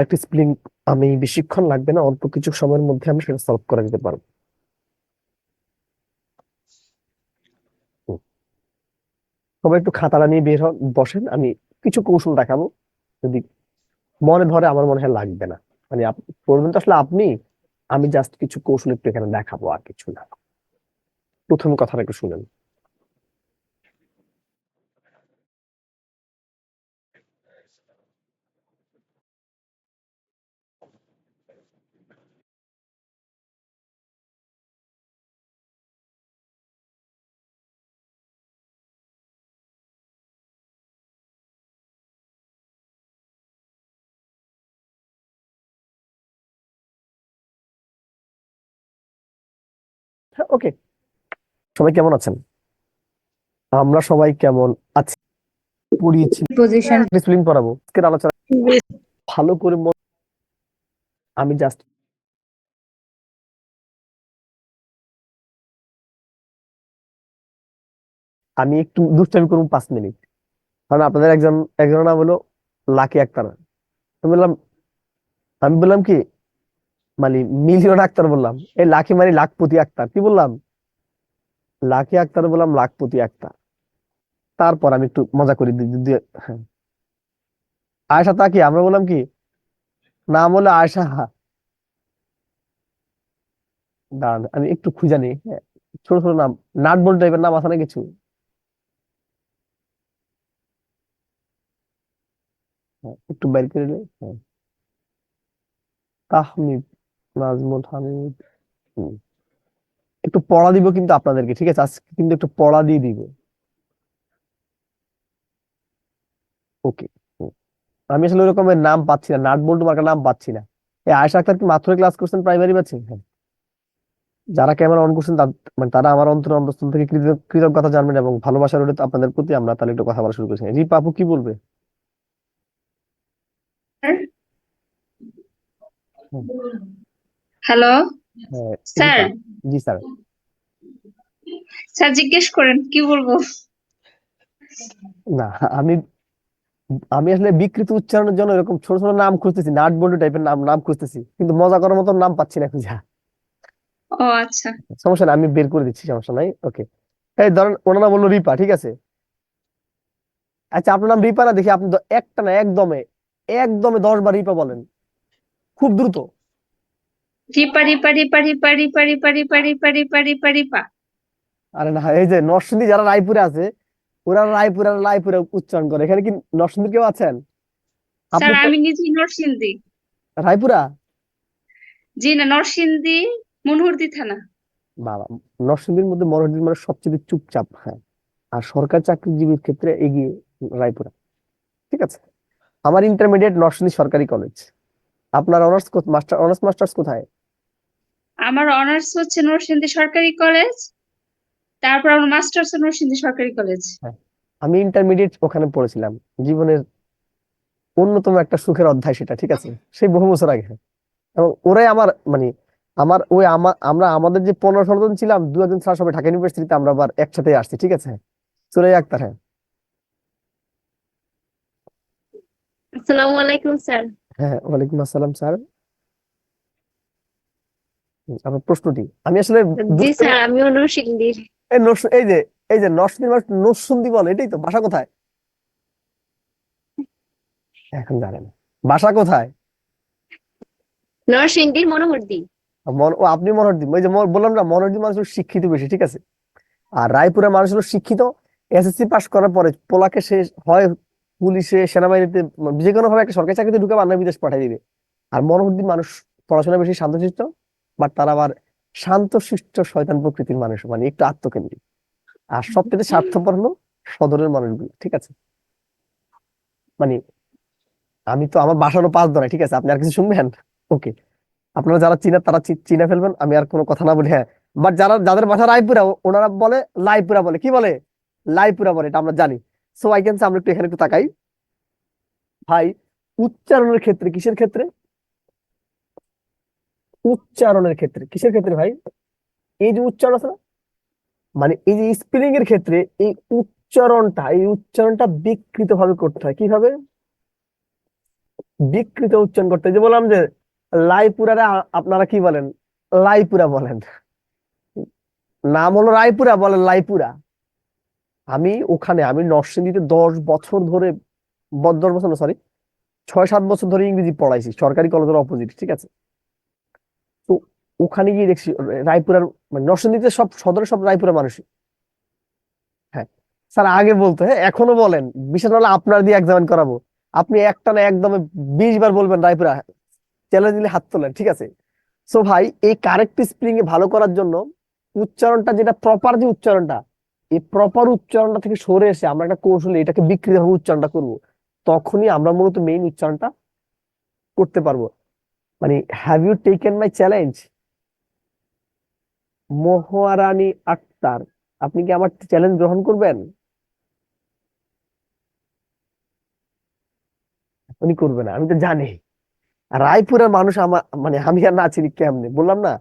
একটা স্প্লিং আমি বেশিক্ষণ লাগবে না, অল্প কিছু সময়ের মধ্যে আমি সেটা সলভ করে দিতে পারবো। হুম। সবাই একটু খাতাটা নিয়ে বের হন, বসেন, আমি কিছু কৌশল দেখাবো। যদি মনে ধরে, আমার মনে হয় লাগবে না। মানে পড়বেন তো আসলে আপনি, আমি জাস্ট কিছু কৌশল একটু এখানে দেখাবো, আর কিছু না। প্রথম কথাটা একটু শুনেন। হ্যাঁ, ওকে। সবাই কেমন আছেন? আমরা সবাই কেমন আছি? পড়িয়েছি, পজিশন স্প্লিং পড়াবো আজকের আলোচনা ভালো করে আমি জাস্ট আমি একটু দুষ্টামি করবো 5 মিনিট। কারণ আপনাদের একজনের নাম হলো লাকি আক্তার। আমি বললাম আমি বললাম কি, মানে মিলিয়ন আক্তার বললাম, এই লাকি মানে লাখপতি আক্তার, কি বললাম? লাকি আক্তার বললাম, লাখপতি আক্তার। তারপর আমি একটু মজা করি হ্যাঁ, আয়েশা তা কি আমরা বললাম কি, নাম হলো আয়েশা। দাঁড়ান আমি একটু খুঁজে নিই। হ্যাঁ, ছোট ছোট নাম, নাট বল্টু টাইপের নাম আছে না কিছু? হ্যাঁ, একটু বের করে নিই। হ্যাঁ, তাহমিদ, নাজমুল হামিদ। হুম। একটু পড়া দিব কিন্তু আপনাদেরকে, ঠিক আছে? আজকে কিন্তু একটু পড়া দিয়ে দিব। ওকে। আমি আসলে ওই রকমের নাম পাচ্ছি না, নাট বল্টু মার্কার নাম পাচ্ছি না। এই আয়েশা আক্তার কি মাত্র ক্লাস করছেন প্রাইমারি ব্যাচে? হ্যাঁ। যারা ক্যামেরা অন করছেন মানে তারা আমার অন্তর অন্তঃস্থল থেকে কৃতজ্ঞতা জানবেন এবং ভালোবাসা রইল আপনাদের প্রতি। আমরা তাহলে একটু কথা বলা শুরু করছি। রিপা আপু কি বলবে? হুম, হ্যালো হ্যাঁ। স্যার। রিপা, জি স্যার। স্যার জিজ্ঞেস করেন কি বলবো। না, আমি আমি আসলে বিকৃত উচ্চারণের জন্য এরকম ছোট ছোট নাম খুঁজতেছি, নাট বল্টু টাইপের নাম নাম খুঁজতেছি, কিন্তু মজা করার মতো নাম পাচ্ছি না খুঁজা। ও আচ্ছা। সমস্যা নাই, আমি বের করে দিচ্ছি, সমস্যা নাই। ওকে। এই ধরেন ওনারা বললো রিপা, ঠিক আছে? আচ্ছা, আপনার নাম রিপা না, দেখি আপনি একটা না, একদমে একদমে 10 বার রিপা বলেন, খুব দ্রুত। রিপা রিপা রিপা রিপা রিপা রিপা রিপা রিপা রিপা রিপা রিপা। আরে না, এই যে নরসিংদী যারা রায়পুরে আছে, ওরা রায়পুরা রায়পুরে উচ্চারণ করে। এখানে কি নরসিংদীর কেউ আছেন? আপনি স্যার আমি নিজেই নরসিংদী। রায়পুরা? জি না, নরসিংদী মনোহরদী থানা। বাবা, নরসিংদীর মধ্যে মরহদ্দিন মানে সবচেয়ে চুপচাপ। হ্যাঁ, আর সরকারি চাকরিজীবীর ক্ষেত্রে এগিয়ে রায়পুরা। ঠিক আছে। আমার ইন্টারমিডিয়েট নরসিংদী সরকারি কলেজ। আপনার অনার্স মাস্টার্স কোথায়? আমার অনার্স হচ্ছে নরসিংদী সরকারি কলেজ, তারপর আমার মাস্টার্স নরসিংদী সরকারি কলেজ। হ্যাঁ, আমি ইন্টারমিডিয়েট ওখানে পড়েছিলাম। জীবনের অন্যতম একটা সুখের অধ্যায় সেটা, ঠিক আছে? সেই বহু বছর আগে। এবং ওরাই আমার মানে আমার ওই আমরা আমাদের যে 15-16 জন ছিলাম, দু একজন ছাড়া সবাই ঢাকা ইউনিভার্সিটিতে আমরা আবার একসাথে আসছি, ঠিক আছে? সুরাই আক্তার, হ্যাঁ। আসসালামু আলাইকুম স্যার। হ্যাঁ, ওয়ালাইকুম আসসালাম স্যার। আপনার প্রশ্নটি আমি আসলে জি দুষ্টামি। স্যার, আমিও নরসিংদীর। এই যে নরসিংদীর মানুষ নরসুন্দি বলে, এটাই তো বাসা কোথায়? এখন জানেন বাসা কোথায়? নরসিংদীর মনোহরদী। ও আপনি মনোহরদী, ওই যে বললাম না, মনোহরদী মানুষ হলো শিক্ষিত বেশি, ঠিক আছে? আর রায়পুরের মানুষ হলো শিক্ষিত। এসএসসি পাস করার পরে পোলাকে সে হয় পুলিশে, সেনাবাহিনীতে, যে কোনো ভাবে একটা সরকারি চাকরিতে ঢুকে আন্না বিদেশ পাঠিয়ে দিবে। আর মনোহরদীর মানুষ পড়াশোনা বেশি শান্তশিষ্ট, বাট তারা আবার শান্তশিষ্ট শয়তান প্রকৃতির মানুষ, মানে একটু আত্মকেন্দ্রিক। আর সবচেয়ে স্বার্থপর হলো সদরের মানুষগুলো, ঠিক আছে? মানে আমি তো, আমার বাসা হলো 5 ধরায়, ঠিক আছে? আপনি আর কিছু শুনবেন? ওকে। আপনারা যারা চীনা তারা চীনা ফেলবেন, আমি আর কোনো কথা না বলি। হ্যাঁ, বাট যাদের বাসা রায়পুরা, ওনারা বলে লাইপুরা, বলে কি বলে? লাইপুরা বলে, এটা আমরা জানি। সো আই ক্যান সে, আমরা একটু এখানে একটু তাকাই। ভাই, উচ্চারণের ক্ষেত্রে, কিসের ক্ষেত্রে? উচ্চারণের ক্ষেত্রে কিসের ক্ষেত্রে ভাই? এই যে উচ্চারণ আছে না, মানে এই যে স্পেলিং এর ক্ষেত্রে, এই উচ্চারণটা বিকৃত ভাবে করতে হয়। কিভাবে? বিকৃত উচ্চারণ করতে, যে বললাম যে লাইপুরারে আপনারা কি বলেন? লাইপুরা বলেন। নাম হলো রায়পুরা, বলেন লাইপুরা। আমি নরসিংদীতে 10 বছর ধরে, 10 বছর না, সরি, 6-7 বছর ধরে ইংরেজি পড়াইছি সরকারি কলেজের অপোজিট, ঠিক আছে? তো ওখানে গিয়ে দেখছি রায়পুরার, মানে নরসিংদীতে সব সদরে সব রায়পুরা মানুষই। হ্যাঁ স্যার, আগে বলতো, হ্যাঁ এখনো বলেন। বিশেষ হলে আপনার দিয়ে এক্সামিন করাবো, আপনি একটা না একদমে 20 বার বলবেন রায়পুরা। চ্যালেঞ্জ দিলে হাত তোলেন, ঠিক আছে? সো ভাই, এই কারেক্ট স্প্রিং এ ভালো করার জন্য উচ্চারণটা, যেটা প্রপার যে উচ্চারণটা, এই প্রপার উচ্চারণটা থেকে সরে এসে আমরা একটা কৌশলে এটাকে বিকৃত ভাবে উচ্চারণটা করব, তখনই আমরা মূলত মেইন উচ্চারণটা করতে পারবো। মানে, have you taken my challenge? Maharani Akhtar, আপনি কি আমার চ্যালেঞ্জ গ্রহণ করবেন? উনি করবে না, আমি তো জানি। রায়পুরের মানুষ আমার, মানে আমি আর না চিনি কেমনে, বললাম না?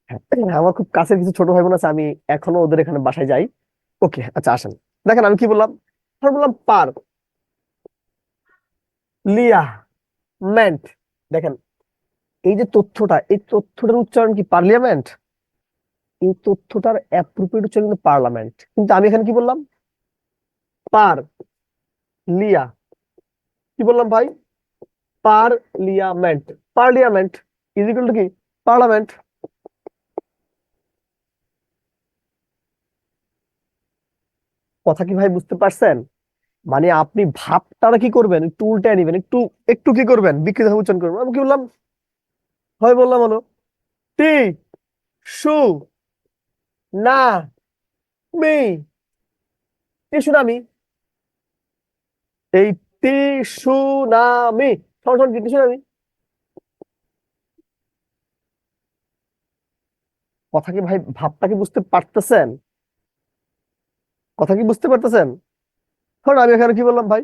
হ্যাঁ, আমার খুব কাছের কিছু ছোট ভাই বোন আছে, আমি এখনো ওদের এখানে বাসায় যাই। ওকে, আচ্ছা আসেন। দেখেন আমি কি বললাম, আমি বললাম পার লিয়া মেন্ট। দেখেন, এই যে তথ্যটা, এই তথ্যটার উচ্চারণ কি পার্লিয়ামেন্ট? এই তথ্যটার অ্যাপ্রোপ্রিয়েট উচ্চারণ কিন্তু পার্লামেন্ট, কিন্তু আমি এখানে কি বললাম? পার লিয়া, কি বললাম ভাই? Parliament. Parliament is equal to কি? পার্লামেন্ট। কথা কি ভাই বুঝতে পারছেন? মানে আপনি ভাবটা কি করবেন, একটু উল্টে নিবেন, একটু একটু কি করবেন, বিকৃত ভাবে উচ্চারণ করবেন। আমি কি বললাম? হয় বললাম হলো টি সু না মি, টিসুনামি। এই টিসুনামি সমান কি? টিসুনামি। কথা কি ভাই, ভাবটা কি বুঝতে পারতেছেন? কথা কি বুঝতে পারতেছেন? ধরুন আমি এখানে কি বললাম ভাই,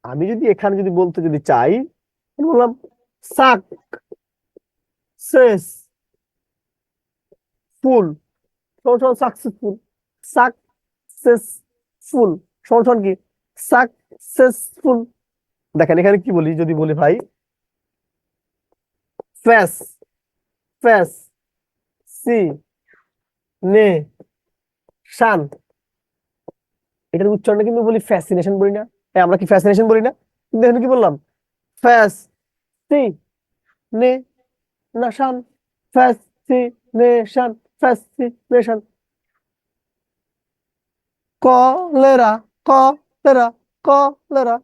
আমি যদি এখানে যদি বলতে যদি চাই, আমি বললাম সাক সেস ফুল সমান সমান সাকসেসফুল। সাকসেসফুল সমান সমান কি? সাকসেসফুল। দেখেন এখানে কি বলি, যদি বলি ভাই ফ্যাস, ফ্যাস সি নে শান, এটার উচ্চারণটা কিন্তু বলি ফ্যাসিনেশন বলি না? আমরা কি ফ্যাসিনেশন বলি না? কিন্তু এখানে কি বললাম? ফ্যাস সি নে না শান, fascination, fascination. Cholera, cholera, cholera,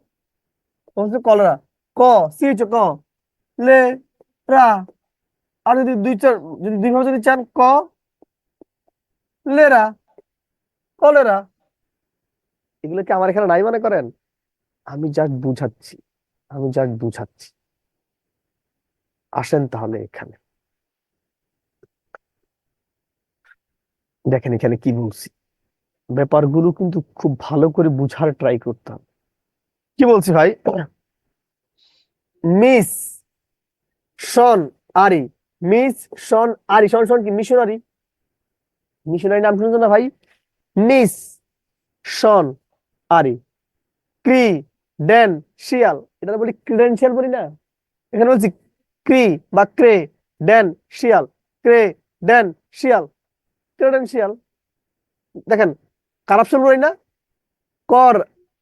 হচ্ছে কলেরা। ক, সি হচ্ছে ক, লে রা। আর যদি দুই চার, যদি দুই ভাবে যদি চান, ক লেরা, কলেরা। এগুলো কি আমার এখানে নাই মনে করেন? আমি জাস্ট বুঝাচ্ছি, আমি জাস্ট বুঝাচ্ছি। আসেন তাহলে এখানে, দেখেন এখানে কি বলছি। ব্যাপারগুলো কিন্তু খুব ভালো করে বুঝার ট্রাই করতে হবে। কি বলছি ভাই? মিস শন আরি, মিস শন আরি শন শন কি? মিশনারি। মিশনারি নাম শুনছো না ভাই? মিস শন আরি, ক্রি ডেন শিয়াল, এটা বলি ক্রিডেন্সিয়াল বলি না? এখানে বলছি ক্রি বা ক্রে ডেন শিয়াল, ক্রে ডেন শিয়াল, ক্রেডেনশিয়াল। দেখেন, কারাপশন বলি না? কর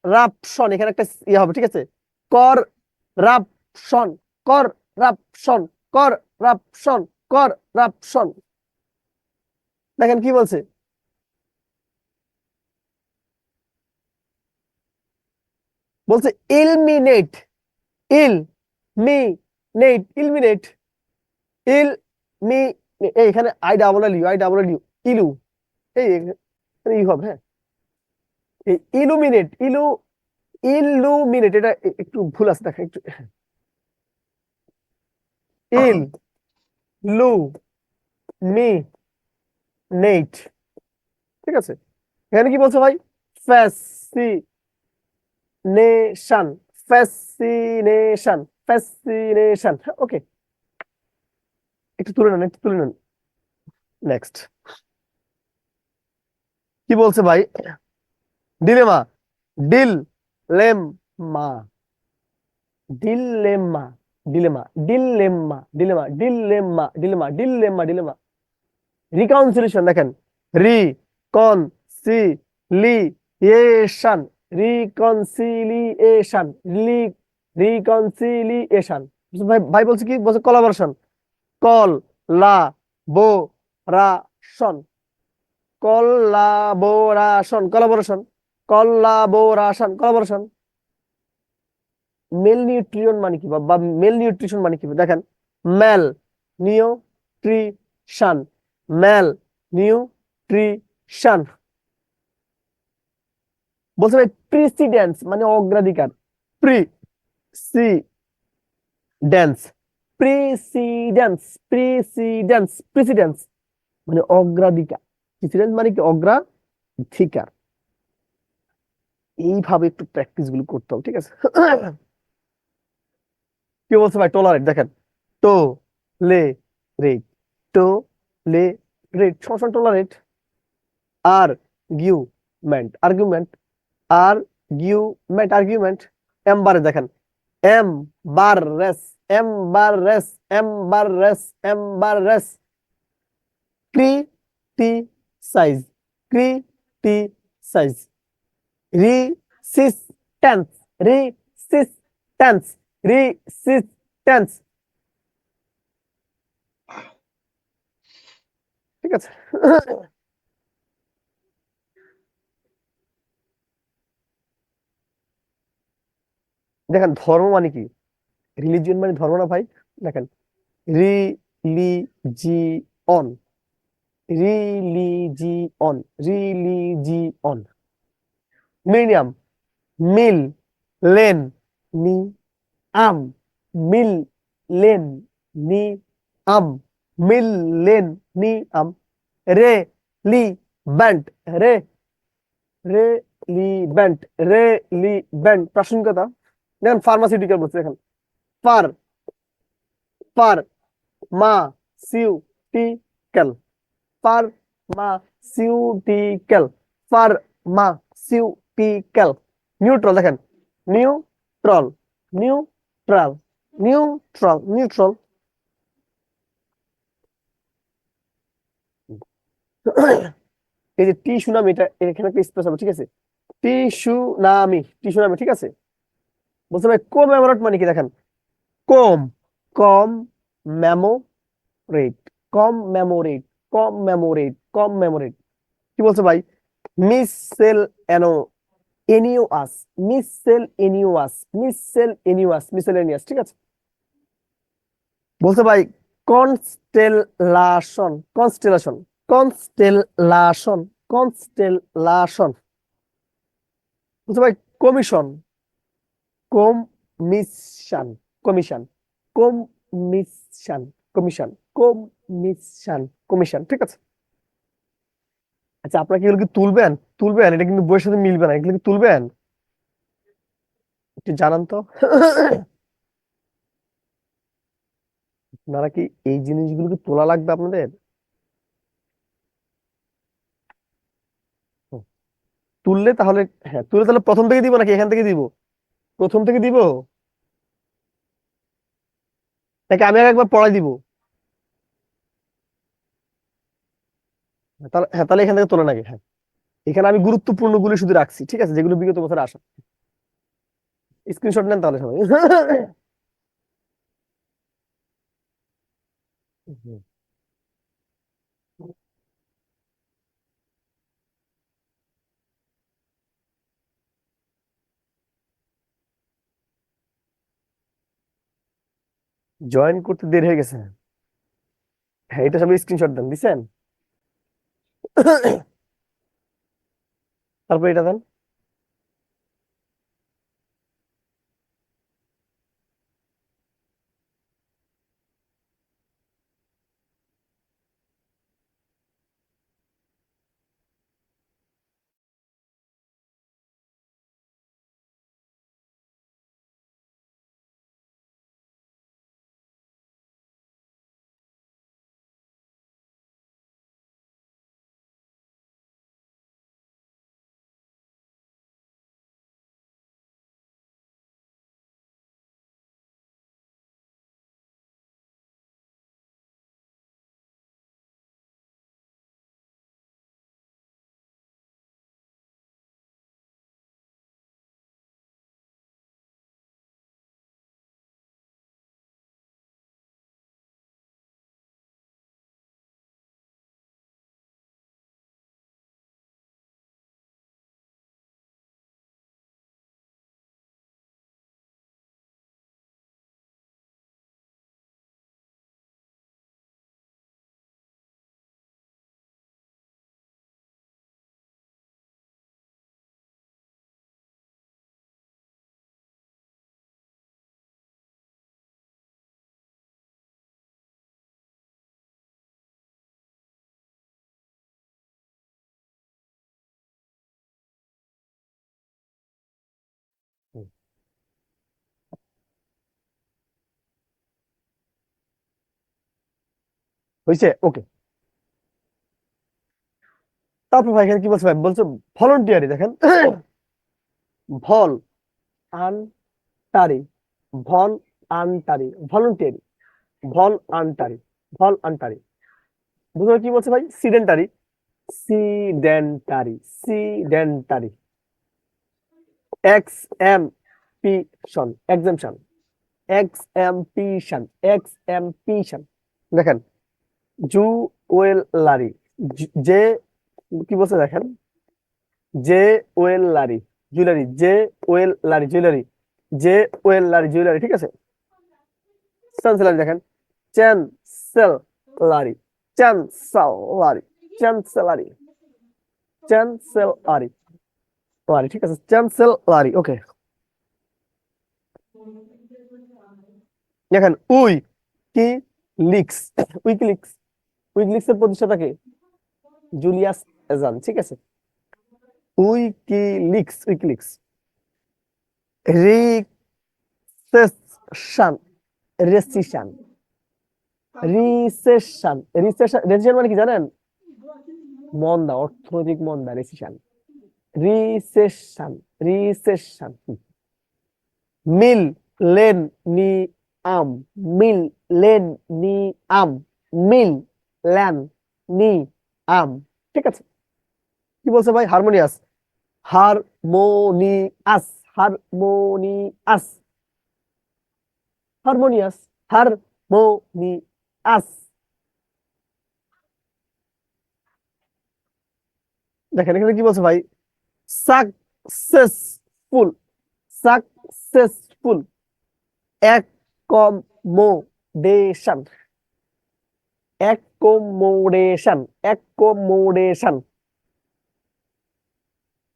রাপশন, এখানে একটা ইয়ে হবে, ঠিক আছে? কর রাপশন, কর রাপশন, কর রাপশন, কর রাপশন। দেখেন কি বলছে, বলছে ইলমিনেট, ইল মি নেট, ইলমিনেট, ইল মি, এখানে I double L U, I double L U, ইলু, এই এখানে ই হবে, হ্যাঁ। এই ইলুমিনেট, ইলুমিনেট, এটা একটু ভুল আছে, দেখেন একটু। ইল লু মি নেট, ঠিক আছে? এখানে কি বলছে ভাই? Fascination, fascination, fascination. ওকে, একটু তুলে নেন, একটু তুলে নেন। নেক্সট কি বলছে ভাই? Dilemma, dilemma, dilemma, dilemma, dilemma, dilemma, dilemma, dilemma, dilemma, dilemma. Reconciliation দেখেন, reconciliation, reconciliation, লি রিকনসিলিয়েশন। ভাই ভাই বলছে কি বলছে? কোলাবোরেশন। কল লা বো রা শন, collaboration, collaboration, collaboration, collaboration. Malnutrition মানে কি, বা মেল নিউট্রিশন মানে কি দেখেন, মেল নিউট্রিশন, মেল নিউট্রিশন। বলছে ভাই প্রিসিডেন্স মানে অগ্রাধিকার, প্রিসিডেন্স, প্রিসিডেন্স, প্রিসিডেন্স, প্রিসিডেন্স মানে অগ্রাধিকার, প্রিসিডেন্স মানে কি অগ্রাধিকার। এইভাবে একটু প্র্যাকটিস গুলো করতে হবে, ঠিক আছে? কি বলছে ভাই? টলারেট দেখেন, টো লে রেট, টো লে রেট সমান tolerate. Argument, argument, argument, argument. Embarrass দেখেন, এমবারেস, এমবারেস, এমবারেস, এমবারেস। Criticise, criticise. রিসিস্টেন্স, রিসিস্টেন্স, রিসিস্টেন্স। ঠিক আছে? দেখেন ধর্ম মানে কি? রিলিজিয়ন মানে ধর্ম না ভাই? দেখেন, রিলিজিয়ন, রিলিজিয়ন, রিলিজিয়ন। মিলিনিয়াম, মিল লেন নি আম, মিল লেন নি আম, মিল লেন নি আম। রে লি ব্যান্ড, রে রে লি ব্যান্ড, রে লি ব্যান্ড প্রাসঙ্গিকতা। দেখেন ফার্মাসিউটিক্যাল বলছে, দেখেন ফার, ফার মা সিউটিক্যাল, ফার্মাসিউটিক্যাল, ফার্মাসিউটিক্যাল। নিউট্রাল দেখেন, নিউট্রাল, নিউট্রাল, নিউট্রাল, নিউট্রাল। এই যে টি সুনামি, এটা এখানে একটা স্পেস হবে, ঠিক আছে? টি সুনামি, টি সুনামি, ঠিক আছে? বলছে ভাই কোমেমোরেট মানে কি? দেখেন, কম, কম মেমোরেট, কম মেমোরেট, কম মেমোরেট, কম মেমোরেট। কি বলছে ভাই? মিসেল এনো এনিওয়াস, মিসেল এনিওয়াস, মিসেল এনিওয়াস, মিসেলেনিয়াস, ঠিক আছে? বলতে ভাই কনস্টেলেশন, কনস্টেলেশন, কনস্টেলেশন, কনস্টেলেশন। বলতে ভাই commission, commission, commission, commission, commission, commission, commission, ঠিক আছে? আচ্ছা আপনারা কি এগুলো কি তুলবেন? তুলবেন, এটা কিন্তু বইয়ের সাথে মিলবে না, এগুলো কি তুলবেন? একটু জানান তো। আপনারা কি এই জিনিসগুলো কি তোলা লাগবে আপনাদের? হুম, তুললে তাহলে, হ্যাঁ তুললে তাহলে প্রথম থেকে দিব নাকি এখান থেকে দিব? প্রথম থেকে দিব নাকি আমি আগে একবার পড়াই দিব? তাহলে হ্যাঁ, তাহলে এখান থেকে তোলা নাকি? হ্যাঁ, এখানে আমি গুরুত্বপূর্ণ গুলো শুধু রাখছি, ঠিক আছে, যেগুলো বিগত বছরে আসা। স্ক্রিনশট নেন তাহলে সবাই। জয়েন করতে দেরি হয়ে গেছে। হ্যাঁ, এটা সবাই স্ক্রিনশট দেন, দিছেন? তারপর এটা দেন। হয়েছে? ওকে। তারপর ভাই এখানে কি বলছে ভাই? বলছে ভলান্টিয়ারি, দেখেন ভল আনটারি, ভল আনটারি, ভলান্টিয়ারি, ভল আনটারি, ভল আনটারি। বুঝলো কি বলছে ভাই? Sedentary, sedentary, sedentary, exemption, exemption, exemption, exemption. দেখেন জুয়েলারি, যে কি বলছে দেখেন, jewellery, jewellery, jewellery, jewellery, jewellery, jewellery, ঠিক আছে। চ্যান্সেলারি দেখেন, চ্যান্সেলারি, চ্যান্সেলারি, চ্যান্সেলারি, চ্যান্সেলারি, লারি, ঠিক আছে, চ্যান্সেলারি। ওকে। দেখেন উই কি লিক্স, উইকিলিক্স, উইকিলিক্স এর প্রতিষ্ঠাতা কে? জুলিয়াস এজান, ঠিক আছে। WikiLeaks, WikiLeaks. Recession, recession, recession, recession, recession মানে কি জানেন? মন্দা, অর্থনৈতিক মন্দা, recession, recession, recession. Millennium, মিল লেন নি আম, মিল ল্যান নি আম, ঠিক আছে। কি বলছে ভাই? Harmonious, harmonious, harmonious, harmonious, harmonious. দেখেন এখানে কি বলছে ভাই? Successful, successful, accommodation, accommodation, accommodation.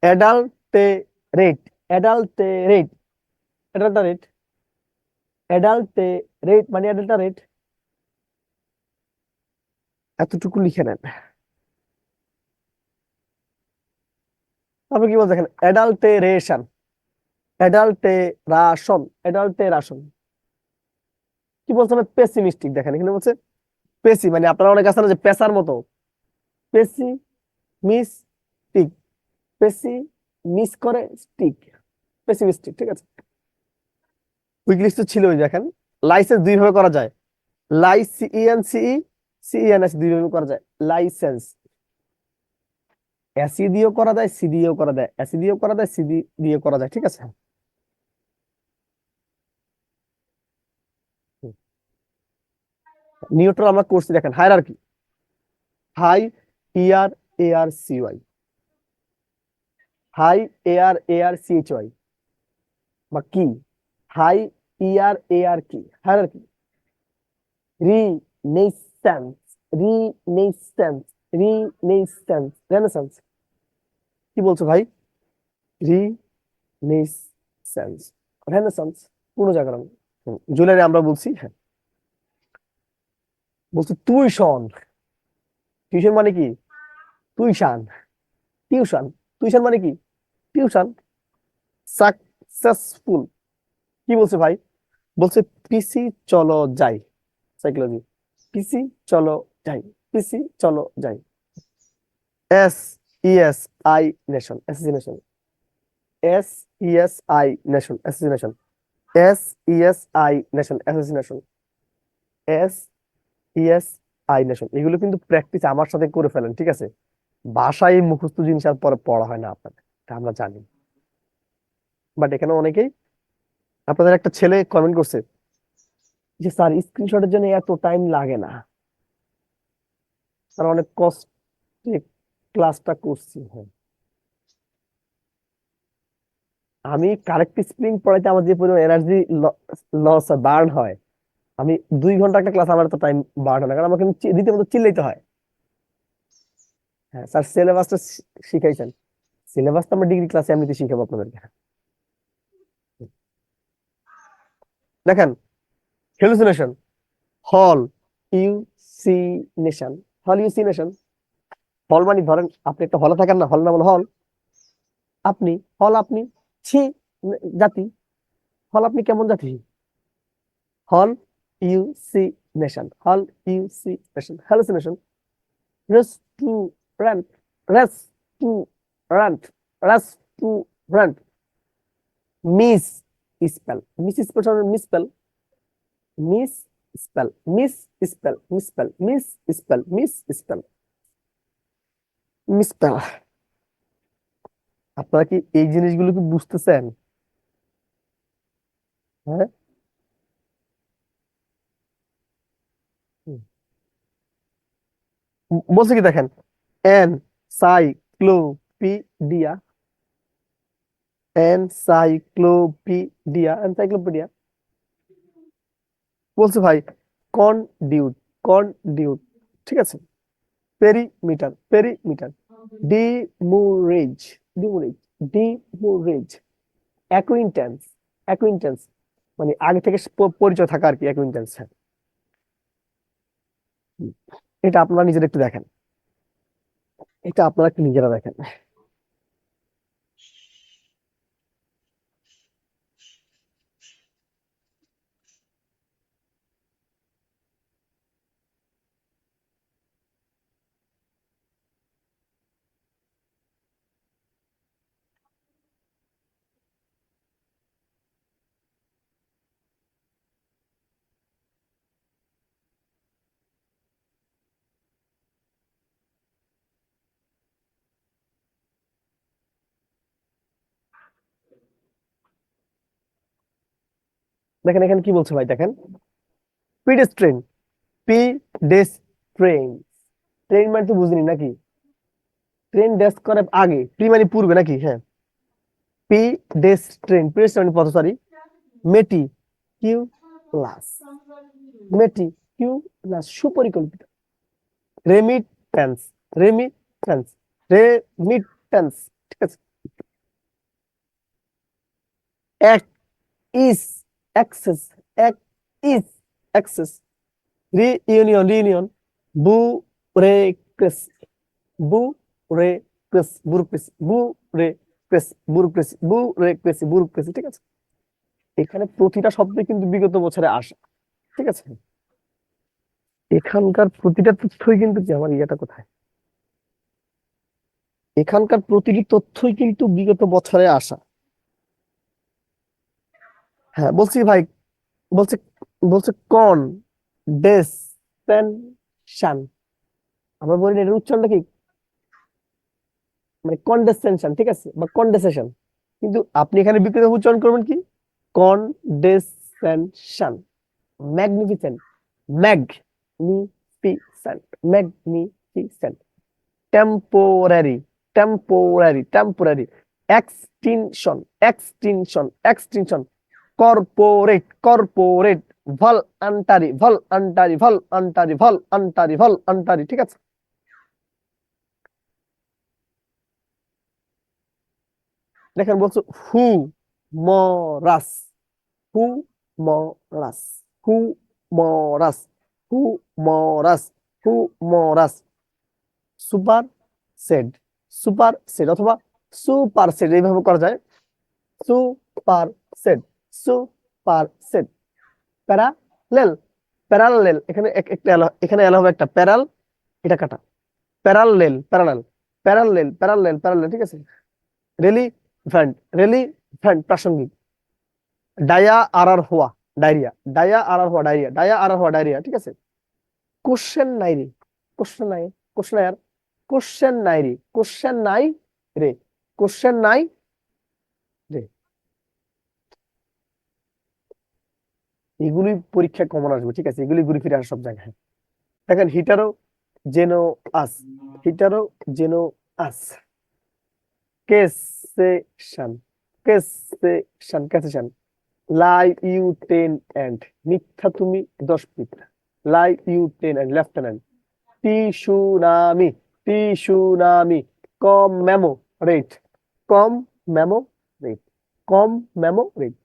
Adulterate, adulterate, adulterate, adulterate মানে অ্যাডাল্টারেট, এতটুকু লিখে নেন। তারপর কি বলছে দেখেন? অ্যাডাল্টেরেশন, অ্যাডাল্টেরাশন, অ্যাডাল্টেরাশন। কি বলছে? পেসিমিস্টিক, দেখেন এখানে বলছে পেসি মানে আপনারা অনেক আছে না যে পেসার মতো, পেসি মিস টিক, পেসি মিস করে স্টিক, পেসিমিস্টিক, ঠিক আছে। উইকলিস্ট তো ছিলই। দেখেন লাইসেন্স দুই ভাবে করা যায়, লাইসিএনসিই, সিইএনএস দুই ভাবে করা যায়। লাইসেন্স এসি দিয়েও করা যায়, সি দিয়েও করা যায়, এসি দিয়েও করা যায়, সি দিয়ে করা যায়, ঠিক আছে। নিউট্রাল আমরা করছি, দেখেন হায়ারার্কি, হাই ইয়ার AR CY, hierarchy, বা কি, হাই ইয়ার এআর কি, hierarchy. Renaissance, renaissance, renaissance, renaissance. কি বলছো ভাই? রিনেসান্স, রেনেসান্স, পুনর্জাগরণ। জুয়েলারি আমরা বলছি, হ্যাঁ। বলছো টিউশন, টিউশন মানে কি? তুইশান, টিউশন, তুইশান মানে কি? টিউশন। সাকসেসফুল, কি বলছে ভাই? বলছে পিসি চলো যাই, সাইকোলজি, পিসি চলো যাই, পিসি চলো যাই। Assassination, assassination, assassination, assassination, assassination, assassination, assassination. এগুলো কিন্তু প্র্যাকটিস আমার সাথে করে ফেলেন, ঠিক আছে। ভাষায় মুখস্থ জিনিস আর পরে পড়া হয় না আপনাদের, এটা আমরা জানি। বাট এখানে অনেকেই, আপনাদের একটা ছেলে কমেন্ট করছে যে স্যার স্ক্রিনশটের জন্য এত টাইম লাগে না, তারা অনেক কষ্টে ক্লাসটা করছি। হ্যাঁ, আমি কারেক্ট স্পেলিং পড়াইতে আমার যে পরিমাণ এনার্জি লস হয়, বার্ন হয়, আমি 2 ঘন্টা একটা ক্লাস, আমার তো টাইম বার্ন হয় না, কারণ আমাকে রীতিমতো চিল্লাইতে হয়। হ্যাঁ স্যার, সিলেবাসটা শিখাইছেন, সিলেবাস তো আমরা ডিগ্রি ক্লাসে এমনিতে শিখাবো আপনাদেরকে। দেখেন হ্যালুসিনেশন, হল ইউসিনেশন, হল ইউসিনেশন। হল মানে ধরেন আপনি একটা হলে থাকেন না, হল না বলে হল, আপনি, হল আপনি, ছি জাতি, হল আপনি কেমন জাতি, হল ইউসি hallucination, hallucination, restaurant, restaurant, restaurant, miss spell, misspell, misspell, misspell, misspell, misspell, misspell, misspell, misspell। আপনারা কি এই জিনিসগুলো কি বুঝতেছেন? হ্যাঁ, হুম। বলছে কি দেখেন, এনসাইক্লোপিডিয়া, এনসাইক্লোপিডিয়া বলছে ভাই কনডিউট, কনডিউট, ঠিক আছে, পেরিমিটার, পেরিমিটার, ডিমুরেজ, ডিমুরেজ, ডিমুরেজ, অ্যাকুইন্টেন্স, অ্যাকুইন্টেন্স মানে আগে থেকে পরিচয় থাকা আর কি, অ্যাকুইন্টেন্স। হ্যাঁ, এটা আপনারা নিজেরা একটু দেখেন, এটা আপনারা একটু নিজেরা দেখেন। দেখেন এখানে কি বলছে ভাই, দেখেন পিডেস্ট্রেন, পিডেস্ট্রেন, ট্রেন মানে তো বুঝিনি নাকি, ট্রেন ডেস্ক করে আগে, প্রি মানে পূর্বে নাকি, হ্যাঁ, পিডেস্ট্রেন, পিডেস্ট্রেন মানে পথচারী, মেটি কিউ লাস, মেটি কিউ লাস সুপরিকল্পিত, রেমিটেন্স, রেমিটেন্স, রেমিটেন্স, ঠিক আছে, এক ইজ অ্যাক্সেস, এক ইজ অ্যাক্সেস, রিইউনিয়ন, রিইউনিয়ন, বুরেক্রেসি, বুরেক্রেসি, বুরোক্রেসি, বুরেক্রেসি, বুরোক্রেসি, বুরেক্রেসি, বুরোক্রেসি, ঠিক আছে। এখানে প্রতিটা শব্দে কিন্তু বিগত বছরে আসা, ঠিক আছে, এখানকার প্রতিটা তথ্যই কিন্তু কি, আমার ইয়েটা কোথায়, এখানকার প্রতিটি তথ্যই কিন্তু বিগত বছরে আসা। হ্যাঁ বলছি ভাই, বলছে, বলছে কন ডেসেনশন, আমরা বলি না এটার উচ্চারণটা কি, মানে কন্ডেসেনশন, ঠিক আছে, বা কন্ডেসেশন, কিন্তু আপনি এখানে বিপরীত উচ্চারণ করবেন কি, condescension, magnificent, magnificent, magnificent, temporary, temporary, temporary, extinction, extinction, extinction, corporate, corporate, voluntary, voluntary, voluntary, voluntary, voluntary, ঠিক আছে। দেখেন বলছো humorous, humorous, humorous, humorous, humorous, supersede, supersede অথবা supersede এইভাবে করা যায়, supersede, supersede, parallel, parallel, এখানে একটা এখানে এল হবে একটা প্যারাল, এটা কাটা, parallel, parallel, parallel, parallel, parallel, ঠিক আছে, রেলিভেন্ট, রেলিভেন্ট প্রাসঙ্গিক, ডায়া আরার হওয়া, ডায়রিয়া, ডায়া আরার হওয়া, ডায়রিয়া, ডায়া আরার হওয়া, ডায়রিয়া, ঠিক আছে। কোশ্চেন নাই রে, কোশ্চেন নাই, কোশ্চেন আর, কোশ্চেন নাই রে, কোশ্চেন নাই রে, কোশ্চেন নাই রে, এগুলি পরীক্ষা কমন আসবে, ঠিক আছে, এগুলি ঘুরে ফিরে আসে সব জায়গায়। দেখেন heterogeneous, heterogeneous, secession, secession, secession, lieutenant, মিথ্যা তুমি 10 feet, lieutenant, lieutenant, tsunami, tsunami, commemorate, commemorate, commemorate,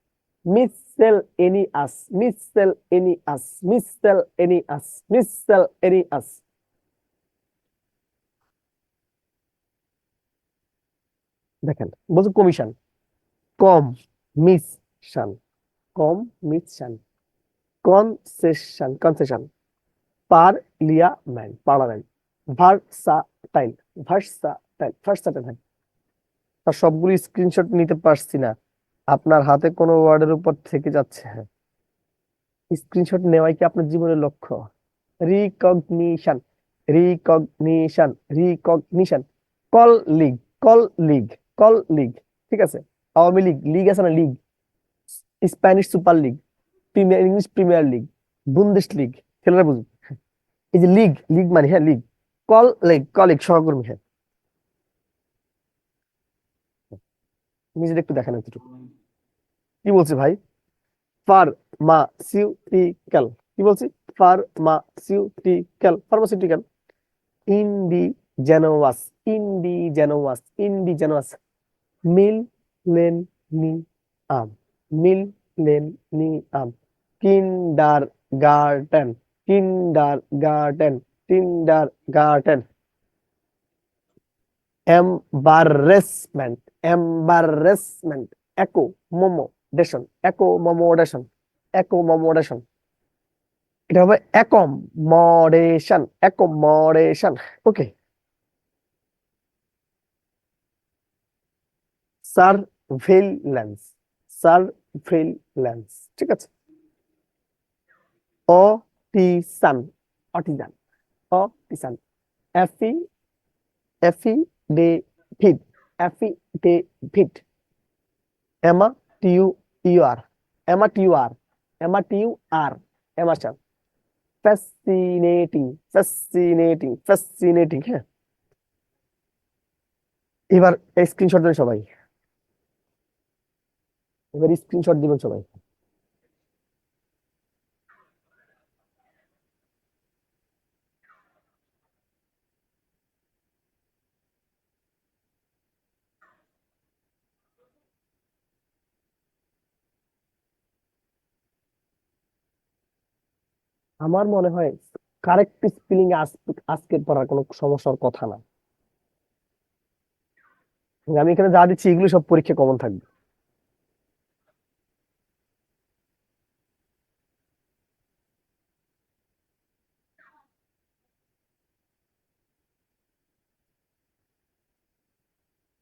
miscellaneous, miscellaneous, miscellaneous, miscellaneous. দেখেন বলছে commission, commission, commission, concession, concession, parliament, parliament. Versatile, versatile, versatile. হ্যাঁ, তার সবগুলো screenshot নিতে পারছি না, আপনার হাতে কোনো ওয়ার্ডের উপর থেকে যাচ্ছে। হ্যাঁ, স্ক্রিনশট নেওয়াই কি আপনার জীবনের লক্ষ্য? Recognition, recognition, recognition. Colleague, colleague, colleague. ঠিক আছে, আওয়ামী লীগ, লিগ আছে না, league. Spanish super league, premier, English premier league, Bundesliga. ছেলেরা বুঝুন, এই যে লিগ, লিগ মানে হ্যাঁ লিগ। কল লিগ, কলিগ সহকর্মী। হ্যাঁ, নিজের একটু দেখেন এতটুকু কি বলছে ভাই। ফার্মাসিউটিক্যাল, কি বলছি? Pharmaceutical, pharmaceutical. Indigenous, indigenous, indigenous. Millennium, millennium. Kindergarten, kindergarten, kindergarten. Embarrassment, embarrassment. Accommodation, accommodation, accommodation. এটা হবে accommodation, accommodation. Okay. Surveillance, surveillance. ঠিক আছে। Artisan, artisan, artisan. এফি, affidavit, affidavit. Amateur, amateur, amateur, amateur. Fascinating, fascinating, fascinating. হ্যাঁ, এবার screenshot দেন সবাই, এবার screenshot দিবেন সবাই। আমার মনে হয় কারেক্ট স্পেলিং আজকে পড়ার কোনো সমস্যার কথা না। আমি এখানে যা দিচ্ছি এগুলো সব পরীক্ষা কমন থাকবে।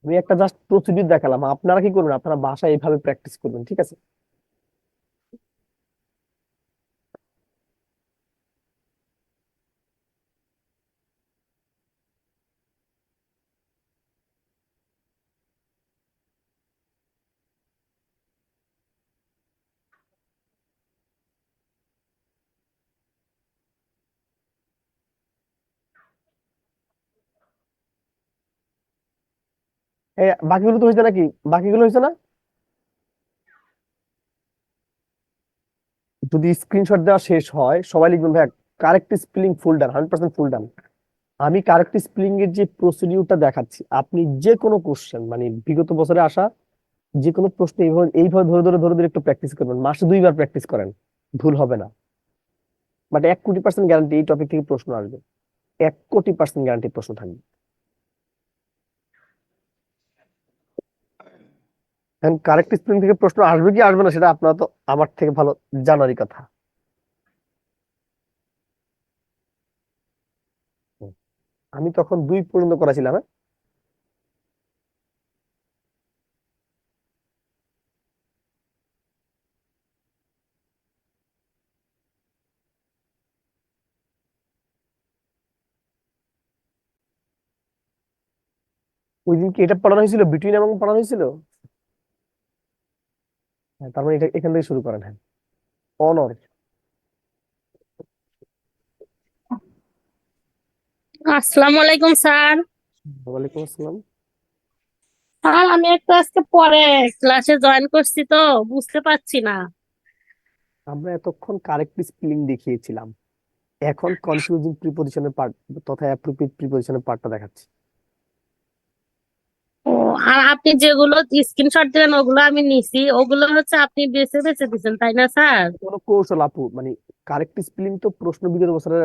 আমি একটা জাস্ট প্রসিডিউর দেখালাম, আপনারা কি করবেন, আপনারা বাসায় এইভাবে প্র্যাকটিস করবেন। ঠিক আছে। বাকিগুলো তো হয়েছে নাকি? বাকিগুলো হয়েছে না? যদি স্ক্রিনশট দেওয়া শেষ হয় সবাই লিখবেন ভাই কারেক্ট স্পেলিং ফুল ডান, 100% ফুল ডান। আমি কারেক্ট স্পেলিং এর যে প্রসিডিউরটা দেখাচ্ছি, আপনি যে কোনো কোশ্চেন মানে বিগত বছরে আসা যে কোনো প্রশ্ন এইভাবে এইভাবে ধরে ধরে ধরে ধরে একটু প্র্যাকটিস করবেন, মাসে 2বার প্র্যাকটিস করেন, ভুল হবে না। বাট 1,000,000% গ্যারান্টি এই টপিক থেকে প্রশ্ন আসবে, 1,000,000% গ্যারান্টি প্রশ্ন থাকবে। এখন কারেক্ট স্পেলিং থেকে প্রশ্ন আসবে কি আসবে না সেটা আপনারা তো আমার থেকে ভালো জানারই কথা। হুম। আমি তখন 2 পর্যন্ত করেছিলাম। হ্যাঁ, ওই দিন কি এটা পড়ানো হয়েছিল, বিটুইন এবং পড়ানো হয়েছিল? হ্যাঁ, তার মানে এটা এখান থেকে শুরু করেন। হ্যাঁ, অনর। আসসালামু আলাইকুম স্যার। ওয়ালাইকুম আসসালাম। স্যার আমি একটু আজকে পরে ক্লাসে জয়েন করছি তো বুঝতে পারছি না। আমরা এতক্ষণ কারেক্ট স্পেলিং দেখিয়েছিলাম, এখন কনফিউজিং প্রিপজিশনের পার্ট তথা অ্যাপ্রোপ্রিয়েট প্রিপজিশনের পার্টটা দেখাচ্ছি। ও, আর আপনি যেগুলো স্ক্রিনশট দিলেন ওগুলো আমি নিছি, ওগুলো হচ্ছে আপনি বেছে বেছে দিচ্ছেন তাই না স্যার? কোনো কৌশল আপু, মানে কারেক্ট স্পেলিং তো প্রশ্ন বিগত বছরের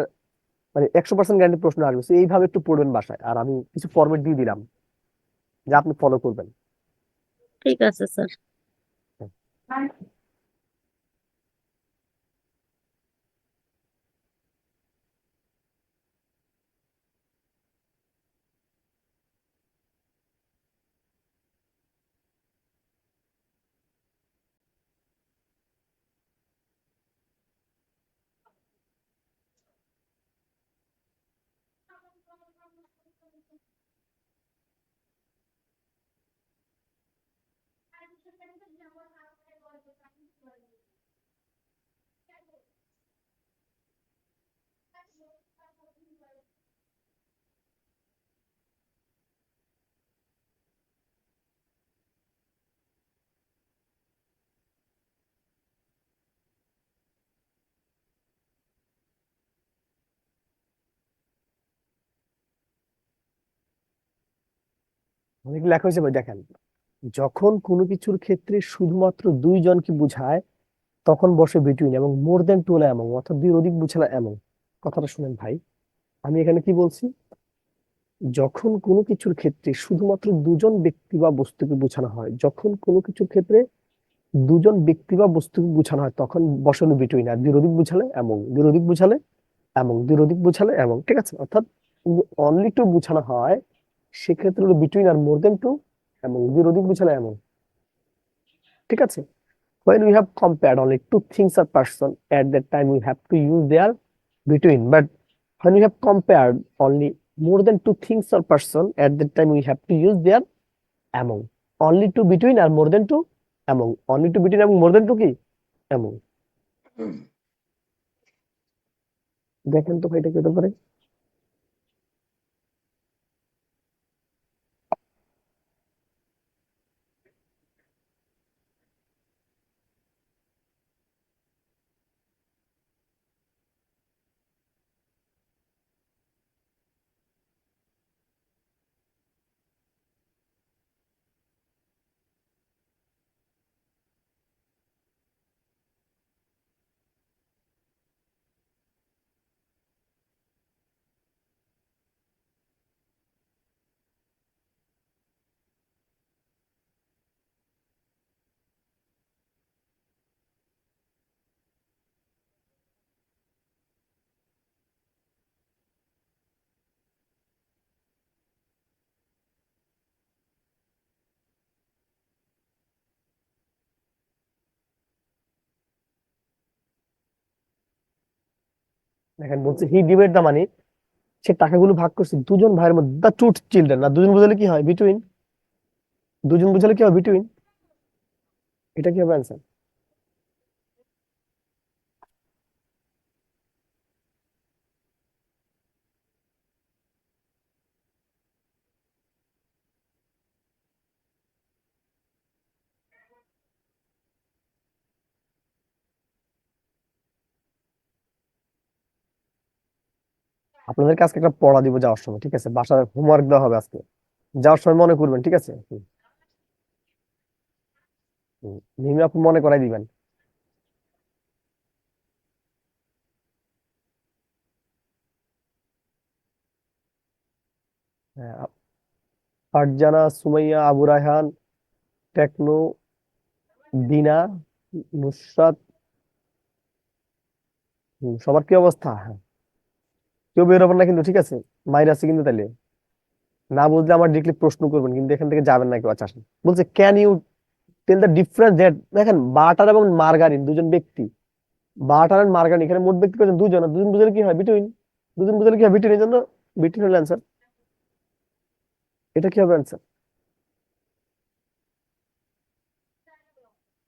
মানে 100% গ্যারান্টি প্রশ্ন আসবে, তো এইভাবে একটু পড়বেন বাসায়, আর আমি কিছু ফরম্যাট দিয়ে দিলাম যা আপনি ফলো করবেন। ঠিক আছে স্যার। অনেক লেখা হয়েছে ভাই, দেখেন যখন কোনো কিছুর ক্ষেত্রে শুধুমাত্র দুইজনকে বোঝায় তখন বসে বিটুইন, এবং মোর দেন টু হলে এমন, অর্থাৎ দুই অধিক বোঝালে এমন। কথাটা শুনেন ভাই, আমি এখানে কি বলছি, যখন কোনো কিছুর ক্ষেত্রে শুধুমাত্র দুজন ব্যক্তি বা বস্তুকে বোঝানো হয়, যখন কোনো কিছুর ক্ষেত্রে দুজন ব্যক্তি বা বস্তুকে বোঝানো হয় তখন বসানো বিটুইন, আর বিরোধিক বোঝালে এমন, বিরোধিক বোঝালে এমন, বিরোধিক বোঝালে এমন, ঠিক আছে। অর্থাৎ অনলি টু বোঝানো হয় সেক্ষেত্রে হলো বিটুইন, আর মোর দেন টু এমন, বিরোধিক বোঝালে এমন, ঠিক আছে। when we have compared only two things or person, at that time we have to use their between, but when we have compared only more than two things or person, at that time we have to use their among, only to between R more than to among, only to between এবং more than to কি among। দেখেন তো ভাই এটা কি হতে পারে। দেখেন বলছে হি ডিভাইড দা মানি, সে টাকাগুলো ভাগ করছে দুজন ভাইয়ের মধ্যে, দা টু চিলড্রেন, না দুজন বুঝালে কি হয় বিটুইন, দুজন বুঝালে কি হয় বিটুইন, এটা কি হবে অ্যান্সার। আপনাদেরকে আজকে একটা পড়া দিব যাওয়ার সময়, ঠিক আছে, বাসার হোমওয়ার্ক দেওয়া হবে আজকে, যাওয়ার সময় মনে করবেন, ঠিক আছে। মিমি আপু মনে করাই দিবেন। হ্যাঁ, ফারজানা, সুমাইয়া, আবু রায়হান, টেকনো, দিনা, নুসরাত, সবার কি অবস্থা? হ্যাঁ, কেউ বের হবেন না কিন্তু, ঠিক আছে, মাইর আছে কিন্তু, তাইলে না বুঝলে আমার ডিরেক্টলি প্রশ্ন করবেন, কিন্তু এখান থেকে যাবেন না কেউ। আচ্ছা আসেন। বলছে can you tell the difference that, দেখেন বাটার এবং মার্গারিন দুজন ব্যক্তি, বাটার এন্ড মার্গারিন, এখানে মোট ব্যক্তি কয়জন? দুজন, আর দুজন বুঝলে কি হয় বিটুইন, দুজন বুঝলে কি হয় বিটুইন, এই জন্য বিটুইন হলো অ্যান্সার। এটা কি হবে অ্যান্সার,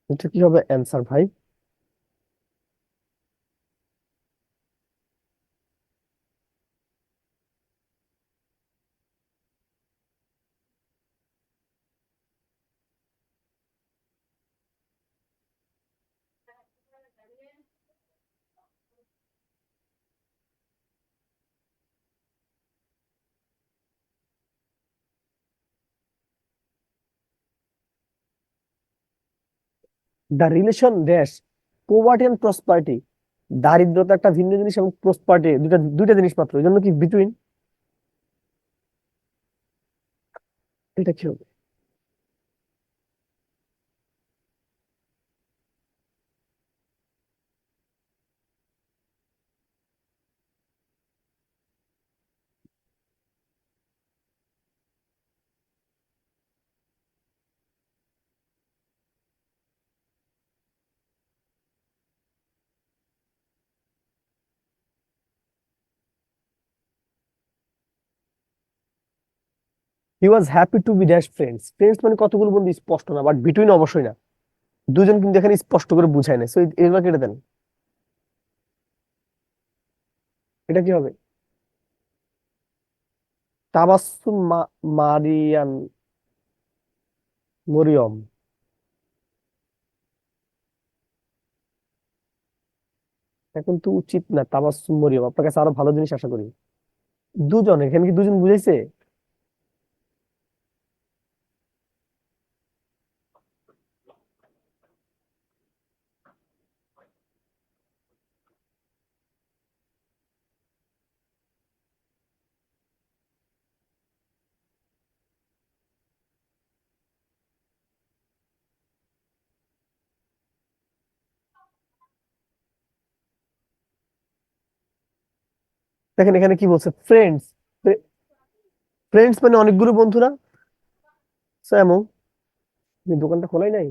এটা কি হবে অ্যান্সার ভাই। The relation dash poverty and prosperity, দারিদ্রতা একটা ভিন্ন জিনিস এবং প্রসপারিটি দুটা দুইটা জিনিস মাত্র, এই জন্য কি বিটুইন, এটা কি হবে। He was happy to be dash friends, friends মানে কতগুলো বন্ধু স্পষ্ট না, বাট বিটুইন অবশ্যই না, দুজন কিন্তু এখানে স্পষ্ট করে বুঝায় না, সো এগুলো কেটে দেন। এটা কি হবে তাবাসসুম, মারিয়ান, মরিয়ম, এখন তো উচিত না তাবাসসুম মরিয়ম, আপনার কাছে আরো ভালো জিনিস আশা করি। দুজন, এখানে কি দুজন বুঝাইছে? দেখেন এখানে কি বলছে, ফ্রেন্ডস। ফ্রেন্ডস মানে অনেকগুলো বন্ধু না? এমন দোকানটা খোলাই নাই।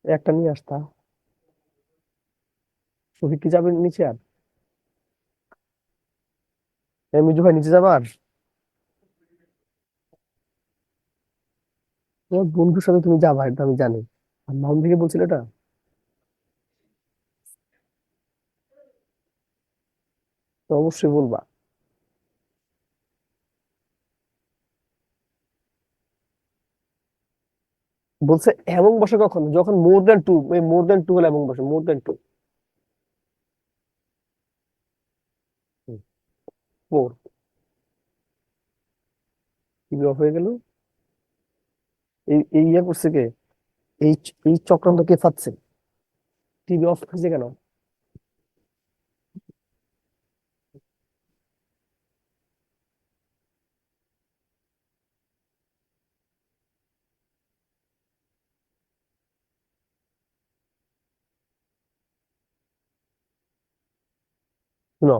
একটা নিয়ে আসতা। শফিক কি যাবে নিচে আর? মিজু ভাই নিচে যাবার? তোমার বন্ধুর সাথে তুমি যাবা, এটা আমি জানি। আর মাউন্ট থেকে বলছিল এটা? তো অবশ্যই বলবা। বলছে এবং বসে কখন? যখন মোর দেন টু, মোর দেন টু হলে এবং বসে, মোর দেন টু। ফোর। টিভি অফ হয়ে গেল। এই এই ইয়ে করছে কে? এই এই চক্রান্ত কে ফাচ্ছে? টিভি অফ হয়েছে কেন? শুনো,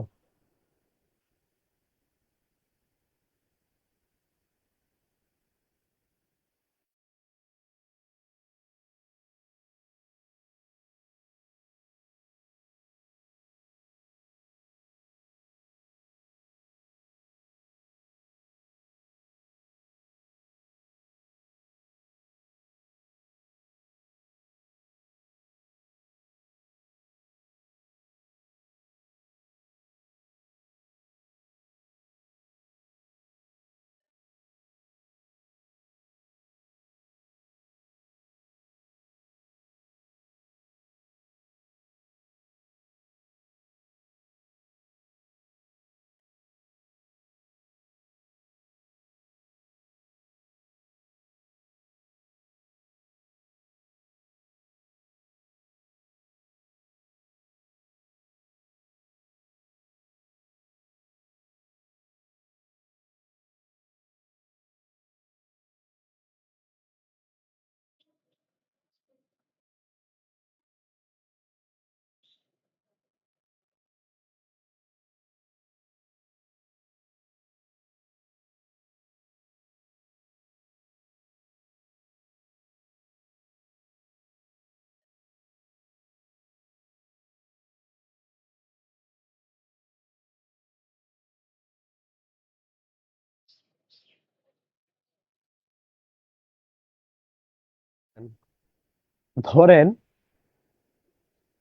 ধরেন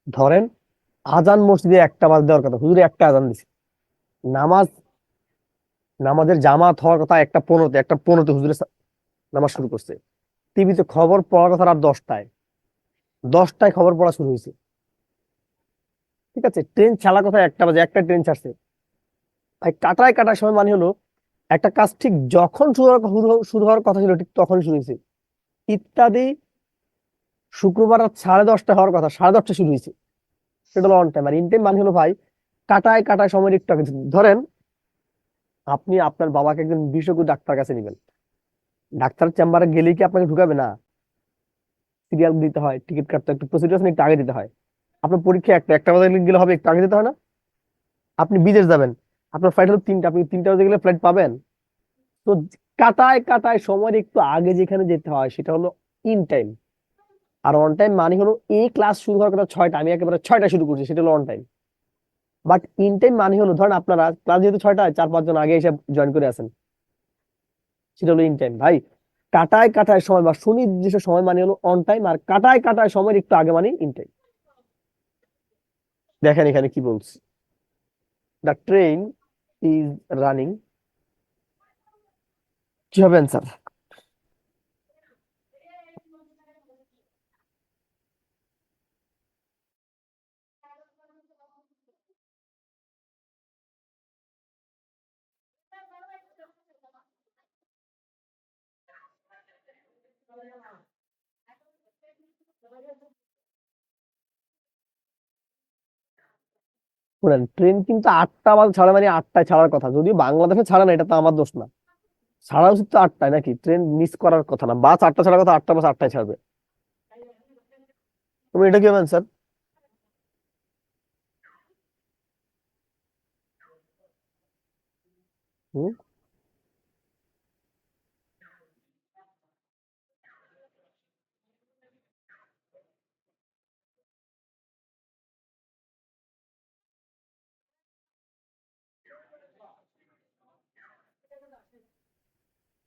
ধরেন আজান মসজিদে একটা বাজ দেওয়ার কথা, হুজুর একটা আজান দিছে। নামাজ, নামাজের জামাত হওয়ার কথা 1:15, 1:15 হুজুরে নামাজ শুরু করছে। টিভিতে খবর পড়ার কথা রাত 10টায়, 10টায় খবর পড়া শুরু হয়েছে। ঠিক আছে, ট্রেন ছাড়ার কথা 1টা বাজে, একটা ট্রেন ছাড়ছে। ভাই কাটায় কাটায় সময় মানে হলো একটা কাজ ঠিক যখন শুরু হওয়ার কথা ছিল ঠিক তখন শুরু হয়েছে। ইত্যাদি শুক্রবার রাত 10:30 হওয়ার কথা 10:30 শুরু হয়েছে। সেটা হলো অন টাইম। আর ইন টাইম মানে হলো ভাই কাটায় কাটায় সময় একটু আগে। ধরেন আপনি আপনার বাবাকে একজন বিশেষজ্ঞ ডাক্তার কাছে নেবেন, ডাক্তার চেম্বারে গেলেই কি আপনাকে ঢুকাবে না? সিরিয়াল দিতে হয়, টিকিট কাটতে হয়, একটু প্রসিডিউর একটু আগে দিতে হয়। আপনার পরীক্ষা একটা বাজে গেলে হবে, একটু আগে দিতে হয় না? আপনি বিদেশ যাবেন, আপনার ফ্লাইট হলো 3টা, আপনি 3টা বাজে গেলে ফ্লাইট পাবেন? তো কাটায় কাটায় সময়ের একটু আগে যেখানে যেতে হয় সেটা হলো ইন টাইম। আর অন টাইম মানে হলো এই ক্লাস শুরু হওয়ার কথা 6টা, আমি একেবারে 6টা শুরু করছি, সেটা হলো on time. But in time মানে হলো ধরেন আপনারা ক্লাস যেহেতু 6টায় 4-5 জন আগে এসে জয়েন করে আছেন, সেটা হলো ইন টাইম ভাই। কাটায় কাটায় সময় বা সুনির্দিষ্ট সময় মানে হলো অন টাইম, আর কাটায় কাটায় সময়ের একটু আগে মানে ইন টাইম। দেখেন এখানে কি বলছি, দ্য ট্রেন ইজ রানিং। কি হবে অ্যান্সার? শুনেন, ট্রেন কিন্তু 8টা বাজে ছাড়ে, মানে 8টায় ছাড়ার কথা, যদিও বাংলাদেশে ছাড়ে না, এটা তো আমার দোষ না। ছাড়া উচিত তো 8টায়, নাকি? ট্রেন মিস করার কথা না, বাস 8টা ছাড়ার কথা, 8টা বাস 8টায় ছাড়বে। তুমি এটা কি স্যার? হুম।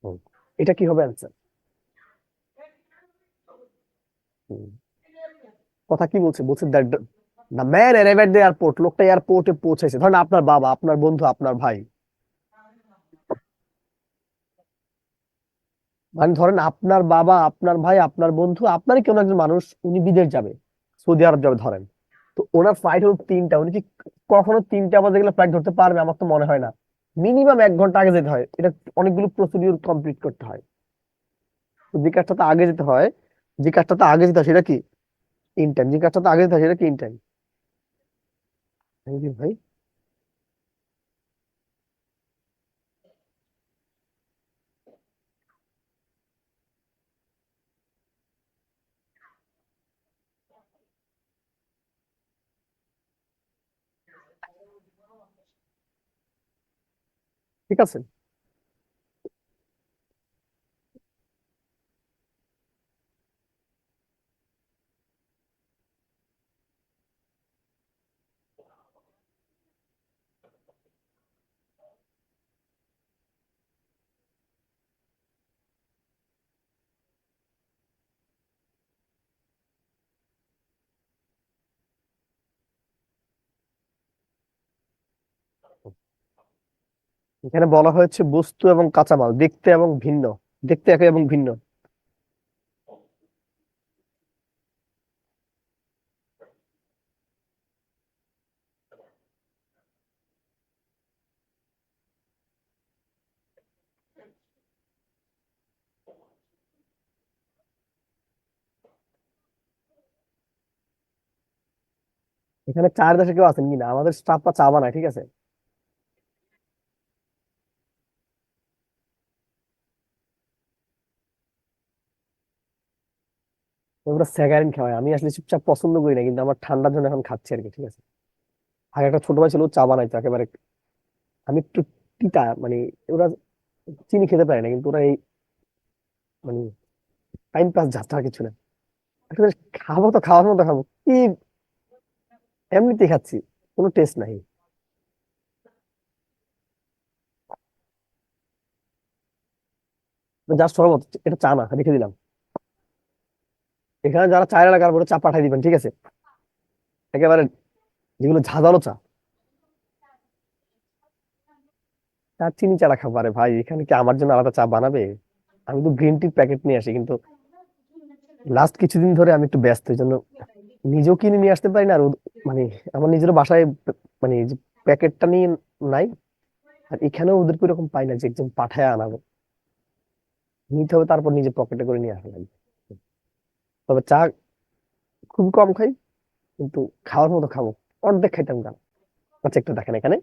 হুম। এটা কি হবে অ্যান্সার? কথা কি বলছে? বলছে that the man arrived at the airport, লোকটা এয়ারপোর্টে পৌঁছেছে। ধরেন আপনার বাবা, আপনার বন্ধু, আপনার ভাই, মানে ধরেন আপনার বাবা, আপনার ভাই, আপনার বন্ধু, আপনারই কেউ একজন মানুষ, উনি বিদেশ যাবে, সৌদি আরব যাবে ধরেন। তো ওনার ফ্লাইট হলো 3টা, উনি কি কখনো 3টা বাজে গেলে ফ্লাইট ধরতে পারবে? আমার তো মনে হয় না। মিনিমাম 1 ঘন্টা আগে যেতে হয়, এটা অনেকগুলো প্রসিডিউর কমপ্লিট করতে হয়। তো যে কাজটাতে আগে যেতে হয়, যে কাজটাতে আগে যেতে হয় সেটা কি? In time. যে কাজটাতে আগে যেতে হয় সেটা কি? In time. ভাই, ঠিক আছে। এখানে বলা হয়েছে বস্তু এবং কাঁচামাল দেখতে এবং ভিন্ন, দেখতে একই এবং ভিন্ন। এখানে চার দেশে কেউ আছেন কিনা? আমাদের স্টাফরা চা বানায়, ঠিক আছে? ওরা স্যাগারিন খাওয়ায়, আমি আসলে চুপচাপ পছন্দ করি না, কিন্তু আমার ঠান্ডার জন্য এখন খাচ্ছি আর কি, ঠিক আছে? আগে একটা ছোট ভাই ছিল, ও চা বানাইতো একেবারে। আমি একটু তিতা, মানে ওরা চিনি খেতে পারে না, কিন্তু ওরা এই মানে টাইম পাস যাত্রা আর কিছু না। আসলে খাবো তো খাওয়ার মতো খাবো কি, এমনিতে খাচ্ছি, কোনো টেস্ট নাই। জাস্ট শরবত, এটা চা না, রেখে দিলাম। এখানে যারা চায়ের এলাকার বড় চা পাঠাই দিবেন, ঠিক আছে? একেবারে যেগুলো ঝাঁঝালো চা। তার চিনি চা রাখা পারে ভাই, এখানে কি আমার জন্য আলাদা চা বানাবে? আমি তো গ্রিন টির প্যাকেট নিয়ে আসি, কিন্তু লাস্ট কিছুদিন ধরে আমি একটু ব্যস্ত, এই জন্য নিজেও কিনে নিয়ে আসতে পারি না। আর মানে আমার নিজের বাসায় মানে যে প্যাকেটটা নিয়ে নাই। আর এখানেও ওদেরকে ওরকম পাই না যে একজন পাঠায় আনাবো, নিতে হবে, তারপর নিজে পকেটে করে নিয়ে আসা লাগবে। তবে চা খুব কম খাই, কিন্তু খাওয়ার মতো খাবো। অর্ধেক খাইতাম কেন? আচ্ছা, একটু দেখেন এখানে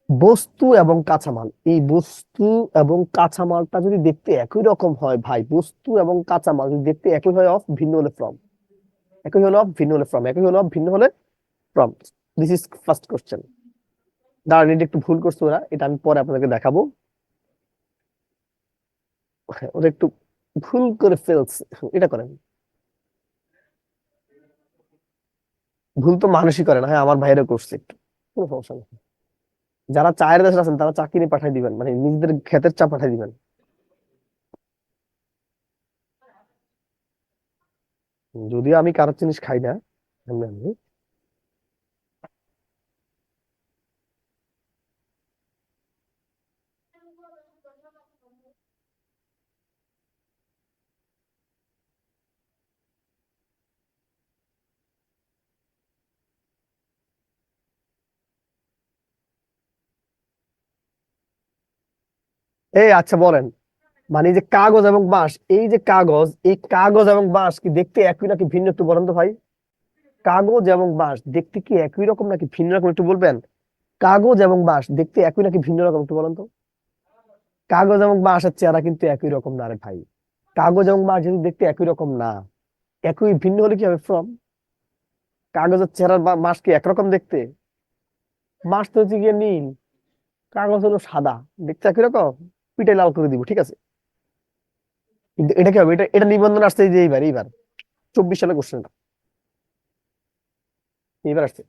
বস্তু এবং কাঁচামাল, এই বস্তু এবং কাঁচামালটা যদি দেখতে একই রকম হয় ভাই, বস্তু এবং কাঁচামাল যদি দেখতে একই হয়, অফ ভিন্ন হলে ফ্রম, একই হলে অফ ভিন্ন হলে ফ্রম, একই হলে অফ ভিন্ন হলে from. This is first question. দাঁড়ান, এটা একটু ভুল করছে ওরা, এটা আমি পরে আপনাদেরকে দেখাবো। ওরা একটু ভুল করে ফেলছে, এটা করেন। ভুল তো মানুষই করে না, হ্যাঁ আমার ভাইয়েরা করছে একটু, কোনো সমস্যা নেই। যারা চায়ের দেশে আছেন তারা চা কিনে পাঠিয়ে দিবেন, মানে নিজেদের ক্ষেতের চা পাঠিয়ে দিবেন। যদিও আমি কারোর জিনিস খাই না, এমনি এমনি। এই আচ্ছা বলেন, মানে এই যে কাগজ এবং বাঁশ, এই যে কাগজ, এই কাগজ এবং বাঁশ কি দেখতে একই নাকি ভিন্ন, একটু বলেন তো ভাই। কাগজ এবং বাঁশ দেখতে কি একই রকম নাকি ভিন্ন রকম, একটু বলবেন? কাগজ এবং বাঁশ দেখতে একই নাকি ভিন্ন রকম, একটু বলেন তো। কাগজ এবং বাঁশের চেহারা কিন্তু একই রকম না রে ভাই। কাগজ এবং বাঁশ কিন্তু দেখতে একই রকম না, একই ভিন্ন হলে কি হবে ফ্রম? কাগজের চেহারা বা বাঁশ কি একরকম দেখতে? বাঁশ তো হচ্ছে গিয়ে নীল, কাগজ হলো সাদা, দেখতে একই রকম, পিটাই লাল করে দিব, ঠিক আছে। কিন্তু এটা কি হবে, এটা এটা নিবন্ধন আসছে এই যে এইবার এইবার 24 সালে কোশ্চেনটা এইবার আসছে।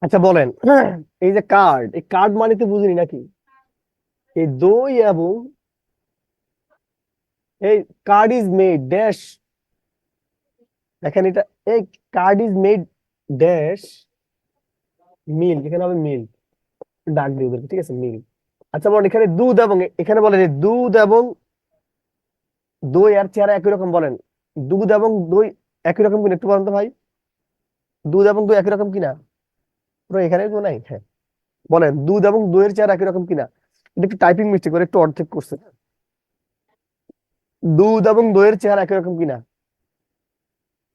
আচ্ছা বলেন, এই যে কার্ড, এই কার্ড মানে তো বুঝিনি নাকি? এই দই এবং এই কার্ড ইজ মেড ড্যাশ, দেখেন এটা, এই card is made dash milk, এখানে হবে মিল্ক, ডাক দিয়ে ওদেরকে, ঠিক আছে, মিল্ক। আচ্ছা বলেন এখানে দুধ এবং, এখানে বলেন এই দুধ এবং দই আর চেহারা একই রকম, বলেন দুধ এবং দই একই রকম কিনা একটু বলেন তো ভাই, দুধ এবং দই একই রকম কিনা? পুরো এখানে তো নাই, হ্যাঁ বলেন দুধ এবং দইয়ের চেহারা একই রকম কিনা? এটা একটু টাইপিং মিস্টেক করে একটু অর্ধেক করছে। দুধ এবং দইয়ের চেহারা একই রকম কিনা?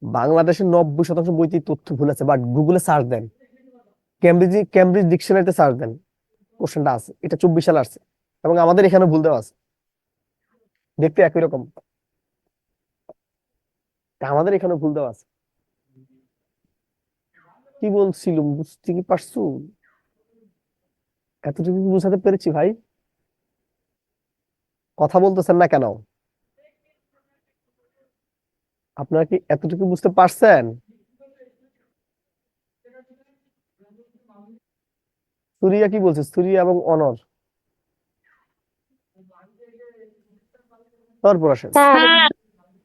বাংলাদেশের 90% বইতেই তথ্য ভুল আছে, বাট গুগলে সার্চ দেন, কেমব্রিজ ডিকশনারিতে সার্চ দেন, কোশ্চেনটা আছে, এটা 24 সালে আসছে, এবং আমাদের এখানে ভুল দেওয়া আছে, দেখতে একই রকম, তা আমাদের এখানে ভুল দেওয়া আছে। কি বলছিলাম বুঝতে কি পারছো? এতটুকু কি বুঝাতে পেরেছি ভাই? কথা বলতেছেন না কেন? আপনারা কি এতটুকু বুঝতে পারছেন? সুরিয়া কি বলছে, সুরিয়া এবং অনর, তারপর আসেন। স্যার, স্যার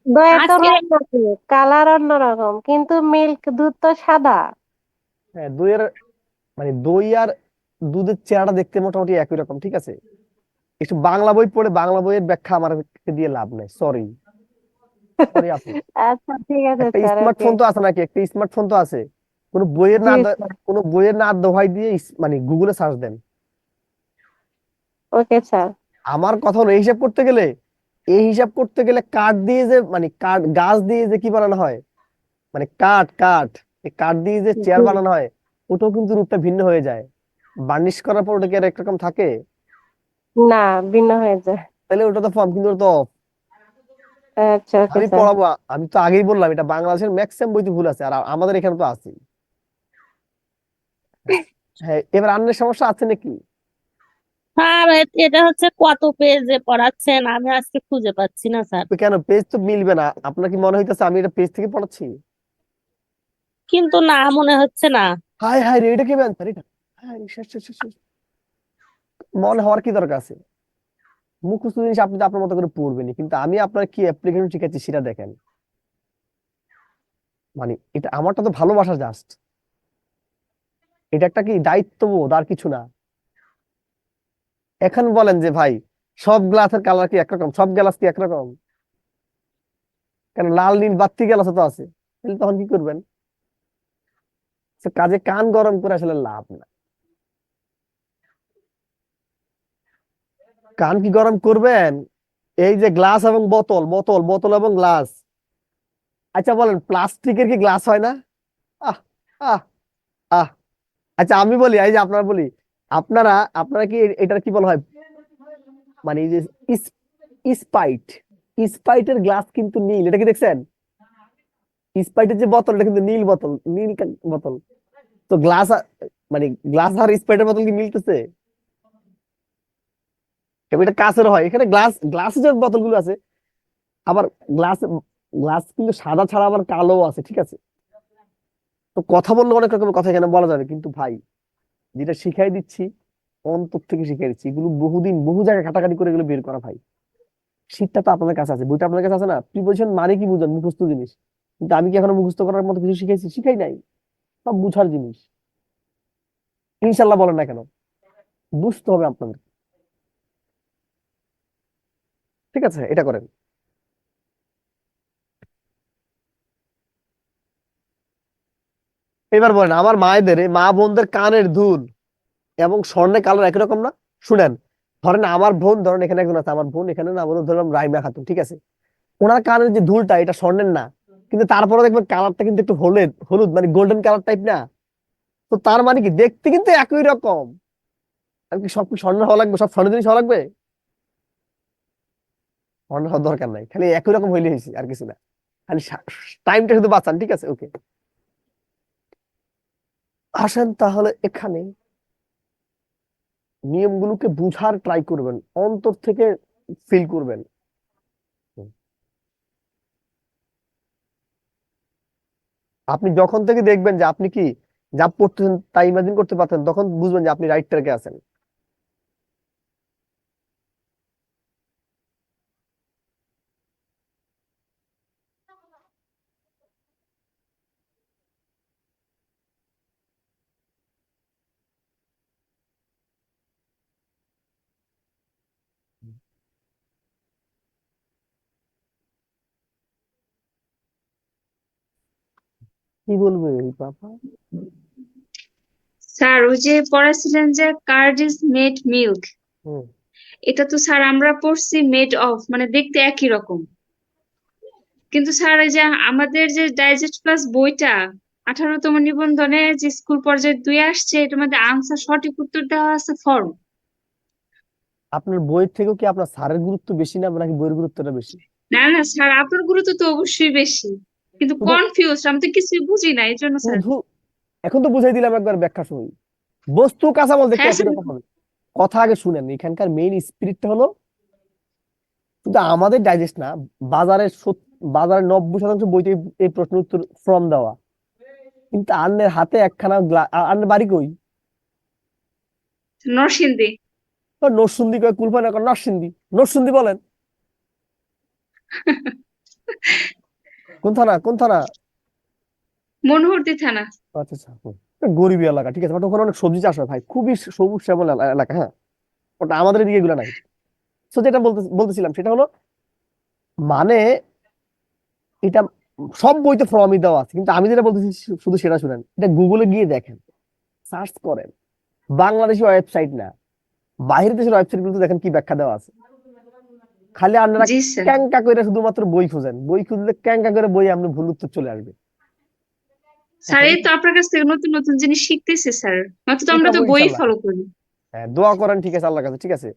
দইয়ের তো আজকে রং আছে, কালার অন্যরকম, কিন্তু মিল্ক দুধ তো সাদা। হ্যাঁ দইয়ের, মানে দই আর দুধের চেহারা দেখতে মোটামুটি একই রকম, ঠিক আছে। একটু বাংলা বই পড়ে বাংলা বইয়ের ব্যাখ্যা আমার দিয়ে লাভ নেই, সরি, সরি আপু। আচ্ছা ঠিক আছে একটা স্যার, ওকে। স্মার্টফোন তো আছে নাকি, একটা স্মার্টফোন তো আছে, কোনো বইয়ের জি না স্যার, কোনো বইয়ের না দোহাই দিয়ে মানে গুগলে সার্চ দেন। Okay sir. আমার কথা হলো এই হিসাব করতে গেলে, এই হিসাব করতে গেলে কাঠ দিয়ে যে, মানে কাঠ গাছ দিয়ে যে কি বানানো হয়, মানে কাঠ কাঠ, এই কাঠ দিয়ে যে চেয়ার জি, বানানো হয়, ওটাও কিন্তু রূপটা ভিন্ন হয়ে যায়। বার্নিশ করার পর ওটা কি আর একরকম থাকে? না, ভিন্ন হয়ে যায়। তাহলে ওটা তো ফর্ম, কিন্তু ওটা তো off। আচ্ছা, ওকে আমি স্যার। পড়াবো, আমি তো আগেই বললাম এটা বাংলাদেশের ম্যাক্সিমাম বইতে ভুল আছে, আর আমাদের এখানে তো আছে। হ্যাঁ এবার আন্নের সমস্যা আছে নাকি? স্যার এটা হচ্ছে কত পেজে পড়াচ্ছেন, আমি আজকে খুঁজে পাচ্ছি না স্যার। তো কেন পেজ তো মিলবে না? আপনার কি মনে হইতেছে আমি এটা পেজ থেকে পড়াচ্ছি? কিন্তু না, মনে হচ্ছে না। হাই হাই রে, এটা কি ব্যাপার এটা? হ্যাঁ শেষ শেষ শেষ শেষ। মনে হওয়ার কি দরকার আছে? মুখস্থ জিনিস আপনি তো আপনার মতো করে পড়বেনই, কিন্তু আমি আপনার কি অ্যাপ্লিকেশন শিখাচ্ছি সেটা দেখেন। মানে এটা আমারটা তো ভালোবাসা জাস্ট, এটা একটা কি দায়িত্ববোধ আর কিছু না। এখন বলেন যে ভাই সব গ্লাসের কালার কি একরকম, সব গ্লাস কি একরকম? কেন লাল নীল বাত্তি গ্লাস তো আছে, তাহলে তখন কি করবেন? তো কাজে কান গরম করে আসলে লাভ না। কান কি গরম করবেন? এই যে গ্লাস এবং বোতল, বোতল বোতল এবং গ্লাস, আচ্ছা বলেন প্লাস্টিকের কি গ্লাস হয় না? আহ আহ আহ আচ্ছা আমি বলি, এই যে আপনারা বলি, আপনারা আপনারা কি এটার কি বলা হয়, মানে এই যে স্পাইট, স্পাইটের গ্লাস কিন্তু নীল, এটা কি দেখছেন? স্পাইটের যে বোতল এটা কিন্তু নীল বোতল, নীল বোতল। তো গ্লাস, মানে গ্লাস আর স্পাইটের বোতল কি মিলতেছে? এটা কাঁচের হয়, এখানে গ্লাস, গ্লাসের যে বোতলগুলো আছে, আবার গ্লাস, গ্লাস কিন্তু সাদা ছাড়া আবার কালো আছে, ঠিক আছে। তো কথা বললে অনেক রকমের কথা এখানে বলা যাবে, কিন্তু ভাই যেটা শিখাই দিচ্ছি অন্তর থেকে শিখাই দিচ্ছি, এগুলো বহুদিন বহু জায়গায় ঘাটাঘাটি করে এগুলো বের করা ভাই। শীতটা তো আপনাদের কাছে আছে, বইটা আপনাদের কাছে আছে না? প্রিপোজিশন মানে কি বুঝেন? মুখস্থ জিনিস। কিন্তু আমি কি এখনো মুখস্থ করার মতো কিছু শিখাইছি? শিখাই নাই। সব বুঝার জিনিস। ইনশাল্লাহ বলেন না কেন, বুঝতে হবে আপনাদের। ঠিক আছে, এটা করেন। এবার বলেন, আমার মায়েদের, মা বোনদের কানের দুল এবং স্বর্ণের কালার একই রকম না? শুনেন, ধরেন আমার বোন, ধরেন এখানে একজন আছে, আমার বোন এখানে না, বলুন ধরলাম রাইমা খাতুন, ঠিক আছে? ওনার কানের যে দুলটা এটা স্বর্ণের না, কিন্তু তারপরে দেখবেন কালারটা কিন্তু একটু হলুদ হলুদ, মানে গোল্ডেন কালার টাইপ না? তো তার মানে কি, দেখতে কিন্তু একই রকম। আর কি সব কি স্বর্ণ হওয়া লাগবে? সব স্বর্ণ জিনিস হওয়া লাগবে? স্বর্ণ হওয়ার দরকার নাই, খালি একই রকম হইলে হয়েছে, আর কিছু না। খালি টাইমটা শুধু বাঁচান, ঠিক আছে? ওকে, আসেন তাহলে এখানে নিয়মগুলোকে বুঝার ট্রাই করবেন, অন্তর থেকে ফিল করবেন। আপনি যখন থেকে দেখবেন যে আপনি কি যা পড়তেছেন তা ইমাজিন করতে পারছেন, তখন বুঝবেন যে আপনি রাইট ট্র্যাকে আছেন। কি বলবে এই বাবা? স্যার ওই যে পড়াছিলেন যে কার্ড ইজ মেড মিল্ক, হুম। এটা তো স্যার আমরা পড়ছি মেড অফ, মানে দেখতে একই রকম। কিন্তু স্যার এই যে আমাদের যে ডাইজেস্ট প্লাস বইটা 18তম নিবন্ধনে যে স্কুল পর্যায়ে 2 আসছে, এটার মধ্যে আনসার সঠিক উত্তর দেওয়া আছে ফর্ম। আপনার বইয়ের থেকেও কি আপনার স্যারের গুরুত্ব বেশি না, নাকি বইয়ের গুরুত্বটা বেশি? না না স্যার, আপনার গুরুত্ব তো অবশ্যই বেশি, কিন্তু শুধু কনফিউজ, আমি তো কিছুই বুঝি না এই জন্য স্যার। শুধু এখন তো বুঝাই দিলাম, একবার ব্যাখ্যা শুনি। বস্তু কাঁচামাল দেখতে হ্যাঁ একই স্যার। রকম হবে। কথা আগে শুনেন, এখানকার মেইন স্পিরিটটা হলো শুধু আমাদের ডাইজেস্ট না, বাজারের বাজারের 90% বইতে এই প্রশ্নের উত্তর ফর্ম দেওয়া। কিন্তু আন্নের হাতে একখানা আন্নের বাড়ি কই? নরসিংদী। তো নরসিংদী কয়, কুলপা না নরসিংদী, নরসিংদী বলেন। কোন থানা, কোন থানা? মনোহরদী থানা। আচ্ছা আচ্ছা, গরিবী এলাকা, ঠিক আছে, বাট ওখানে অনেক সবজি চাষ হয় ভাই, খুবই সবুজ শ্যামল এলাকা, হ্যাঁ। ওটা আমাদের এদিকে এগুলো নাই। তো যেটা বলতেছিলাম সেটা হলো, মানে এটা সব বইতে ফর্মই দেওয়া আছে, কিন্তু আমি যেটা বলতেছি শুধু সেটা শুনেন। এটা গুগলে গিয়ে দেখেন, সার্চ করেন। বাংলাদেশি ওয়েবসাইট না, বাইরের দেশের ওয়েবসাইট গুলোতে দেখেন কি ব্যাখ্যা দেওয়া আছে। খালি আপনারা জি স্যার। ক্যাঙ্কা করে শুধুমাত্র বই খুঁজেন, বই খুঁজলে ক্যাঙ্কা করে বই আপনি ভুল উত্তর চলে আসবে। স্যার এই তো আপনার কাছ থেকে নতুন নতুন জিনিস শিখতেছি স্যার, নয়তো তো আমরা তো শিখাবো বই ইনশাল্লাহ। ফলো করি। হ্যাঁ, দোয়া করেন, ঠিক আছে, আল্লাহর কাছে, ঠিক আছে?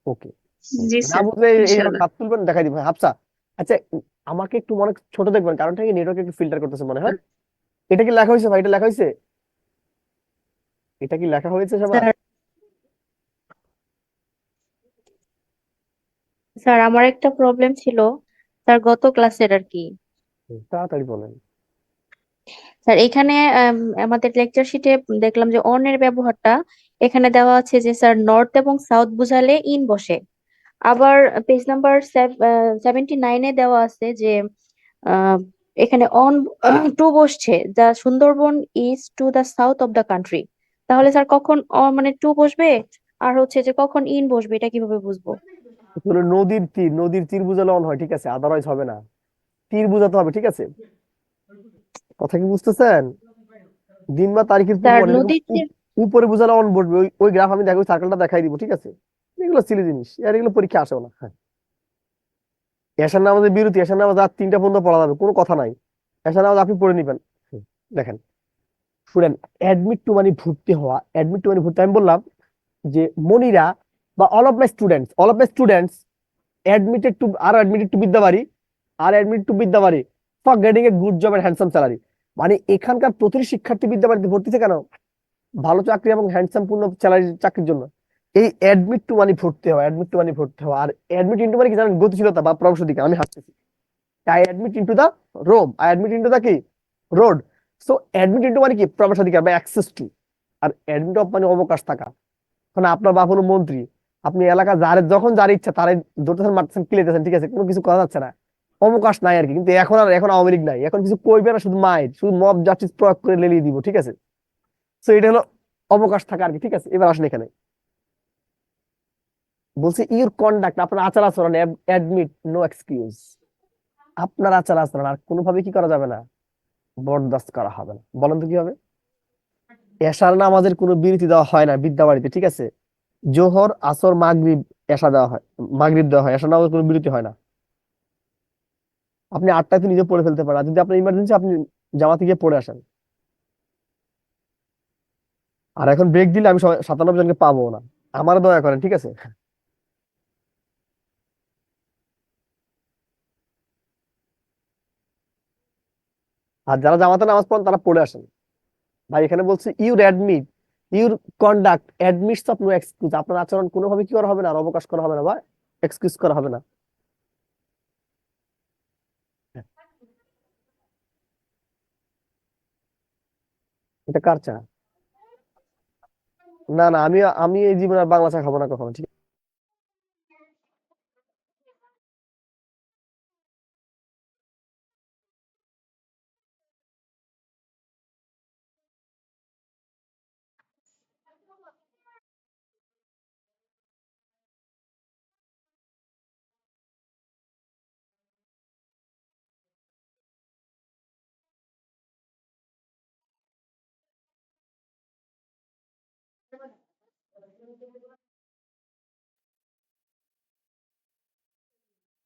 ওকে। জি না স্যার। বুঝলে এইভাবে ইনশাল্লাহ। হাত তুলবেন, দেখাই দিবেন। হাফসা, আচ্ছা, আমাকে একটু মনে ছোট দেখবেন, কারণটা কি নেটওয়ার্ক একটু ফিল্টার করতেছে মনে হয়। এটা কি লেখা হয়েছে ভাই? এটা লেখা হয়েছে? এটা কি লেখা হয়েছে সবার? স্যার স্যার আমার একটা প্রবলেম ছিল স্যার, গত ক্লাসের আর কি। তাড়াতাড়ি বলেন। স্যার এখানে আমাদের লেকচার শিটে দেখলাম যে অন এর ব্যবহারটা এখানে দেওয়া আছে যে স্যার নর্থ এবং সাউথ বুঝালে ইন বসে। আবার পেজ নাম্বার 79-এ দেওয়া আছে যে আহ, এখানে অন টু বসছে, the Sundarban is to the south of the country. তাহলে স্যার কখন মানে টু বসবে আর হচ্ছে যে কখন ইন বসবে, এটা কিভাবে বুঝবো? আসলে নদীর তীর, নদীর তীর বুঝালে অন হয়, ঠিক আছে, আদারওয়াইজ হবে না। তীর বুঝাতে হবে, ঠিক আছে? কথা কি বুঝতেছেন? দিন বা তারিখের স্যার পূর্বাভাস এরকম নদীর তীর। উপরে বুঝালে অন বসবে। ওই ওই গ্রাফ আমি দেখো, সার্কেলটা দেখাই দিব, ঠিক আছে? এগুলো সিলি জিনিস, আর এগুলো পরীক্ষা আসেও না। হ্যাঁ, এশার নামাজের বিরতি, এশার নামাজ রাত 3টা পর্যন্ত পড়া যাবে, কোনো কথা নাই। এশার নামাজ আপনি পড়ে নিবেন। দেখেন, শুনেন, অ্যাডমিট টু মানে ভর্তি হওয়া, অ্যাডমিট টু মানে ভর্তি। আমি বললাম যে মনিরা বা all of my students admitted to Bidyabari, আর admitted to Bidyabari for getting a good job and handsome salary. মানে এখানকার প্রতিটি শিক্ষার্থী বিদ্যাবাড়িতে ভর্তি হচ্ছে কেন? ভালো চাকরি এবং হ্যান্ডসাম পূর্ণ স্যালারি চাকরির জন্য। এই অ্যাডমিট টু মানে ভর্তি হওয়া, অ্যাডমিট টু মানে ভর্তি হওয়া। আর অ্যাডমিট ইন্টু মানে কি জানেন? গতিশীলতা বা প্রবেশের দিকে আমি হাঁটতেছি। I admit into the room, I admit into the কি রোড। সো অ্যাডমিট ইন্টু মানে কি প্রবেশাধিকার বা অ্যাক্সেস টু। আর অ্যাডমিট অফ মানে অবকাশ থাকা। মানে আপনার বাপ হলো মন্ত্রী, আপনি এলাকা যার যখন যার ইচ্ছা তারাই ধরতেছেন, মারতেছেন, কিলেতেছেন, ঠিক আছে, কোনো কিছু করা যাচ্ছে না। অবকাশ নাই আর কি। কিন্তু এখন আওয়ামী লীগ নাই, এখন কিছু কইবে না, শুধু মাইর, শুধু মব জাস্টিস প্রয়োগ করে লেলিয়ে দিব, ঠিক আছে? তো এটা হলো অবকাশ থাকা আর কি, ঠিক আছে? এবার আসেন এখানে, বলছে ইউর কন্ডাক্ট, আপনার আচার আচরণ, অ্যাডমিট নো এক্সকিউজ। আপনার আচার আচরণ আর কোনোভাবে কি করা যাবে না, বরদাস্ত করা হবে না। বলেন তো কি হবে? এশার নামাজের কোনো বিরতি দেওয়া হয় না বিদ্যাবাড়িতে, ঠিক আছে? জোহর, আসর, মাগরিব, এশা দেওয়া হয়, মাগরিব দেওয়া হয়, এশার নামাজের কোনো বিরতি হয় না। আপনি 8টায় নিজে পড়ে ফেলতে পারেন, আর যদি আপনার ইমার্জেন্সি, আপনি জামাতে গিয়ে পড়ে আসেন। আর এখন ব্রেক দিলে আমি 97 জনকে পাবো না, আমার দয়া করেন, ঠিক আছে? আর যারা জামাতে নামাজ পড়েন তারা পড়ে আসেন। ভাই এখানে বলছে your admit, your conduct admits of no excuse, আপনার আচরণ কোনোভাবে কি করা হবে না, আর অবকাশ করা হবে না বা এক্সকিউজ করা হবে না। এটা কার চা? না না, আমি আমি এই জীবনে আর বাংলা চা খাবো না কখনো, ঠিক আছে?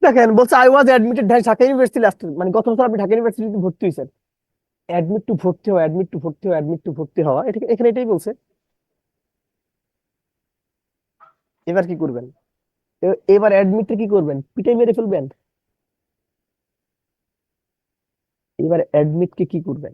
দেখেন বলছে I was admitted Dhaka university last, মানে গত বছর আপনি ঢাকা ইউনিভার্সিটিতে ভর্তি হয়েছেন। অ্যাডমিট টু ভর্তি হওয়া, অ্যাডমিট টু ভর্তি হওয়া, অ্যাডমিট টু ভর্তি হওয়া, এখানে এটাই বলছে। এবার কি করবেন? এবার অ্যাডমিটটা কি করবেন, পিটাই মেরে ফেলবেন? এবার অ্যাডমিট কে কি করবেন?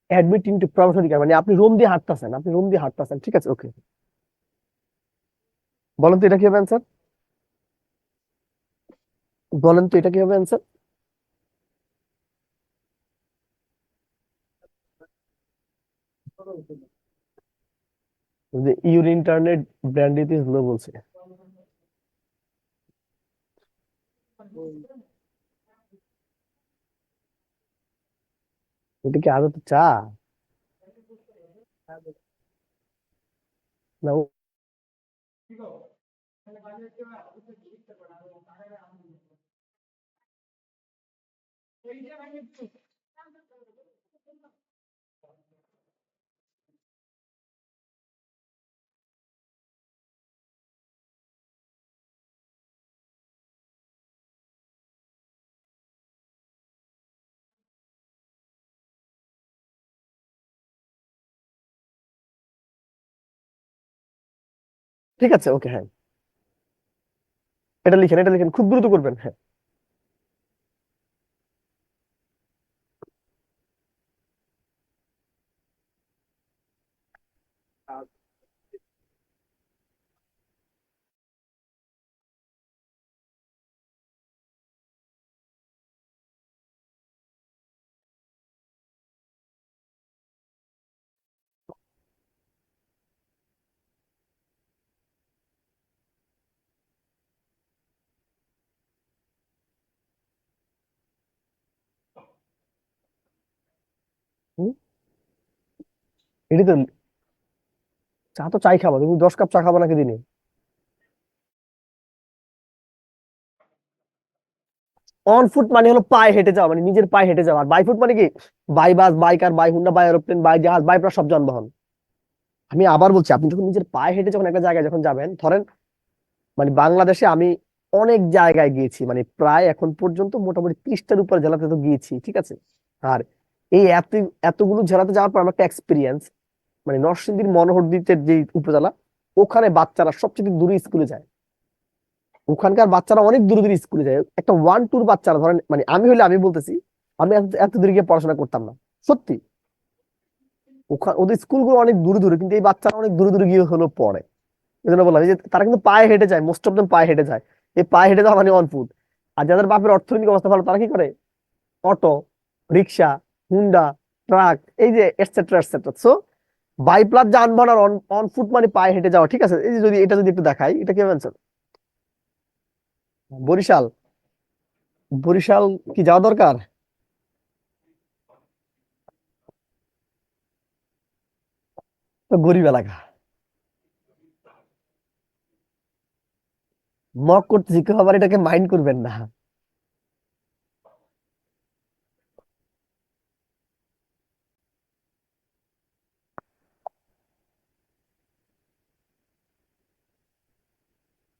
অ্যাডমিট ইনটু প্রবেশ অধিকার, মানে আপনি রুম দিয়ে হাঁটতেছেন, আপনি রুম দিয়ে হাঁটতেছেন, ঠিক আছে? ওকে, বলেন তো এটা কি হবে অ্যান্সার? বলেন তো এটা কি হবে অ্যান্সার? যে your internet bandwidth is low বলছে। এটা কি আদত চা? না ঠিক আছে, ওকে, হ্যাঁ, এটা লিখেন, এটা লিখেন, খুব দ্রুত করবেন, হ্যাঁ। হুম, এটি তো চা, তো চাই খাবো, তুমি 10 কাপ চা খাবো নাকি দিনে? অন ফুট মানে হলো পায়ে হেঁটে যাওয়া, মানে নিজের পায়ে হেঁটে যাওয়া। আর বাই ফুট মানে কি, by bus, by car, by Honda, by aeroplane, by জাহাজ, বাই প্রায় সব যানবাহন। আমি আবার বলছি, আপনি যখন নিজের পায়ে হেঁটে যখন একটা জায়গায় যখন যাবেন, ধরেন মানে বাংলাদেশে আমি অনেক জায়গায় গিয়েছি, মানে প্রায় এখন পর্যন্ত মোটামুটি 30টার উপর জেলাতে তো গিয়েছি, ঠিক আছে? আর এই এতগুলো জেলাতে যাওয়ার পর আমার একটা এক্সপিরিয়েন্স, মানে নরসিংদীর মনোহরদীতের যে উপজেলা, ওখানে বাচ্চারা সবচেয়ে দূরে স্কুলে যায়। ওখানকার বাচ্চারা অনেক দূরে দূরে স্কুলে যায়। একটা 1-2 বাচ্চারা ধরেন, মানে আমি হলে আমি বলতেছি আমি এত এত দূরে গিয়ে পড়াশোনা করতাম না, সত্যি। ওদের স্কুলগুলো অনেক দূরে দূরে, কিন্তু এই বাচ্চারা অনেক দূরে দূরে গিয়ে হলো পড়ে। এই জন্য বললাম এই যে তারা কিন্তু পায়ে হেঁটে যায়, মোস্ট অফ দেম পায়ে হেঁটে যায়। এই পায়ে হেঁটে যাওয়া মানে অন ফুট। আর যাদের বাপের অর্থনৈতিক অবস্থা ভালো, তারা কি করে? অটো, রিক্সা, হুন্ডা, ট্রাক, এই যে etcetera etcetera. So by plus যানবাহন আর অন ফুট মানে পায়ে হেঁটে যাওয়া, ঠিক আছে? এই যে যদি এটা যদি একটু দেখাই, এটা কি অ্যান্সার? বরিশাল। বরিশাল কি যাওয়া দরকার? তো গরিব এলাকা। মক করতেছি, কেউ আবার এটাকে মাইন্ড করবেন না।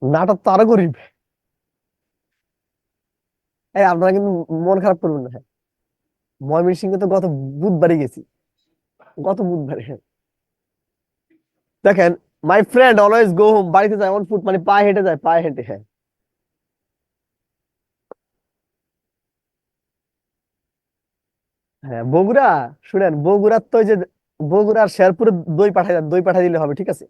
নাটক তো আরো গরিব। এই আপনারা কিন্তু মন খারাপ করবেন না, হ্যাঁ। ময়মনসিংহে তো গত বুধবারই গেছি, গত বুধবারে। দেখেন, my friend always go home, বাড়িতে যায় অন ফুট মানে পায়ে হেঁটে যায়, পায়ে হেঁটে, হ্যাঁ। হ্যাঁ, বগুড়া। শুনেন, বগুড়ার তো ওই যে বগুড়ার শেরপুরে দই পাঠাই দেন, দই পাঠাই দিলে হবে, ঠিক আছে?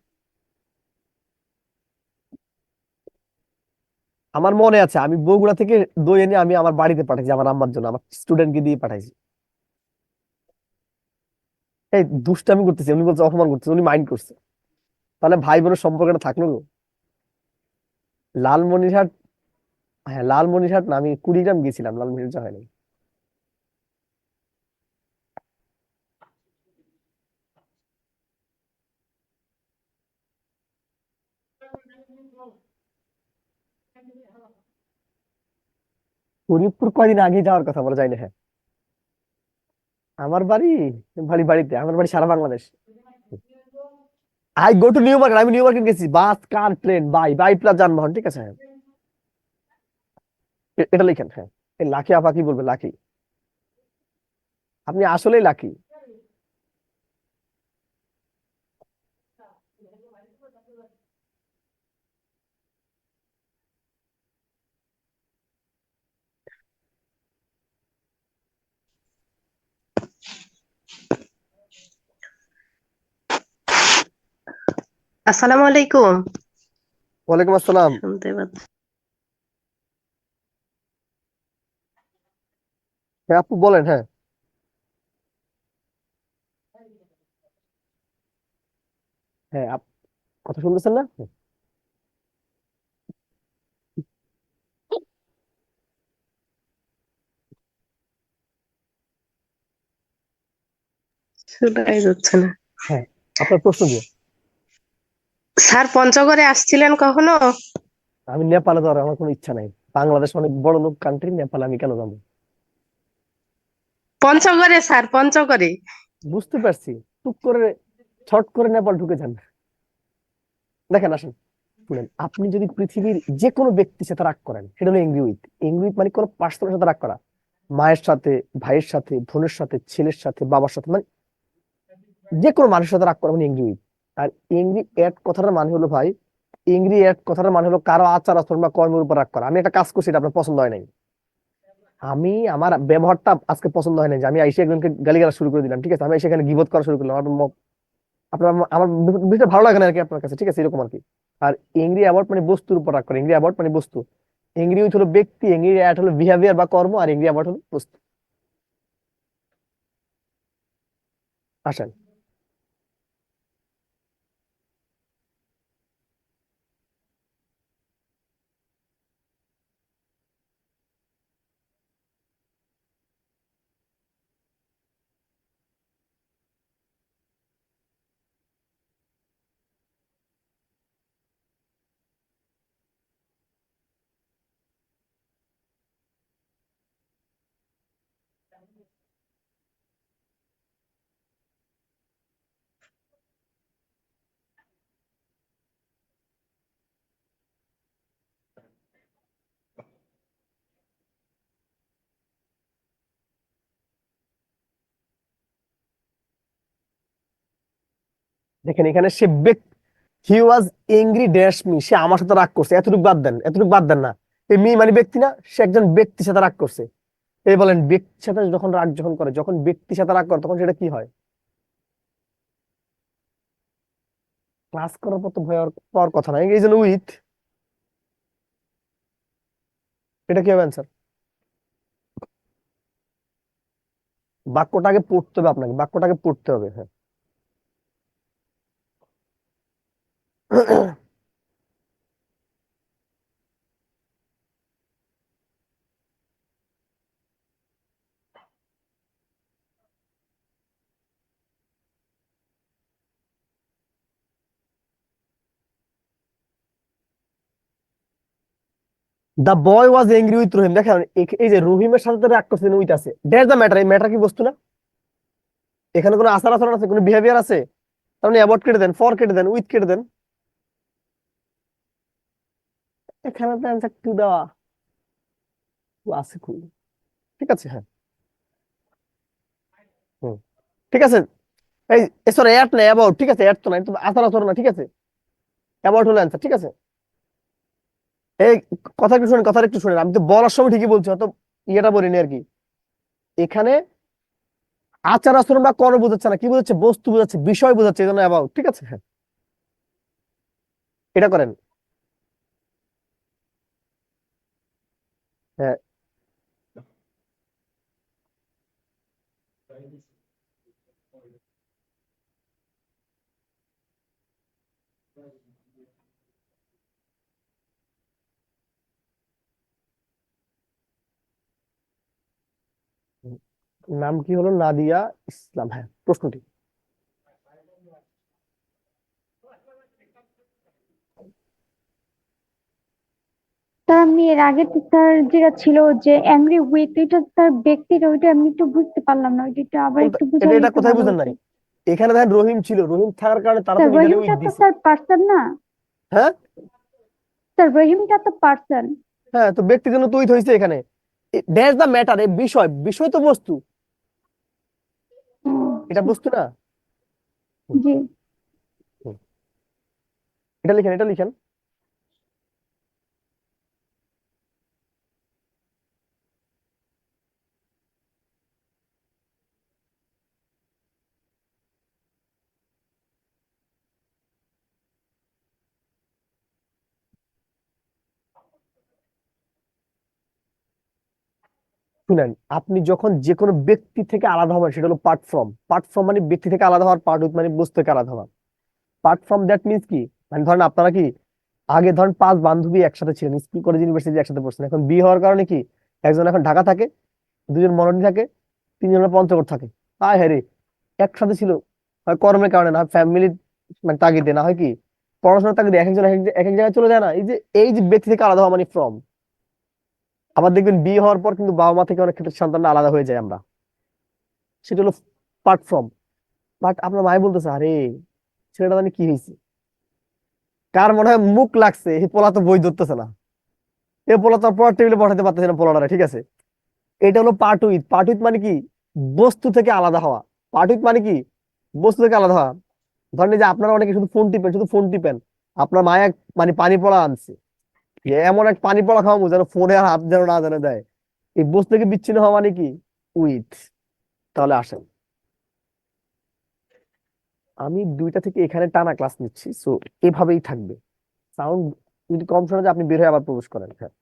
আমার মনে আছে, আমি বগুড়া থেকে দই এনে আমি আমার বাড়িতে পাঠাইছি, আমার আম্মার জন্য, আমার স্টুডেন্টকে দিয়ে পাঠাইছি। এই দুষ্টামি করতেছি, উনি বলছে অপমান করতেছে, উনি মাইন্ড করছে। তাহলে ভাই বোনের সম্পর্কটা থাকলো গো। লালমনিরহাট। হ্যাঁ, লালমনিরহাট না, আমি কুড়িগ্রাম গেছিলাম, লালমনিরহাট যাওয়া হয়নি। ফরিদপুর কয়দিন আগে যাওয়ার কথা বলা যায় না, হ্যাঁ। আমার বাড়ি, বাড়িতে আমার বাড়ি সারা Bangladesh. I go to new market, আমি নিউ মার্কেট গেছি, bus, car, train, by by plus যানবাহন, ঠিক আছে, হ্যাঁ। এটা লিখেন, হ্যাঁ। এই লাকি আপা কি বলবে? লাকি, আপনি আসলেই লাকি। আসসালামু আলাইকুম। ওয়ালাইকুম আসসালাম। শুনতে পাচ্ছি। হ্যাঁ আপু বলেন, হ্যাঁ। হ্যাঁ কথা শুনতেছেন না? শোনাই যাচ্ছে না। হ্যাঁ, আপনার প্রশ্ন কি? স্যার পঞ্চগড়ে আসছিলেন কখনো? আমি নেপালে যাওয়ার আমার কোনো ইচ্ছা নাই। বাংলাদেশ অনেক বড় লোক কান্ট্রি, নেপালে আমি কেন যাবো? পঞ্চগড়ে স্যার, পঞ্চগড়ে। বুঝতে পারছি, টুক করে ছট করে নেপাল ঢুকে যান। দেখেন, আসেন, শুনেন, আপনি যদি পৃথিবীর যে কোনো ব্যক্তির সাথে রাগ করেন, সেটা হলো এংরি উইথ। এংরি উইথ মানে কোনো পার্সনের সাথে রাগ করা। মায়ের সাথে, ভাইয়ের সাথে, বোনের সাথে, ছেলের সাথে, বাবার সাথে, মানে যে কোনো মানুষের সাথে রাগ করা মানে এংরি উইথ। আর এংরি এট কথাটার মানে হলো ভাই, এংরি এট কথাটার মানে হলো কারো আচার আচরণ বা কর্মের উপর রাগ করা। আমি একটা কাজ করছি, এটা আপনার পছন্দ হয় নাই, আমি আমার ব্যবহারটা আজকে পছন্দ হয় না, যে আমি এসে একজনকে গালিগালাজ শুরু করে দিলাম, ঠিক আছে? আমি সেখানে গিবত করা শুরু করলাম, আপনার আমার বিষয়টা ভালো লাগে না আর কি আপনার কাছে, ঠিক আছে? এরকম আর কি। আর এংরি অ্যাবাউট মানে বস্তুর উপর রাগ করে, এংরি অ্যাবাউট মানে বস্তু। এংরি উইথ হলো ব্যক্তি, এংরি অ্যাট হলো বিহেভিয়ার বা কর্ম, আর এংরি অ্যাবাউট হলো বস্তু। আসেন, দেখেন এখানে সে হি ওয়াজ এংরি ড্যাশ মি, সে আমার সাথে রাগ করছে, এতটুকু বাদ দেন, এতটুকু বাদ দেন না। এই মি মানে ব্যক্তি না, সে একজন ব্যক্তির সাথে রাগ করছে। এই বলেন ব্যক্তির সাথে যখন করে, যখন ব্যক্তির সাথে রাগ করে তখন সেটা কি হয়? ক্লাস করার পর তো ভয় পাওয়ার কথা না, এই জন্য উইথ। এটা কি হবে অ্যান্সার? বাক্যটাকে পড়তে হবে, আপনাকে বাক্যটাকে পড়তে হবে, হ্যাঁ। দা বয় ওয়াজ এংরি উইথ রহিম। দেখেন এই যে রহিমের সাথে তো রাগ করছেন, উইথ আছে, দ্যাটস দ্য ম্যাটার। এই ম্যাটার কি বস্তু না? এখানে কোনো আচার আচরণ আছে, কোনো বিহেভিয়ার আছে? তাহলে অ্যাবর্ট কেটে দেন, ফর কেটে দেন, উইথ কেটে দেন। এখানে তো অ্যান্সার টু দেওয়া আছে খুবই। ঠিক আছে, হ্যাঁ। হুম, ঠিক আছে। এই সরি, অ্যাট না, অ্যাবাউট। ঠিক আছে, অ্যাট তো না, এটা তো আচার আচরণ না, ঠিক আছে। অ্যাবাউট হলো অ্যান্সার, ঠিক আছে। এই কথা একটু শুনেন, আমি তো বলার সময় ঠিকই বলছি, অত ইয়েটা বলিনি আর কি। এখানে আচার আচরণ বা কর্ম বোঝাচ্ছে না, কি বোঝাচ্ছে? বস্তু বোঝাচ্ছে, বিষয় বোঝাচ্ছে, এই জন্য অ্যাবাউট। ঠিক আছে, হ্যাঁ, এটা করেন। হ্যাঁ, নাম কি হলো? নাদিয়া ইসলাম, হ্যাঁ, প্রশ্নটি। স্যার আমি এর আগে তো স্যার যেটা ছিল যে অ্যাংরি উইথ, এটা স্যার ব্যক্তিটা, ওইটা আমি একটু বুঝতে পারলাম না, ওইটা আবার একটু এটা বুঝাইলে এটা একটু কোথায় ভালো বুঝেন হতো। নাই? এখানে দেখেন রহিম ছিল, রহিম থাকার কারণে তারা তো স্যার নিজেরাই উইথ রহিমটা তো দিছে। স্যার পার্সন না? হ্যাঁ, স্যার রহিমটা তো পার্সন। হ্যাঁ, তো ব্যক্তির জন্য তো উইথ হয়েছে এখানে। That's the matter. এই বিষয়, বিষয় তো বস্তু, এটা বস্তু না? হুম, জি। হুম। এটা লিখেন, এটা লিখেন। শুনেন, আপনি যখন যে কোনো ব্যক্তি থেকে আলাদা হবেন সেটা হলো পার্ট ফ্রম। পার্ট ফ্রম মানে ব্যক্তি থেকে আলাদা হওয়ার, পার্ট উইথ মানে বস্তু থেকে আলাদা হওয়া। পার্ট ফ্রম দ্যাট মিনস কি? মানে ধরেন আপনারা কি আগে ধরেন 5 বান্ধবী একসাথে ছিলেন, স্কুল কলেজ ইউনিভার্সিটি একসাথে পড়ছেন, এখন বিয়ে হওয়ার কারণে কি একজন এখন ঢাকা থাকে, দুজন মরণী থাকে, তিনজন পঞ্চগড় থাকে। আয় হ্যাঁ রে, একসাথে ছিল, হয় কর্মের কারণে, না ফ্যামিলির মানে তাগিদে, না হয় কি পড়াশোনার তাগিদে, এক একজন এক এক জায়গায় চলে যায় না। এই যে ব্যক্তি থেকে আলাদা হওয়া মানে ফ্রম। আবার দেখবেন বিয়ে হওয়ার পর কিন্তু বাবা মা থেকে অনেক ক্ষেত্রে সন্তানরা আলাদা হয়ে যায় আমরা, সেটা হলো পার্ট ফ্রম। বাট আপনার মায় বলতেছে, আরে ছেলেটা জানি কি হয়েছে, কার মনে হয় মুখ লাগছে, এই পোলা তো বই ধরতেছে না, এই পোলা তো পড়ার টেবিলে বসাতে পারতেছে না পোলাটা, ঠিক আছে। এটা হলো পার্ট উইথ। পার্ট উইথ মানে কি? বস্তু থেকে আলাদা হওয়া। পার্ট উইথ মানে কি? বস্তু থেকে আলাদা হওয়া। ধরেন এই যে আপনারা অনেকে শুধু ফোন টিপেন, শুধু ফোন টিপেন, আপনার মায়া মানে পানি পড়া আনছে, এমন এক পানি পড়া খাওয়াবো যেন ফোনে আর হাত যেন না জানে দেয়। এই বস্তু থেকে বিচ্ছিন্ন হওয়া মানে কি? উইথ। তাহলে আসেন, আমি 2টা থেকে এখানে টানা ক্লাস নিচ্ছি, সো এভাবেই থাকবে। সাউন্ড যদি কম শোনা যায় আপনি বের হয়ে আবার প্রবেশ করেন, হ্যাঁ।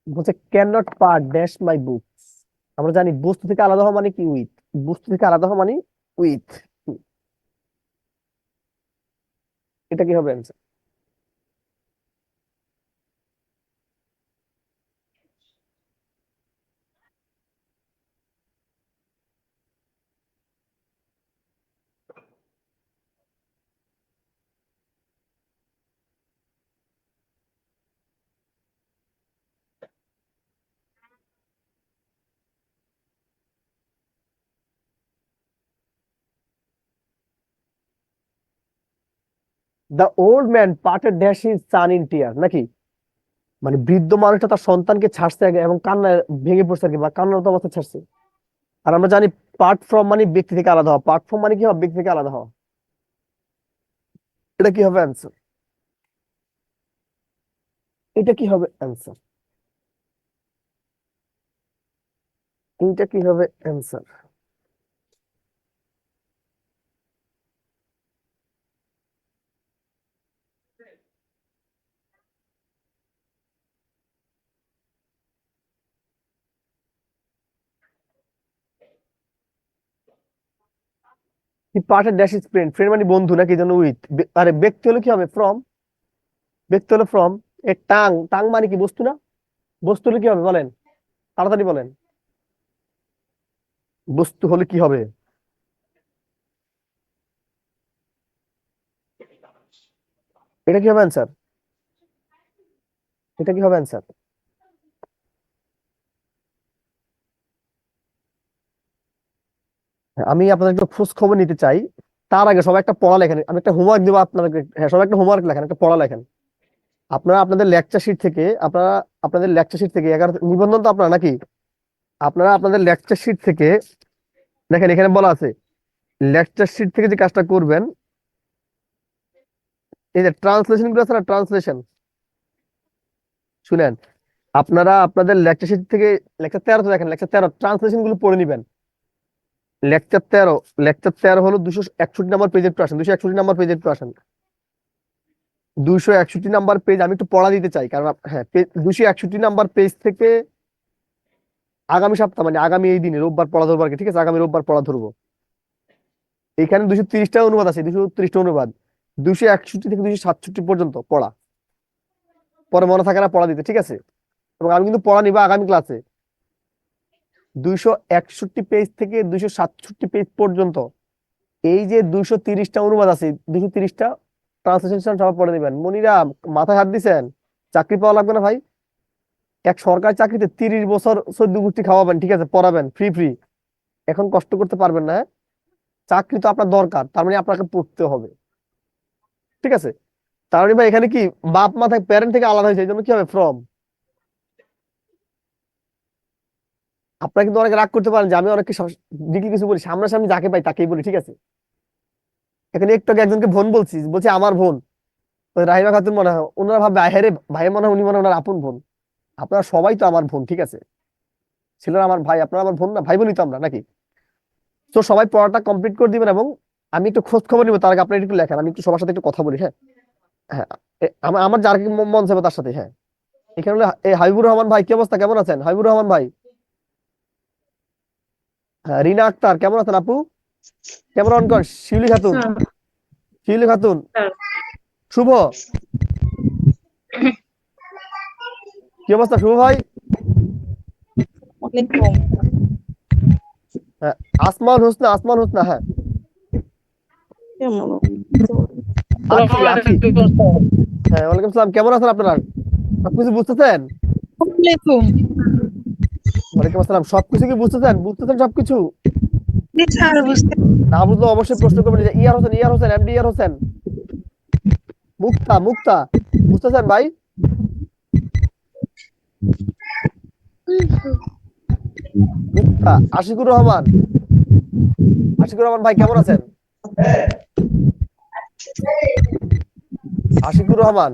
বলছে can not part dash my books. আমরা জানি বস্তু থেকে আলাদা হওয়া মানে কি? উইথ। বস্তু থেকে আলাদা হওয়া মানে উইথ। এটা কি হবে answer? The old man parted dash his son in tear, নাকি মানে বৃদ্ধ মানুষটা তার সন্তানকে ছাড়ছে আগে এবং কান্নায় ভেঙে পড়ছে আর কি, বা কান্নারত অবস্থা ছাড়ছে। আর আমরা জানি পার্ট ফ্রম মানে ব্যক্তি থেকে আলাদা হওয়া। পার্ট ফ্রম মানে কি হবে? ব্যক্তি থেকে আলাদা হওয়া। এটা কি হবে অ্যান্সার? এটা কি হবে অ্যান্সার? এইটা কি হবে answer? He parted dash is friend, friend মানে বন্ধু নাকি জন্য উইথ, আরে ব্যক্তি হলো কি হবে ফ্রম, ব্যক্তি হলো ফ্রম। এ টাং, টাং মানে কি বস্তু না? বস্তু হলে কি হবে বলেন, তাড়াতাড়ি বলেন, বস্তু হলে কি হবে? এটা কি হবে অ্যান্সার? এটা কি হবে অ্যান্সার? আমি আপনাদের একটু খোঁজ খবর নিতে চাই। তার আগে সবাই একটা পড়া লেখেন, আমি একটা হোমওয়ার্ক দেবো আপনাদেরকে। হ্যাঁ, সবাই একটা হোমওয়ার্ক লেখেন, একটা পড়া লেখেন। আপনারা আপনাদের লেকচার শিট থেকে, আপনারা আপনাদের লেকচার শিট থেকে 11 নিবন্ধন তো আপনারা নাকি, আপনারা আপনাদের লেকচার শিট থেকে দেখেন, এখানে বলা আছে লেকচার শিট থেকে যে কাজটা করবেন, এই যে ট্রান্সলেশন গুলো আছে না, ট্রান্সলেশন, শুনেন, আপনারা আপনাদের লেকচার শিট থেকে লেকচার 13 তো দেখেন, লেকচার 13 ট্রান্সলেশন গুলো পড়ে নিবেন। লেকচার 13 হলো 261 নাম্বার পেজের একটু আসেন, 261 নাম্বার পেজের একটু আসেন। 261 নাম্বার পেজ আমি একটু পড়া দিতে চাই, কারণ হ্যাঁ 261 নাম্বার পেজ থেকে আগামী সপ্তাহ মানে আগামী এই দিনে রোববার পড়া ধরবো আর কি, ঠিক আছে? আগামী রোববার পড়া ধরবো। এখানে 230টা অনুবাদ আছে, 230টা অনুবাদ, 261 থেকে 267 পর্যন্ত পড়া, পরে মনে থাকে না পড়া দিতে, ঠিক আছে? এবং আমি কিন্তু পড়া নিবো আগামী ক্লাসে 261 পেজ থেকে 267 পেজ পর্যন্ত। এই যে 230টা অনুবাদ আছে, 230টা ট্রান্সলেশন সব পড়ে নেবেন। মনিরা মাথায় হাত দিছেন, চাকরি পাওয়া লাগবে না ভাই। এক সরকারি চাকরিতে 30 বছর 14 গোষ্ঠী খাওয়াবেন, ঠিক আছে? পড়াবেন ফ্রি ফ্রি, এখন কষ্ট করতে পারবেন না, হ্যাঁ? চাকরি তো আপনার দরকার, তার মানে আপনাকে পড়তে হবে, ঠিক আছে? তার মানে ভাই এখানে কি বাপ মা থেকে, প্যারেন্ট থেকে আলাদা হয়েছে, এই জন্য কি হবে ফ্রম। আপনারা কিন্তু অনেকে রাগ করতে পারেন যে আমি অনেককে ডিগ্রি কিছু বলি, সামনাসামনি যাকে পাই তাকেই বলি, ঠিক আছে? এখানে একটু আগে একজনকে বোন বলছি, বলছি আমার বোন, ওই রাহিমা খাতুন মনে হয়, ওনারা ভাববে আহেরে ভাই মনে হয় উনি মনে হয় ওনার আপন বোন। আপনারা সবাই তো আমার বোন, ঠিক আছে? ছেলেরা আমার ভাই, আপনারা আমার বোন না, ভাই বোনই তো আমরা নাকি? তো সবাই পড়াটা কমপ্লিট করে দিবেন, এবং আমি একটু খোঁজ খবর নিবো, তার আগে আপনারা একটু লেখেন, আমি একটু সবার সাথে একটু কথা বলি, হ্যাঁ? হ্যাঁ, আমার যার কি মন চাইবে তার সাথে, হ্যাঁ। এখানে হলো এই হাবিবুর রহমান ভাই, কি অবস্থা, কেমন আছেন হাবিবুর রহমান ভাই? হ্যাঁ, রিনা আক্তার কেমন আছেন আপু? ক্যামেরা অন কর। শিউলি খাতুন, শিউলি খাতুন, শুভ, কি অবস্থা শুভ ভাই? হ্যাঁ, আসমান হোসনা, আসমান হোসনা, হ্যাঁ। আখি, আখি, হ্যাঁ ওয়ালাইকুম সালাম, কেমন আছেন আপনারা? সবকিছু বুঝতেছেন? ওয়ালাইকুম আসসালাম, সবকিছু কি বুঝতেছেন? বুঝতেছেন সবকিছু? না বুঝলে অবশ্যই প্রশ্ন করবেন। যে ইয়ার হোসেন, ইয়ার হোসেন, এমডি ইয়ার হোসেন, মুক্তা, মুক্তা, বুঝতেছেন ভাই? মুক্তা, আশিকুর রহমান, আশিকুর রহমান ভাই কেমন আছেন? আশিকুর রহমান,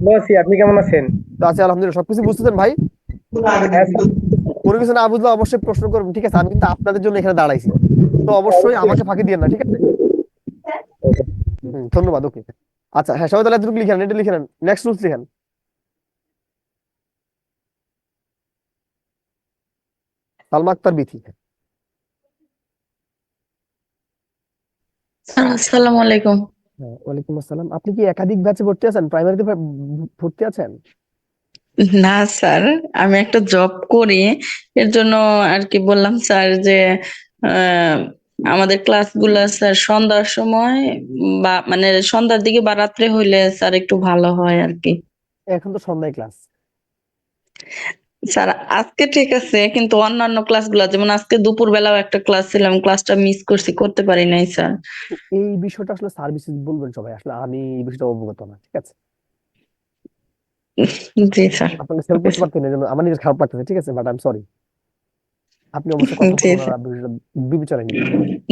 বসি, আপনি কেমন আছেন? তো আছে আলহামদুলিল্লাহ। সবকিছু বুঝতেছেন ভাই? হ্যাঁ, কোনো কিছু না বুঝলে অবশ্যই প্রশ্ন করবেন, ঠিক আছে? আমি কিন্তু আপনাদের জন্য এখানে দাঁড়াইছি, তো অবশ্যই আমাকে ফাঁকি দিয়েন না, ঠিক আছে? ধন্যবাদ, ওকে। আচ্ছা হ্যাঁ, সবাই তাহলে এতটুকু লিখেন, এটা লিখে নেন, নেক্সট রুলস লিখেন। সালমা আক্তার বিথি। আসসালামু আলাইকুম। হ্যাঁ, ওয়ালাইকুম আসসালাম। আপনি কি একাধিক ব্যাচে ভর্তি আছেন, প্রাইমারিতে ভর্তি আছেন? না স্যার, আমি একটা জব করি, এর জন্য আর কি বললাম স্যার যে আহ, আমাদের ক্লাসগুলো স্যার সন্ধ্যার সময় বা মানে সন্ধ্যার দিকে বা রাত্রে হইলে স্যার একটু ভালো হয় আর কি। এখন তো সন্ধ্যায় ক্লাস। স্যার আজকে ঠিক আছে, কিন্তু অন্যান্য ক্লাসগুলো যেমন আজকে দুপুর বেলাও একটা ক্লাস ছিল, আমি ক্লাসটা মিস করতে পারি নাই স্যার। এই বিষয়টা আসলে সার্ভিসে বলবেন সবাই, আসলে আমি এই বিষয়টা অবগত না, ঠিক আছে? জি স্যার। আপনাকে সেল ওকে করতে স্যার। পারতেন, এই জন্য আমার নিজের খারাপ লাগতেছে, ঠিক আছে? But I am sorry. আপনি অবশ্যই কথা জি বলবেন, স্যার, আর বিষয়টা বিবেচনায় নিবেন।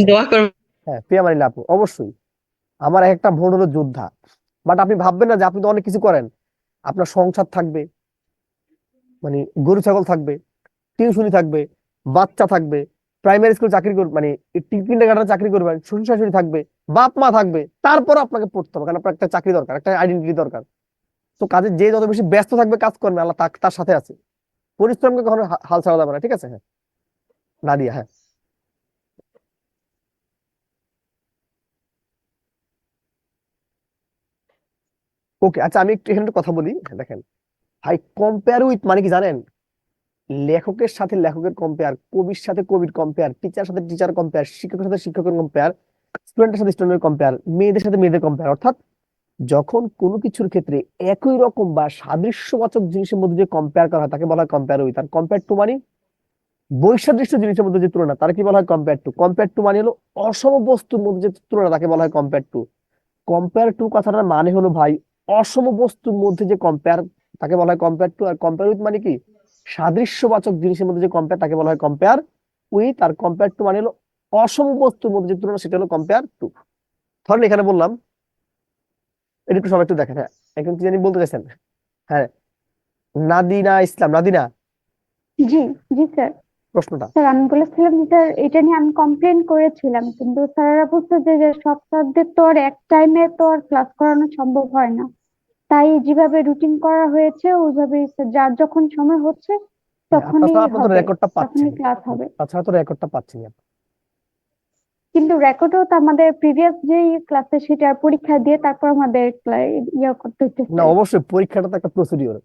দোয়া করবেন। হ্যাঁ, প্রিয়ামানিলা আপু, অবশ্যই। আমার একটা বোন হলো যোদ্ধা, বাট আপনি ভাববেন না যে আপনি তো অনেক কিছু করেন। আপনার সংসার থাকবে, মানে গরু ছাগল থাকবে, টিউশনি থাকবে, বাচ্চা থাকবে, প্রাইমারি স্কুল চাকরি করবে, মানে কিন্ডারগার্টেনে চাকরি করবেন, শ্বশুর শাশুড়ি থাকবে, বাপ মা থাকবে, তারপর আপনাকে পড়তে হবে, কারণ আপনার একটা চাকরি দরকার, একটা আইডেন্টিটি দরকার। তো কাজে যে যত বেশি ব্যস্ত থাকবে কাজ করবে, আল্লাহ তার সাথে আছে। পরিশ্রমকে কখনো হাল ছাড়া যাবে না, ঠিক আছে? হ্যাঁ, নাদিয়া, হ্যাঁ। ওকে, আচ্ছা আমি একটু এখানে একটু কথা বলি। হ্যাঁ, দেখেন ভাই, কম্পেয়ার উইথ মানে কি জানেন? লেখকের সাথে লেখকের কম্পেয়ার, কবির সাথে কবির কম্পেয়ার, টিচার সাথে টিচার কম্পেয়ার, শিক্ষকের সাথে শিক্ষকের কম্পেয়ার, স্টুডেন্টের সাথে স্টুডেন্টের কম্পেয়ার, মেয়েদের সাথে মেয়েদের কম্পেয়ার। অর্থাৎ যখন কোনো কিছুর ক্ষেত্রে একই রকম বা সাদৃশ্যবাচক জিনিসের মধ্যে যে কম্পেয়ার করা হয় তাকে বলা হয় কম্পেয়ার উইথ। আর কম্পেয়ার টু মানে বৈসাদৃশ্য জিনিসের মধ্যে যে তুলনা, তার কি বলা হয় কম্পেয়ার টু। কম্পেয়ার টু মানে হলো অসম বস্তুর মধ্যে যে তুলনা, তাকে বলা হয় কম্পেয়ার টু। কম্পেয়ার টু কথাটার মানে হলো ভাই, অসম বস্তুর মধ্যে যে কম্পেয়ার, তাকে বলা হয় কম্পেয়ার টু। আর কম্পেয়ার উইথ মানে কি, সাদৃশ্যবাচক জিনিসের মধ্যে যে কম্পেয়ার, তাকে বলা হয় কম্পেয়ার উইথ। আর কম্পেয়ার টু মানে হলো অসম বস্তুর মধ্যে যে তুলনা, সেটা হলো কম্পেয়ার টু। ধরেন এখানে বললাম, এটা একটু সবাই একটু দেখেন। হ্যাঁ, এখন কি জানি বলতে চাইছেন? হ্যাঁ, নাদিনা ইসলাম, নাদিনা, জি, জি স্যার। প্রশ্নটা। স্যার আমি বলেছিলাম যে স্যার এটা নিয়ে আমি কমপ্লেন করেছিলাম, কিন্তু স্যাররা বলছে যে সব স্যারদের তো আর এক টাইমে তো আর ক্লাস করানো সম্ভব হয় না, তাই যেভাবে রুটিন করা হয়েছে ওইভাবেই যার যখন সময় হচ্ছে হ্যাঁ, আর তখনই তাছাড়া আপনি তো হবে, রেকর্ডটা পাচ্ছেন, তখনই ক্লাস হবে। তাছাড়া তো রেকর্ডটা পাচ্ছেন আপনি। কিন্তু রেকর্ডও তো আমাদের প্রিভিয়াস যে ক্লাসে সেটা পরীক্ষা দিয়ে তারপর আমাদের ইয়ে করতে না, হচ্ছে। অবশ্যই পরীক্ষাটা তো একটা প্রসিডিওর।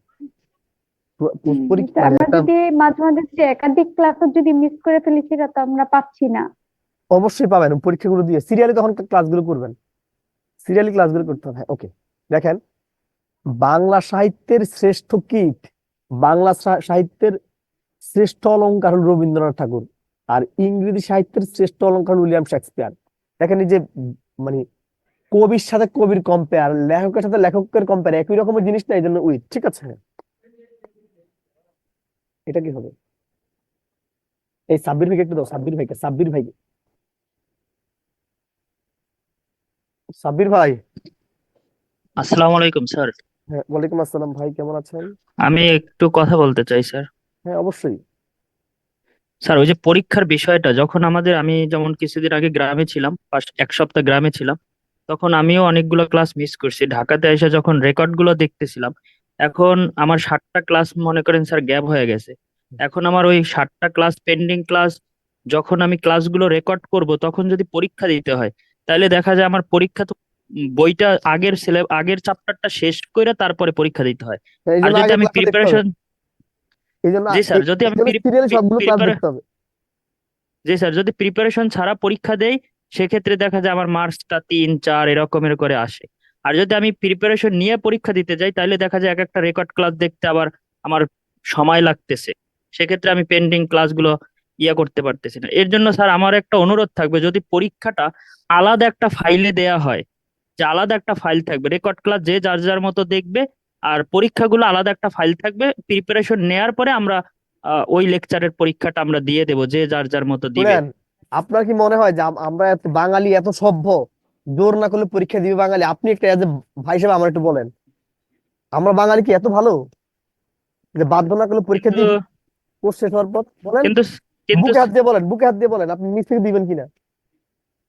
তো মানে আমরা একটা, যদি মাঝে মাঝে যদি একাধিক ক্লাসও যদি মিস করে ফেলি সেটা তো আমরা পাচ্ছি না। অবশ্যই পাবেন পরীক্ষাগুলো দিয়ে সিরিয়ালি, তখন ক্লাসগুলো করবেন, সিরিয়ালি ক্লাসগুলো করতে হবে। ওকে, দেখেন, বাংলা সাহিত্যের শ্রেষ্ঠ কীট, বাংলা সাহিত্যের শ্রেষ্ঠ অলংকার হল রবীন্দ্রনাথ ঠাকুর, আর ইংরেজি সাহিত্যের শ্রেষ্ঠ অলংকার উইলিয়াম শেক্সপিয়ার। দেখেন এই যে মানে কবির সাথে কবির কম্পেয়ার, লেখকের সাথে লেখকের কম্পেয়ার, একই রকমের জিনিস না, এই জন্য উইথ, ঠিক আছে? এটা কি হবে? এই সাব্বির ভাইকে একটু দাও, সাব্বির ভাইকে, সাব্বির ভাইকে, সাব্বির ভাই। আসসালামু আলাইকুম স্যার। হ্যাঁ, ওয়ালাইকুম আসসালাম ভাই, কেমন আছেন? আমি একটু কথা বলতে চাই স্যার। হ্যাঁ, অবশ্যই। স্যার, ওই যে পরীক্ষার বিষয়টা, যখন আমি যেমন কিছুদিন আগে গ্রামে ছিলাম, ফার্স্ট এক সপ্তাহ গ্রামে ছিলাম, তখন আমিও অনেকগুলো ক্লাস মিস করছি। ঢাকাতে এসে যখন রেকর্ড গুলো দেখতেছিলাম, এখন আমার 7টা ক্লাস মনে করেন স্যার গ্যাপ হয়ে গেছে। এখন আমার ওই 7টা ক্লাস পেন্ডিং ক্লাস, যখন আমি ক্লাসগুলো রেকর্ড করব তখন যদি পরীক্ষা দিতে হয়, তাহলে দেখা যায় আমার পরীক্ষা তো বইটা আগের চ্যাপ্টারটা শেষ করে তারপরে পরীক্ষা দিতে হয়। এই আর জন্য যদি আগে আমি ক্লাসটা দেখতে হবে, প্রিপারেশন এই জন্য জি স্যার, যদি এই আমি জন্য সিরিয়ালি সবগুলো ক্লাস প্রিপার দেখতে হবে। জি স্যার, যদি প্রিপারেশন ছাড়া পরীক্ষা দেই, সেক্ষেত্রে দেখা যায় আমার মার্কসটা 3 4 এরকমের করে আসে। আর যদি আমি প্রিপারেশন নিয়ে পরীক্ষা দিতে যাই, তাহলে দেখা যায় এক একটা রেকর্ড ক্লাস দেখতে আবার আমার সময় লাগতেছে। সেক্ষেত্রে আমি পেন্ডিং ক্লাসগুলো করতে পারতেছি না। এর জন্য স্যার আমার একটা অনুরোধ থাকবে, যদি পরীক্ষাটা আলাদা একটা ফাইলে দেয়া হয়, যে আলাদা একটা ফাইল থাকবে, রেকর্ড ক্লাস যে যার যার মতো দেখবে, আর পরীক্ষাগুলো আলাদা একটা ফাইল থাকবে, প্রিপারেশন নেয়ার পরে আমরা ওই লেকচারের পরীক্ষাটা আমরা দিয়ে দেবো, যে যার যার মতো দিবে। শুনেন, আপনার কি মনে হয় যে আমরা এত বাঙালি এত সভ্য, জোর না করলে পরীক্ষা দিবে বাঙালি? আপনি একটা এজ এ ভাই হিসেবে আমার একটু বলেন, আমরা বাঙালি কি এত ভালো যে বাধ্য না করলে পরীক্ষা কিন্তু দিয়ে কোর্স শেষ হওয়ার পর? বলেন, কিন্তু কিন্তু বুকে হাত দিয়ে বলেন, বুকে হাত দিয়ে বলেন, আপনি নিজ থেকে দিবেন কিনা?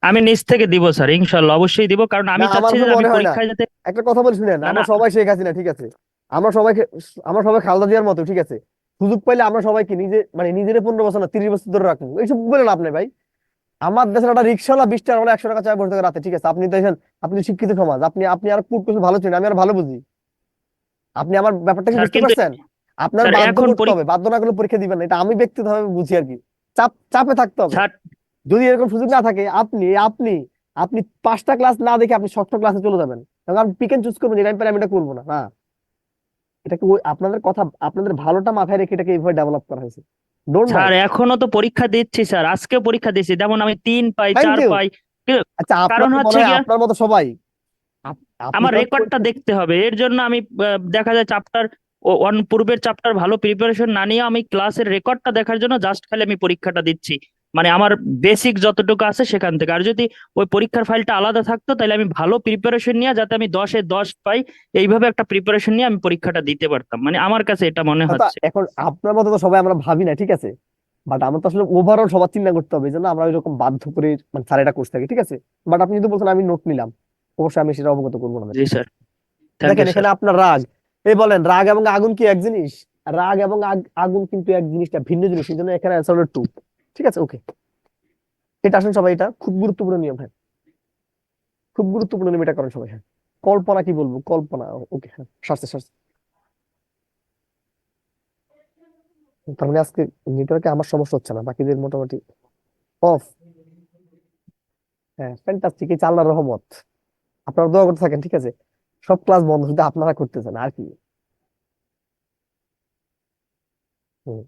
আমি নিজ থেকে দিব স্যার, ইনশাল্লাহ অবশ্যই দিব, কারণ না, আমি আমার চাচ্ছি তো যে আমি মনে হয় না। পরীক্ষায় যাতে একটা কথা বলি শুনেন, না আমরা না সবাই শেখ হাসিনা, ঠিক আছে? আমরা সবাই আমরা সবাই খালেদা জিয়ার মতো, ঠিক আছে? সুযোগ পাইলে আমরা সবাইকে নিজে মানে নিজের 15 বছর না 30 বছর ধরে রাখবো, এইসব বলেন আপনি ভাই। আমার দেশের একটা রিক্সাওয়ালা 20 টাকা হলে 100 টাকা চায় বসে থাকে রাতে, ঠিক আছে? আপনি দেখেন, আপনি তো শিক্ষিত সমাজ, আপনি আপনি আর কুট কিছু ভালো চিনেন, আমি আর ভালো বুঝি। আপনি আমার ব্যাপারটা কি স্যার, বুঝতে কিন্তু পারছেন? আপনার স্যার বাধ্য এখন করতে হবে, বাধ্য না করলে পরীক্ষা দিবেন না, এটা আমি ব্যক্তিগতভাবে বুঝি আর কি। চাপে থাকতে হবে। স্যার যদি এরকম সুযোগ না থাকে, আপনি আপনি আপনি 5টা ক্লাস না দেখে আপনি 6টা ক্লাসে চলে যাবেন, কারণ আপনি পিক এন্ড চুজ করবেন, এটা আমি পারি, আমি এটা করবো না। না, এটাকে আপনাদের কথা, আপনাদের ভালোটা মাথায় রেখে এটাকে এইভাবে ডেভেলপ করা হয়েছে। Don't sir mind. এখনো তো পরীক্ষা দিচ্ছি স্যার, আজকেও পরীক্ষা দিচ্ছি, যেমন আমি 3 পাই থ্যাংক 4 ইউ। পাই। কিন্তু আচ্ছা, আপনার কারণ কি মনে হচ্ছে হয় গিয়া আপনার মতো সবাই আপনি আমার যখন রেকর্ডটা পরীক্ষা, দেখতে হবে, এর জন্য আমি দেখা যায় চ্যাপ্টার পূর্বের চ্যাপ্টার ভালো প্রিপারেশন না নিয়ে আমি ক্লাসের রেকর্ডটা দেখার জন্য জাস্ট খালি আমি পরীক্ষাটা দিচ্ছি। মানে আমার বেসিক যতটুকু আছে সেখান থেকে। আর যদি ওই পরীক্ষার ফাইলটা আলাদা থাকতো তাহলে আমি ভালো প্রিপারেশন নিয়ে, যাতে আমি 10-এ 10 পাই, এইভাবে একটা প্রিপারেশন নিয়ে আমি পরীক্ষাটা দিতে পারতাম। মানে আমার কাছে এটা মনে আচ্ছা, হচ্ছে। এখন আপনার মতো তো সবাই আমরা ভাবি না, ঠিক আছে, বাট আমরা তো আসলে ওভারঅল সবার চিন্তা করতে হবে, এই জন্য আমরা ওইরকম বাধ্য করে মানে স্যার এটা করতে থাকি, ঠিক আছে। বাট আপনি যদি বলছেন আমি নোট নিলাম, অবশ্যই আমি সেটা অবগত করবো না। জি স্যার, থ্যাংক দেখেন ইউ স্যার। এখানে আপনার রাগ, এই বলেন রাগ এবং আগুন কি এক জিনিস? রাগ এবং আগুন কিন্তু এক জিনিসটা ভিন্ন জিনিস, এই জন্য এখানে অ্যান্সার হলো 2। ঠিক আছে, ওকে। এটা আসেন সবাই, এটা খুব গুরুত্বপূর্ণ নিয়ম, হ্যাঁ খুব গুরুত্বপূর্ণ নিয়ম, এটা করেন সবাই। হ্যাঁ, কল্পনা কি বলবো, কল্পনা, ওকে হ্যাঁ, সারছে সারছে। তার মানে আজকে নেটওয়ার্কে আমার সমস্যা হচ্ছে না, বাকিদের মোটামুটি অফ। হ্যাঁ, ফ্যান্টাস্টিক, এই আল্লাহর রহমত। আপনারা দোয়া করতে থাকেন, ঠিক আছে। সব ক্লাস বন্ধ, শুধু আপনারা করতেছেন আর কি। হুম।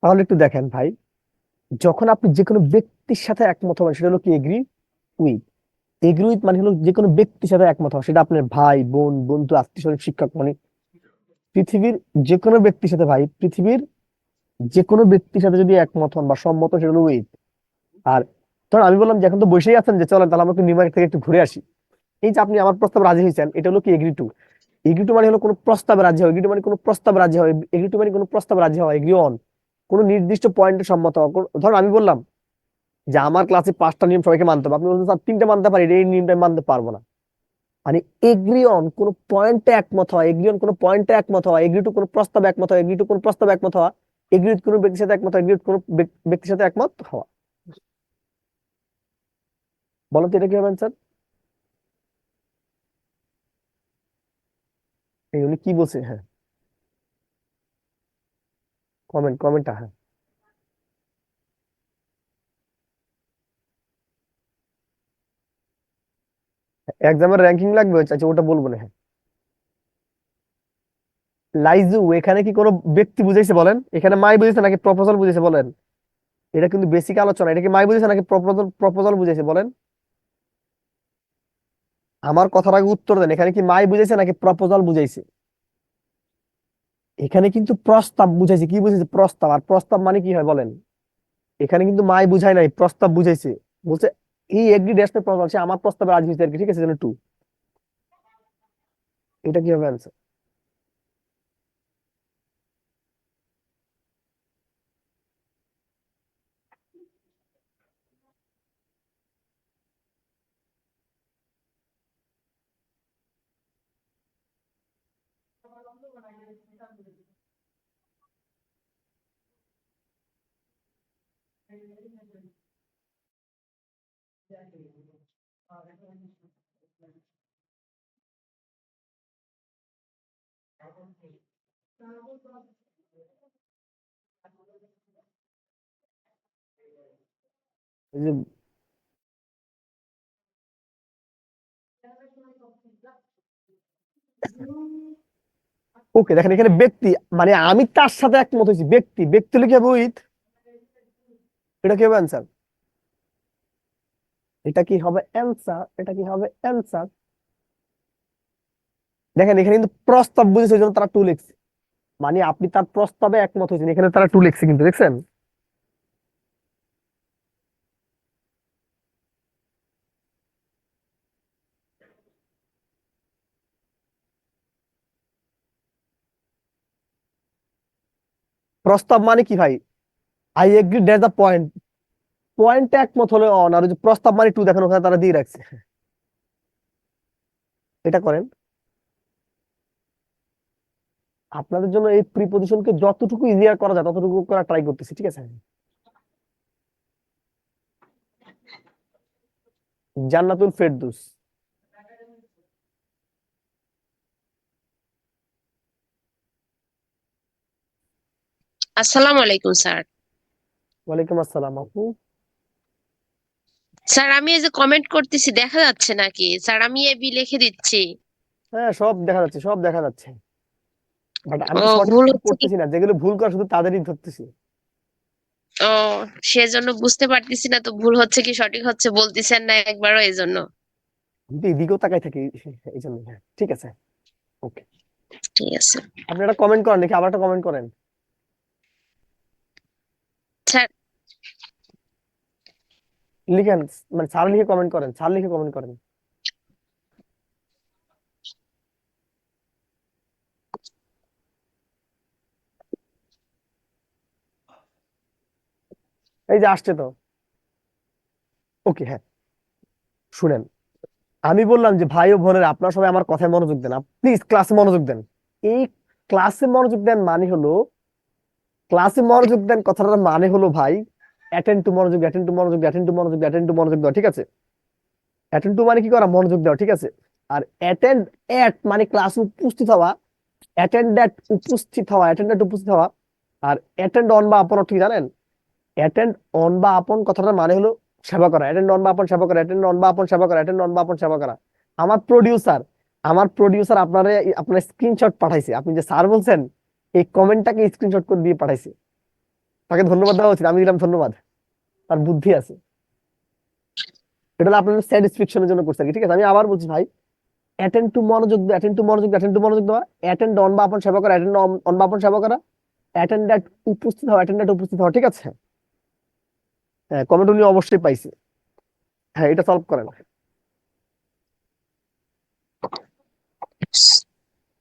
তাহলে একটু দেখেন ভাই, যখন আপনি যে কোনো ব্যক্তির সাথে একমত হবেন সেটা হলো কি এগ্রি উইথ। এগ্রি উইথ মানে হলো যে কোনো ব্যক্তির সাথে একমত হওয়া, সেটা আপনার ভাই বোন বন্ধু আত্মীয় স্বজন শিক্ষক, মানে পৃথিবীর যে কোনো ব্যক্তির সাথে, ভাই পৃথিবীর যে কোনো ব্যক্তির সাথে যদি একমত হন বা সম্মত হন, সেটা হলো উইথ। আর ধরুন আমি বললাম যে এখন তো বসেই আছেন, যে চলেন তাহলে আমরা একটু নিউ মার্কেট থেকে একটু ঘুরে আসি, এই যে আপনি আমার প্রস্তাব রাজি হয়েছেন, এটা হলো কি এগ্রি টু। এগ্রি টু মানে হলো কোনো প্রস্তাবে রাজি হয়, এগ্রি টু মানে কোনো প্রস্তাবে রাজি হয়, এগ্রি টু মানে কোনো প্রস্তাবে রাজি হয়, এগ্রি অন কোনো নির্দিষ্ট পয়েন্টে সম্মত হওয়া। ধরুন আমি বললাম যে আমার ক্লাসে 5টা নিয়ম সবাইকে মানতে হবে, আপনি বলছেন স্যার 3টে মানতে পারি, এই নিয়মটা আমি মানতে পারবো না। মানে এগ্রি অন কোন পয়েন্টে একমত হওয়া, এগ্রি অন কোন পয়েন্টে একমত হওয়া, এগ্রি টু কোন প্রস্তাবে একমত হওয়া, এগ্রি টু কোন প্রস্তাবে একমত হওয়া, এগ্রি উইথ কোন ব্যক্তির সাথে একমত হওয়া, এগ্রি উইথ কোন ব্যক্তির সাথে একমত হওয়া। বলেন তো এটা কি হবে স্যার? এই উনি কি বলছে? হ্যাঁ, কমেন্টটা, হ্যাঁ। এক্সামের র্যাঙ্কিং লাগবে, আচ্ছা ওটা বলবো না, হ্যাঁ। লাইজু, এখানে কি কোনো ব্যক্তি বুঝাইছে বলেন? এখানে মাই বুঝেছে নাকি প্রপোজাল বুঝেছে বলেন? এটা কিন্তু বেসিক আলোচনা, এটা কি মাই বুঝেছে নাকি প্রপোজাল প্রপোজাল বুঝেছে বলেন? আমার কথার আগে উত্তর দেন, এখানে কি মাই বুঝাইছে নাকি প্রপোজাল বুঝাইছে? এখানে কিন্তু প্রস্তাব বুঝাইছে, কি বুঝেছে? প্রস্তাব। আর প্রস্তাব মানে কি হয় বলেন? এখানে কিন্তু মাই বুঝায় নাই, প্রস্তাব বুঝাইছে। বলছে ই এগ্রি ড্যাশ প্রপোজাল, সে আমার প্রস্তাবে রাজি হয়েছে আর কি, ঠিক আছে, 2। এটা কি হবে অ্যান্সার? এই যে ওকে, দেখেন এখানে ব্যক্তি মানে আমি তার সাথে একমত হয়েছি, ব্যক্তি ব্যক্তি হলে কি হবে উইথ। এটা কি হবে অ্যান্সার? এটা কি হবে অ্যান্সার? এটা কি হবে অ্যান্সার? দেখেন এখানে কিন্তু প্রস্তাব বুঝেছে, ওই জন্য তারা 2 লিখছে। মানে আপনি তার প্রস্তাবে একমত হয়েছেন, এখানে তারা 2 লিখছে, কিন্তু দেখছেন। প্রস্তাব মানে কি ভাই? I agree that's the point, পয়েন্টে একমত হলে অন, আর ওই যে প্রস্তাব মানে 2, দেখেন ওখানে তারা দিয়ে রাখছে। এটা করেন। আপনাদের জন্য এই প্রিপজিশনকে যতটুকু ইজিয়ার করা যায় ততটুকু করা ট্রাই করতেছি, ঠিক আছে। জান্নাতুল ফেরদৌস, আসসালামু আলাইকুম স্যার। ওয়ালাইকুম আসসালাম আপু। স্যার আমি এই যে কমেন্ট করতেছি দেখা যাচ্ছে নাকি? স্যার আমি এবি লিখে দিচ্ছি। হ্যাঁ, সব দেখা যাচ্ছে, সব দেখা যাচ্ছে, বাট আমি ও তো সঠিক ভুল করে হচ্ছে কি? পড়তেছি না, যেগুলো ভুল করে শুধু তাদেরই ধরতেছি। ও সেজন্য বুঝতে পারতেছি না তো ভুল হচ্ছে কি সঠিক হচ্ছে বলতেছেন না একবারও এই জন্য। আমি তো এদিকেও তাকাই থাকি, এই জন্য। হ্যাঁ, ঠিক আছে, ওকে। ঠিক আছে আপনি একটা কমেন্ট করেন দেখি, আবার একটা কমেন্ট করেন। স্যার। লিখেন, মানে স্যার লিখে কমেন্ট করেন, স্যার লিখে কমেন্ট করেন। এই যে আসছে তো, ওকে। হ্যাঁ, শুনেন, আমি বললাম যে ভাই ও বোনেরা, আপনারা সবাই আমার কথায় মনোযোগ দেন, প্লিজ ক্লাসে মনোযোগ দেন। এই ক্লাসে মনোযোগ দেন মানে হলো, ক্লাসে মনোযোগ দেন কথাটার মানে হলো ভাই, অ্যাটেন্ড টু মনোযোগ, অ্যাটেন্ড টু মনোযোগ, অ্যাটেন্ড টু মনোযোগ, অ্যাটেন্ড টু মনোযোগ দেওয়া, ঠিক আছে? অ্যাটেন্ড টু মানে কি করা? মনোযোগ দেওয়া, ঠিক আছে? আর অ্যাটেন্ড এট মানে ক্লাসে উপস্থিত হওয়া, অ্যাটেন্ডেড উপস্থিত হওয়া, অ্যাটেন্ডেড উপস্থিত হওয়া। আর অ্যাটেন্ড অন বা আপন অর্থ কি জানেন? অ্যাটেন্ড অন বা আপন কথাটার মানে হলো সেবা করা, অ্যাটেন্ড অন বা আপন সেবা করা, অ্যাটেন্ড অন বা আপন সেবা করা, অ্যাটেন্ড অন বা আপন সেবা করা। আমার প্রোডিউসার, আপনার স্ক্রিনশট পাঠাইছে, আপনি যে স্যার বলছেন, এই কমেন্টটাকে স্ক্রিনশট করে দিয়ে পাঠাইছে। তাকে ধন্যবাদ দেওয়া উচিত, আমি দিলাম ধন্যবাদ, তার বুদ্ধি আছে। এটা হলো আপনার স্যাটিসফ্যাকশনের জন্য করছে আর কি, ঠিক আছে? আমি আবার বলছি ভাই, অ্যাটেন্ড টু মনোযোগ, অ্যাটেন্ড টু মনোযোগ, অ্যাটেন্ড টু মনোযোগ দেওয়া, অ্যাটেন্ড অন বা আপন সেবা করা, অ্যাটেন্ড অন বা আপন সেবা করা, অ্যাটেন্ডেড উপস্থিত হওয়া, অ্যাটেন্ডেড উপস্থিত হওয়া, ঠিক আছে? হ্যাঁ, কমেন্ট উনি অবশ্যই পাইছে। হ্যাঁ, এটা সলভ করেন।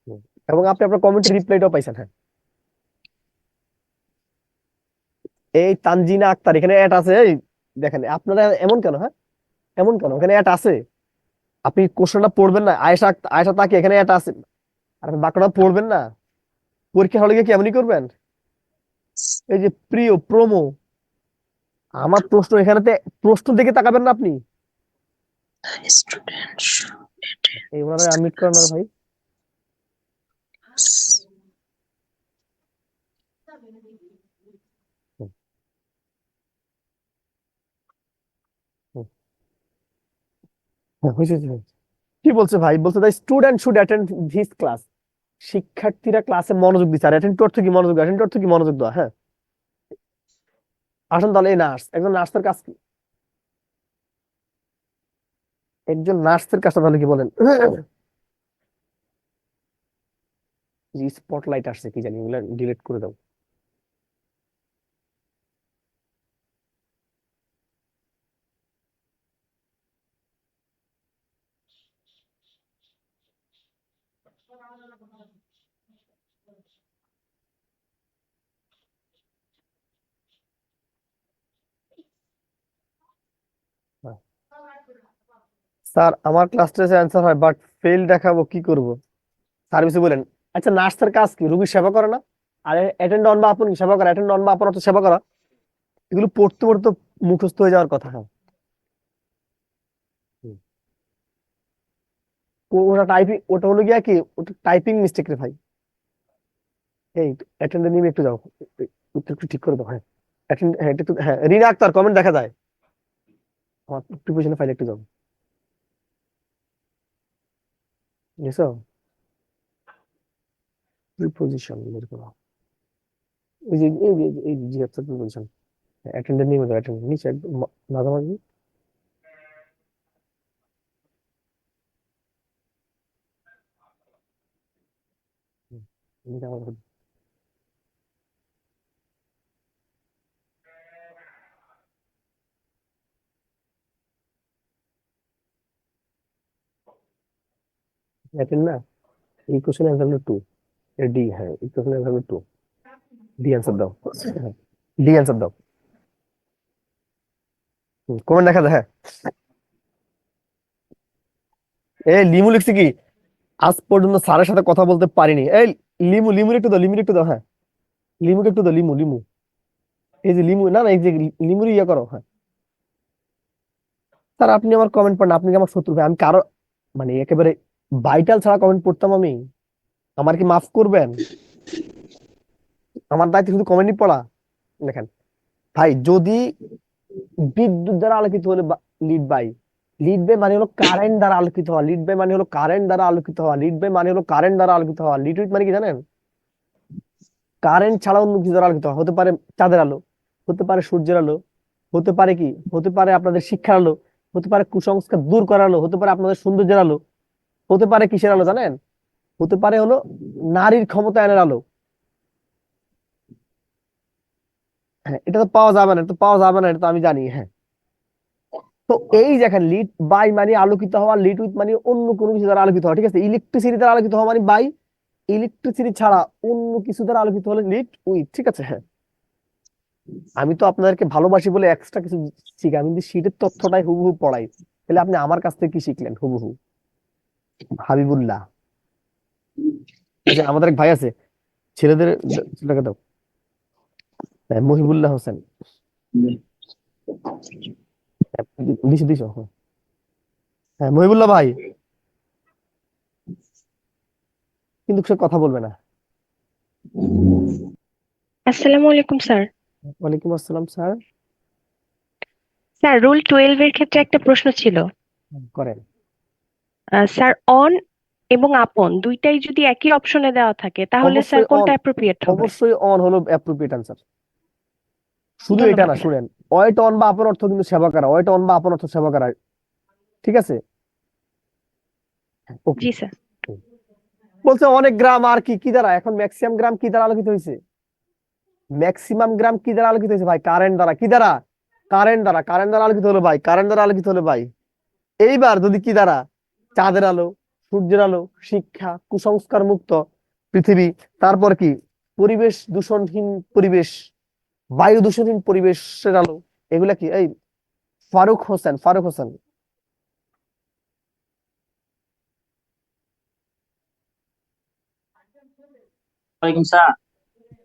হুম। এবং আপনি আপনার কমেন্টের রিপ্লাইটাও পাইছেন। হ্যাঁ, এই তানজিনা আক্তার এখানে অ্যাড আছে, এই দেখেন আপনারা এমন কেন? হ্যাঁ, এমন কেন? এখানে অ্যাড আছে, আপনি কোশ্চেনটা পড়বেন না? আয়েশা তাকে এখানে অ্যাড আছে, আর আপনি বাক্যটা পড়বেন না? পরীক্ষা হলে গিয়ে কি এমনই করবেন? এই যে প্রিয় প্রোমো, আমার প্রশ্ন এখানেতে, প্রশ্ন দেখে তাকাবেন না আপনি? এই ওনারা আনমিউট করেন না ভাই। হুম, হুম, হ্যাঁ, হয়েছে, হয়েছে। কি বলছে ভাই? বলছে the student should attend this class, শিক্ষার্থীরা ক্লাসে মনোযোগ দিচ্ছে। আর অ্যাটেন্ড টু অর্থ কি? মনোযোগ। অ্যাটেন্ড টু অর্থ কি? মনোযোগ দেওয়া। হ্যাঁ, আসেন তাহলে, এই নার্স, একজন নার্সের কাজ কি? একজন নার্সের কাজটা তাহলে কি বলেন? যে স্পটলাইট আসছে, কি জানি, এগুলো ডিলিট করে দাও। হ্যাঁ। স্যার আমার ক্লাস টেস্টে অ্যান্সার হয়, বাট ফেল দেখাবো, কি করব? সার্ভিসে বলেন। আচ্ছা, নার্সের কাজ কি? রোগীর সেবা করে না? আর অ্যাটেন্ড অন বা আপন কি? সেবা করা। অ্যাটেন্ড অন বা আপন অর্থ সেবা করা। এগুলো পড়তে পড়তে তো মুখস্থ হয়ে যাওয়ার কথা। হ্যাঁ, হুম। ওটা টাইপিং, ওটা হলো গিয়া কি, ওটা টাইপিং মিস্টেক রে ভাই। এই অ্যাটেন্ডে নিয়ে একটু যাও, একটু একটু ঠিক করে দাও। হ্যাঁ, অ্যাটেন্ড, হ্যাঁ, এটা একটু, হ্যাঁ, রিনা আক্তার কমেন্ট দেখা যায়, আমার প্রিপারেশন ফাইল একটু যাও, বুঝছো? প্রিপোজিশন বের করো, এই জি আচ্ছা, প্রিপোজিশন। অ্যাটেন্ডে নিয়ে যাও, অ্যাটেন্ড নিচে একদম মাঝামাঝি। হুম, এটা আমার অ্যাটেন্ড না। এই কোশ্চেন অ্যান্সার হলো 2, ডি। হ্যাঁ, এই কোশ্চেন অ্যান্সার হলো 2, ডি অ্যান্সার দাও। হ্যাঁ, ডি অ্যান্সার দাও। কমেন্ট দেখা যায়। হ্যাঁ, এই লিমু লিখছে কি, আজ পর্যন্ত স্যারের সাথে কথা বলতে পারিনি। এই লিমু, লিমুর একটু দাও, লিমুর একটু দাও। হ্যাঁ, লিমুকে একটু দাও, লিমু, লিমু। এই যে লিমু, না না, এই যে লিমুর ইয়ে করো। হ্যাঁ, স্যার আপনি আমার কমেন্ট পড়েন, আপনি কি আমার শত্রু ভাই? আমি কারো, মানে একেবারে ভাইটাল ছাড়া কমেন্ট পড়তাম আমি? আমার কি মাফ করবেন? আমার দায়িত্ব শুধু কমেন্টই পড়া। দেখেন ভাই, যদি বিদ্যুৎ দ্বারা আলোকিত হলে লিড বাই, লিড বাই মানে হলো কারেন্ট দ্বারা আলোকিত হওয়া, লিড বাই মানে হলো কারেন্ট দ্বারা আলোকিত হওয়া, লিড বাই মানে হলো কারেন্ট দ্বারা আলোকিত হওয়া। লিড উইথ মানে কি জানেন? কারেন্ট ছাড়া অন্য কিছু দ্বারা আলোকিত হওয়া। হতে পারে চাঁদের আলো, হতে পারে সূর্যের আলো, হতে পারে কি, হতে পারে আপনাদের শিক্ষার আলো, হতে পারে কুসংস্কার দূর করার আলো, হতে পারে আপনাদের সৌন্দর্যের আলো, হতে পারে কিসের আলো জানেন? হতে পারে হলো নারীর ক্ষমতায়নের আলো। হ্যাঁ, এটা তো পাওয়া যাবে না, এটা তো পাওয়া যাবে না, এটা তো আমি জানি। হ্যাঁ, তো এই দেখেন, লিড বাই মানে আলোকিত হওয়া, লিড উইথ মানে অন্য কোনো কিছু দ্বারা আলোকিত হওয়া। ঠিক আছে, ইলেকট্রিসিটি দ্বারা আলোকিত হওয়া মানে বাই, ইলেকট্রিসিটি ছাড়া অন্য কিছু দ্বারা আলোকিত হলে লিড উইথ। ঠিক আছে। হ্যাঁ, আমি তো আপনাদেরকে ভালোবাসি বলে এক্সট্রা কিছু শিখাই, আমি যদি শীটের তথ্যটাই হুবহু পড়াই, তাহলে আপনি আমার কাছ থেকে কি শিখলেন হুবহু? হাবিবুল্লাহ, আচ্ছা আমাদের এক ভাই আছে, ছেলেদের ছেলেকে দাও, হ্যাঁ, মহিবুল্লাহ হোসেন, দিশো দিশো, হ্যাঁ মহিবুল্লাহ ভাই, কিন্তু সে কথা বলবে না। আসসালামু আলাইকুম স্যার। ওয়ালাইকুম আসসালাম স্যার। স্যার, রুল 12 এর ক্ষেত্রে একটা প্রশ্ন ছিল। করেন। স্যার, অন এবং আপন দুইটাই যদি একই অপশনে দেওয়া থাকে তাহলে স্যার অবশ্যই কোনটা অন, অ্যাপ্রোপ্রিয়েট হবে? অবশ্যই অন হলো অ্যাপ্রোপ্রিয়েট আনসার। শুধু এটা ধন্যবাদ না, স্যার। শুনেন, ওয়েট অন বা আপন অর্থ কিন্তু সেবা করা, ওয়েট অন বা আপন অর্থ সেবা করা। ঠিক আছে, ওকে। জি স্যার। বলছে অনেক গ্রাম আর কি কি দ্বারা, এখন ম্যাক্সিমাম গ্রাম কি দ্বারা আলোকিত হয়েছে? ম্যাক্সিমাম গ্রাম কি দ্বারা আলোকিত হয়েছে ভাই? কারেন্ট দ্বারা। কি দ্বারা? কারেন্ট দ্বারা। কারেন্ট দ্বারা আলোকিত হলো ভাই, কারেন্ট দ্বারা আলোকিত হলো ভাই। এইবার যদি কি দ্বারা, চাঁদের আলো, সূর্যের আলো, শিক্ষা, কুসংস্কার মুক্ত পৃথিবী, তারপর কি পরিবেশ দূষণহীন পরিবেশ, বায়ু দূষণহীন পরিবেশের আলো, এগুলা কি? এই ফারুক হোসেন, ফারুক হোসেন। ওয়ালাইকুম স্যার।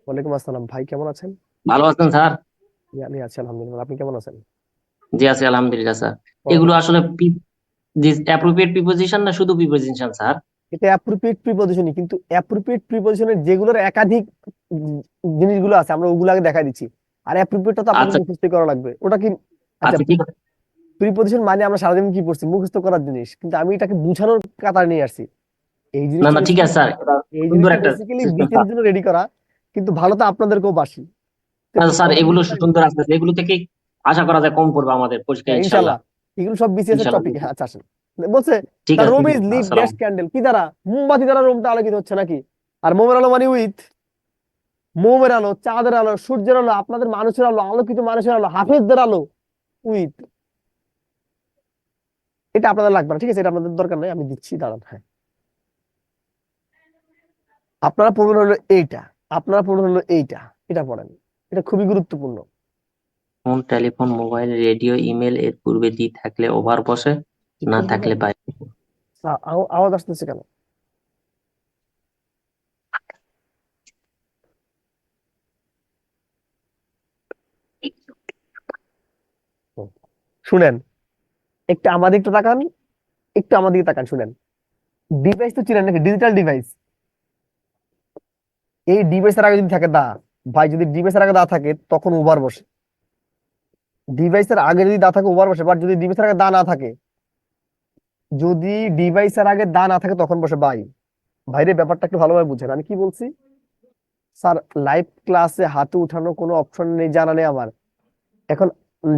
ওয়ালাইকুম আসসালাম ভাই, কেমন আছেন? ভালো আছেন স্যার? আমি আছি আলহামদুলিল্লাহ, আপনি কেমন আছেন? জি আছি আলহামদুলিল্লাহ স্যার। এগুলো পড়ালেখা, আসলে অ্যাপ্রোপ্রিয়েট প্রিপোজিশন না শুধু প্রিপোজিশন স্যার? এটা অ্যাপ্রোপ্রিয়েট প্রিপজিশনই, কিন্তু অ্যাপ্রোপ্রিয়েট প্রিপজিশনের যেগুলোর একাধিক জিনিসগুলো আছে আমরা ওগুলো আগে দেখা দিচ্ছি। আর অ্যাপ্রোপ্রিয়েটটা তো আপনাকে আচ্ছা মুখস্থ করা লাগবে। ওটা কি? আচ্ছা, আচ্ছা ঠিক আছে। প্রিপজিশন মানে আমরা সারাদিন কি পড়ছি, মুখস্থ করার জিনিস, কিন্তু আমি এটাকে বুঝানোর কাতার নিয়ে আসছি। এই না জিনিসটা না ঠিক আছে স্যার, এটা এই সুন্দর জিনিসটা একটা বেসিক্যালি সিস্টেম বিসিএস স্যার। এর জন্য রেডি করা, কিন্তু ভালো তো আপনাদেরকেও বাসি। তো আচ্ছা স্যার, কথা এগুলো বলতে পারি? সুন্দর আসতেছে, এগুলো থেকে আশা করা যায় কম পড়বে আমাদের পরীক্ষা হ্যাঁ ইনশাল্লাহ। ইনশাল্লাহ, এগুলো সব বিসিএস এর ইনশাল্লাহ টপিক। আচ্ছা আসেন, বলছে ঠিক দ্য আছে, রুম ঠিক ইজ আছে, লিট আসসালাম। ড্যাশ ক্যান্ডেল, কি দ্বারা? মোমবাতি দ্বারা রুমটা আলোকিত হচ্ছে নাকি? আর মোমের আলো মানে উইথ, মোমের আলো, চাঁদের আলো, সূর্যের আলো, আপনাদের মানুষের আলো, আলোকিত মানুষের আলো, হাফেজদের আলো উইথ। এটা আপনাদের লাগবে না, ঠিক আছে, এটা আপনাদের দরকার নাই, আমি দিচ্ছি, দাঁড়ান। হ্যাঁ, আপনারা পড়বেন হলো এইটা, আপনারা পড়বেন হলো এইটা, এটা পড়েন, এটা খুবই গুরুত্বপূর্ণ। Phone, telephone, mobile, radio, email এর পূর্বে দি থাকলে ওভার বসে, ঠিক না করে থাকলে দিবেন? বাইরে। আওয়াজ আসতেছে কেন? হুম, শুনেন, একটু আমাদের একটু তাকান, একটু আমাদের তাকান, শুনেন। ডিভাইস তো চিনেন নাকি? ডিজিটাল ডিভাইস, এই ডিভাইসের আগে যদি থাকে দা, ভাই যদি ডিভাইসের আগে দা থাকে তখন ওভার বসে। ডিভাইসের আগে যদি দা থাকে ওভার বসে, বাট যদি ডিভাইসের আগে দা না থাকে, যদি ডিভাইসের আগে দা না থাকে তখন বসে বাই। ভাইরে ব্যাপারটা একটু ভালোভাবে বুঝেন আমি কি বলছি। স্যার, লাইভ ক্লাসে হাতে উঠানো কোনো অপশন নেই, জানা নেই আমার। এখন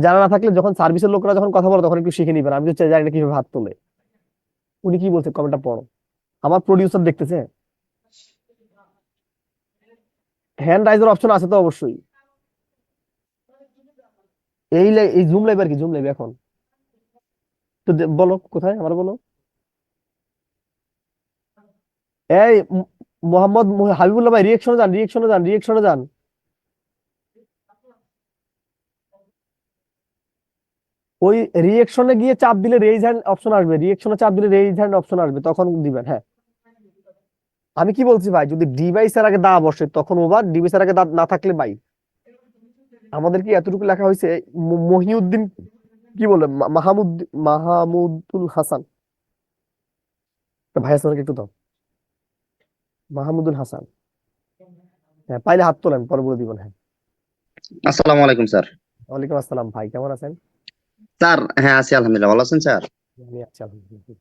জানা না থাকলে যখন সার্ভিসের লোকরা যখন কথা বলে তখন একটু শিখে নিবেন, আমি তো জানি না কিভাবে হাত তোলে। উনি কি বলছে কমেন্টটা পড়ো, আমার প্রডিউসার দেখতেছে। হ্যান্ড রাইজের অপশন আছে তো অবশ্যই। এই জুম লাইভ আর কি, জুম লাইভ এখন তো বলো কোথায়, আমার বলো। এই মোহাম্মদ হাবিবুল্লাহ ভাই, রিয়েকশনে যান, রিয়েকশনে যান, রিয়েকশনে যান। ওই রিয়েকশনে গিয়ে চাপ দিলে রেইজ হ্যান্ড অপশন আসবে, রিয়েকশনে চাপ দিলে রেইজ হ্যান্ড অপশন আসবে, তখন দিবেন। হ্যাঁ, আমি কি বলছি ভাই, যদি ডিভাইসের আগে দা বসে তখন ওভার, ডিভাইসের আগে দা না থাকলে বাই। আমাদের কি এতটুকু লেখা হয়েছে? মহিউদ্দিন কি বলে, মাহমুদুল হাসান, ভাই হাসানকে একটু দাও, মাহমুদুল হাসান। হ্যাঁ, পাইলে হাত তোলেন, পরে বলে দিবেন। হ্যাঁ, আসসালামু আলাইকুম স্যার। ওয়ালাইকুম আসসালাম ভাই, কেমন আছেন? স্যার হ্যাঁ আছি আলহামদুলিল্লাহ, ভালো আছেন স্যার? আমি আছি আলহামদুলিল্লাহ।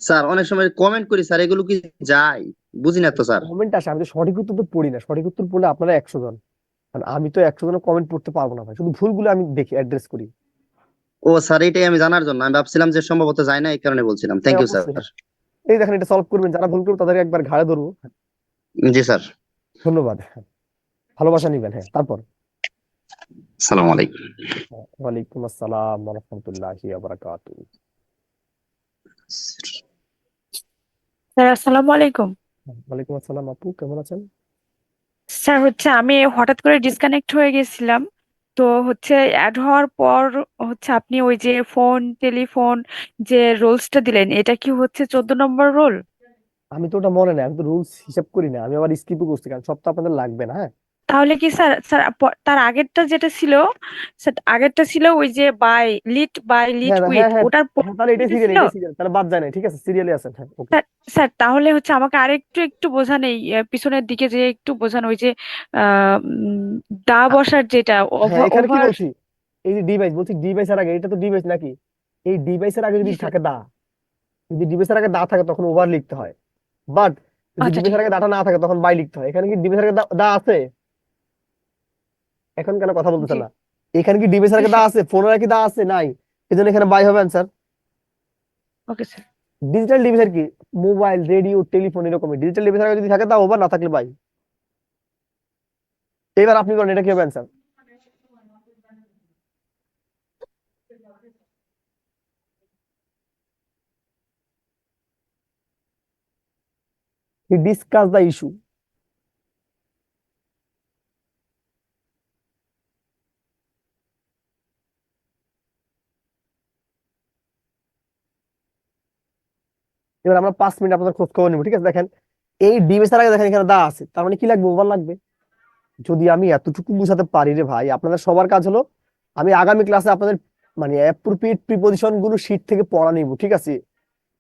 স্যার অনেক সময় কমেন্ট করি স্যার, এগুলো কি যায় বুঝি না তো স্যার। কমেন্ট আসে, আমি তো সঠিক উত্তর তো পড়ি না, সঠিক উত্তর পড়লে আপনারা 100 জন, কারণ আমি তো 100 জনের কমেন্ট পড়তে পারবো না ভাই, শুধু ভুলগুলো আমি দেখি, অ্যাড্রেস করি। ও স্যার, এটাই আমি জানার জন্য, আমি ভাবছিলাম যে সম্ভবত যায় না, এই কারণে বলছিলাম। হ্যাঁ থ্যাংক ইউ স্যার। অবশ্যই, হ্যাঁ। এই দেখেন, এটা সলভ করবেন, যারা ভুল করবে তাদেরকে একবার ঘাড়ে ধরবো। জি স্যার। ধন্যবাদ। হ্যাঁ, ভালোবাসা নিবেন। হ্যাঁ, তারপর। আসসালামু আলাইকুম। ওয়ালাইকুম আসসালাম ওয়া রাহমাতুল্লাহি ওয়া বারাকাতুহু। স্যার আসসালামু আলাইকুম। ওয়ালাইকুম আসসালাম আপু, কেমন আছেন? স্যার আমি হঠাৎ করে ডিসকানেক্ট হয়ে গেছিলাম, তো অ্যাড হওয়ার পর আপনি ওই যে টেলিফোন যে রুলসটা দিলেন, এটা কি 14 নম্বর রুল? আমি তো ওটা মনে নাই, আমি তো রুলস হিসাব করি না, আমি আবার স্কিপও করছি, কারণ সব তো আপনাদের লাগবে না। হ্যাঁ, তাহলে কি স্যার স্যার তার আগেরটা যেটা ছিল, স্যার আগেরটা ছিল ওই যে বাই লিড হ্যাঁ, উইথ, হ্যাঁ, হ্যাঁ, ওটার হ্যাঁ, তাহলে এটাই যেটা সিরিয়াল, ছিল। এটাই সিরিয়াল, তাহলে বাদ যায় না, ঠিক আছে, সিরিয়ালে আছেন। হ্যাঁ, ওকে। স্যার স্যার তাহলে আমাকে আরেকটু একটু বোঝান, এই পিছনের দিকে যে একটু বোঝান, ওই যে দা বসার যেটা হ্যাঁ, এখানে কি ওভার। বলছি, এই যে ডিভাইস বলছি, ডিভাইসের আগে, এটা তো ডিভাইস নাকি, এই ডিভাইসের আগে জি যদি স্যার। থাকে দা, যদি ডিভাইসের আগে দা থাকে তখন ওভার লিখতে হয়, বাট যদি আচ্ছা ঠিক ডিভাইসের আগে দাটা না থাকে তখন বাই লিখতে হয়। এখানে কি ডিভাইসের আগে দা আছে? এখন কেন কথা বলতেছেন জি না? এখানে কি ডিভাইসের জি আগে দা স্যার। আছে, ফোনের আগে দা আছে? নাই, এই জন্য এখানে বাই হবে অ্যান্সার। Okay sir. ডিজিটাল ডিভাইসের কি, মোবাইল, রেডিও, টেলিফোন, এরকমই ডিজিটাল ডিভাইসের আগে যদি থাকে তা ওভার, না থাকলে বাই। এবার আপনি বলেন, এটা কি হবে answer? He discuss the issue. এবার আমরা 5 মিনিট আপনাদের খোঁজ খবর নিবো, ঠিক আছে? দেখেন, এই ডিভাইসের আগে দেখেন এখানে দা আছে, তার মানে কি লাগবে, ওভার লাগবে। যদি আমি এতটুকু বুঝাতে পারি রে ভাই, আপনাদের সবার কাজ হলো, আমি আগামী ক্লাসে আপনাদের মানে অ্যাপ্রোপ্রিয়েট প্রিপজিশন গুলো শীট থেকে পড়া নিব, ঠিক আছে?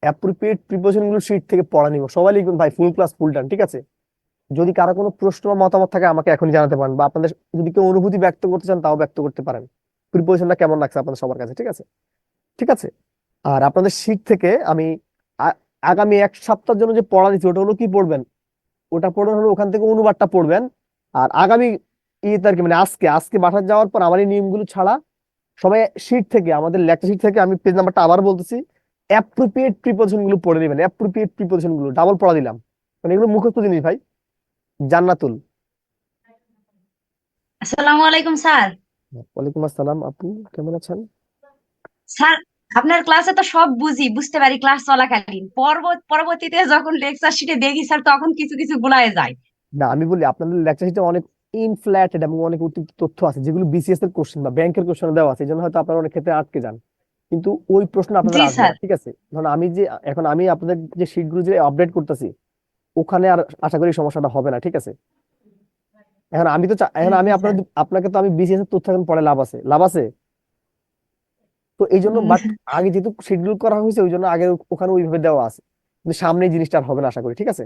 অ্যাপ্রোপ্রিয়েট প্রিপজিশন গুলো শীট থেকে পড়া নিব, সবাই লিখবেন ভাই, ফুল ক্লাস ফুল টাইম, ঠিক আছে? যদি কারো কোনো প্রশ্ন বা মতামত থাকে আমাকে এখনই জানাতে পারেন, বা আপনাদের যদি কেউ অনুভূতি ব্যক্ত করতে চান তাও ব্যক্ত করতে পারেন, প্রিপজিশনটা কেমন লাগছে আপনাদের সবার কাছে, ঠিক আছে? ঠিক আছে। আর আপনাদের শীট থেকে আমি আগামী 1 সপ্তাহের জন্য যে পড়া দিচ্ছি, ওটা হলো কি পড়বেন, ওটা পড়বেন হলো ওখান থেকে অনুবাদটা পড়বেন। আর আগামী আর কি মানে আজকে আজকে বাসায় যাওয়ার পর আমার এই নিয়মগুলো ছাড়া সবাই শীট থেকে, আমাদের লেকচার শীট থেকে, আমি পেজ নাম্বারটা আবার বলতেছি, অ্যাপ্রোপ্রিয়েট প্রিপজিশন গুলো পড়ে নেবেন, অ্যাপ্রোপ্রিয়েট প্রিপজিশন গুলো ডাবল পড়া দিলাম, মানে এগুলো মুখস্থ জিনিস ভাই। জান্নাতুল। আসসালামু আলাইকুম স্যার। ওয়ালাইকুম আসসালাম আপু, কেমন আছেন? স্যার আপনার ক্লাসে তো সব বুঝতে পারি ক্লাস চলাকালীন, পরবর্তীতে যখন লেকচার শিটে দেখি স্যার তখন কিছু কিছু গুলায় যায়। না, আমি বলি আপনাদের লেকচার শিটে অনেক ইনফ্ল্যাটেড এবং অনেক অতিরিক্ত তথ্য আছে, যেগুলো বিসিএস এর কোশ্চেন বা ব্যাংকের কোশ্চেন দেওয়া আছে, এই জন্য হয়তো আপনারা অনেক ক্ষেত্রে আটকে যান, কিন্তু ওই প্রশ্ন আপনাদের জি আসবে স্যার। না, ঠিক আছে? ধরুন এখন আমি আপনাদের যে শিটগুলো যে আপডেট করতেছি, ওখানে আর আশা করি সমস্যাটা হবে না, ঠিক আছে? এখন আমি জি স্যার। আপনাকে তো আমি বিসিএস এর তথ্য এখন পরে লাভ আছে, লাভ আছে। তো এই জন্য, বাট আগে যেহেতু শিডিউল করা হয়েছে, ওই জন্য আগে ওখানে ওইভাবে দেওয়া আছে, কিন্তু সামনে এই জিনিসটা আর হবে না আশা করি, ঠিক আছে?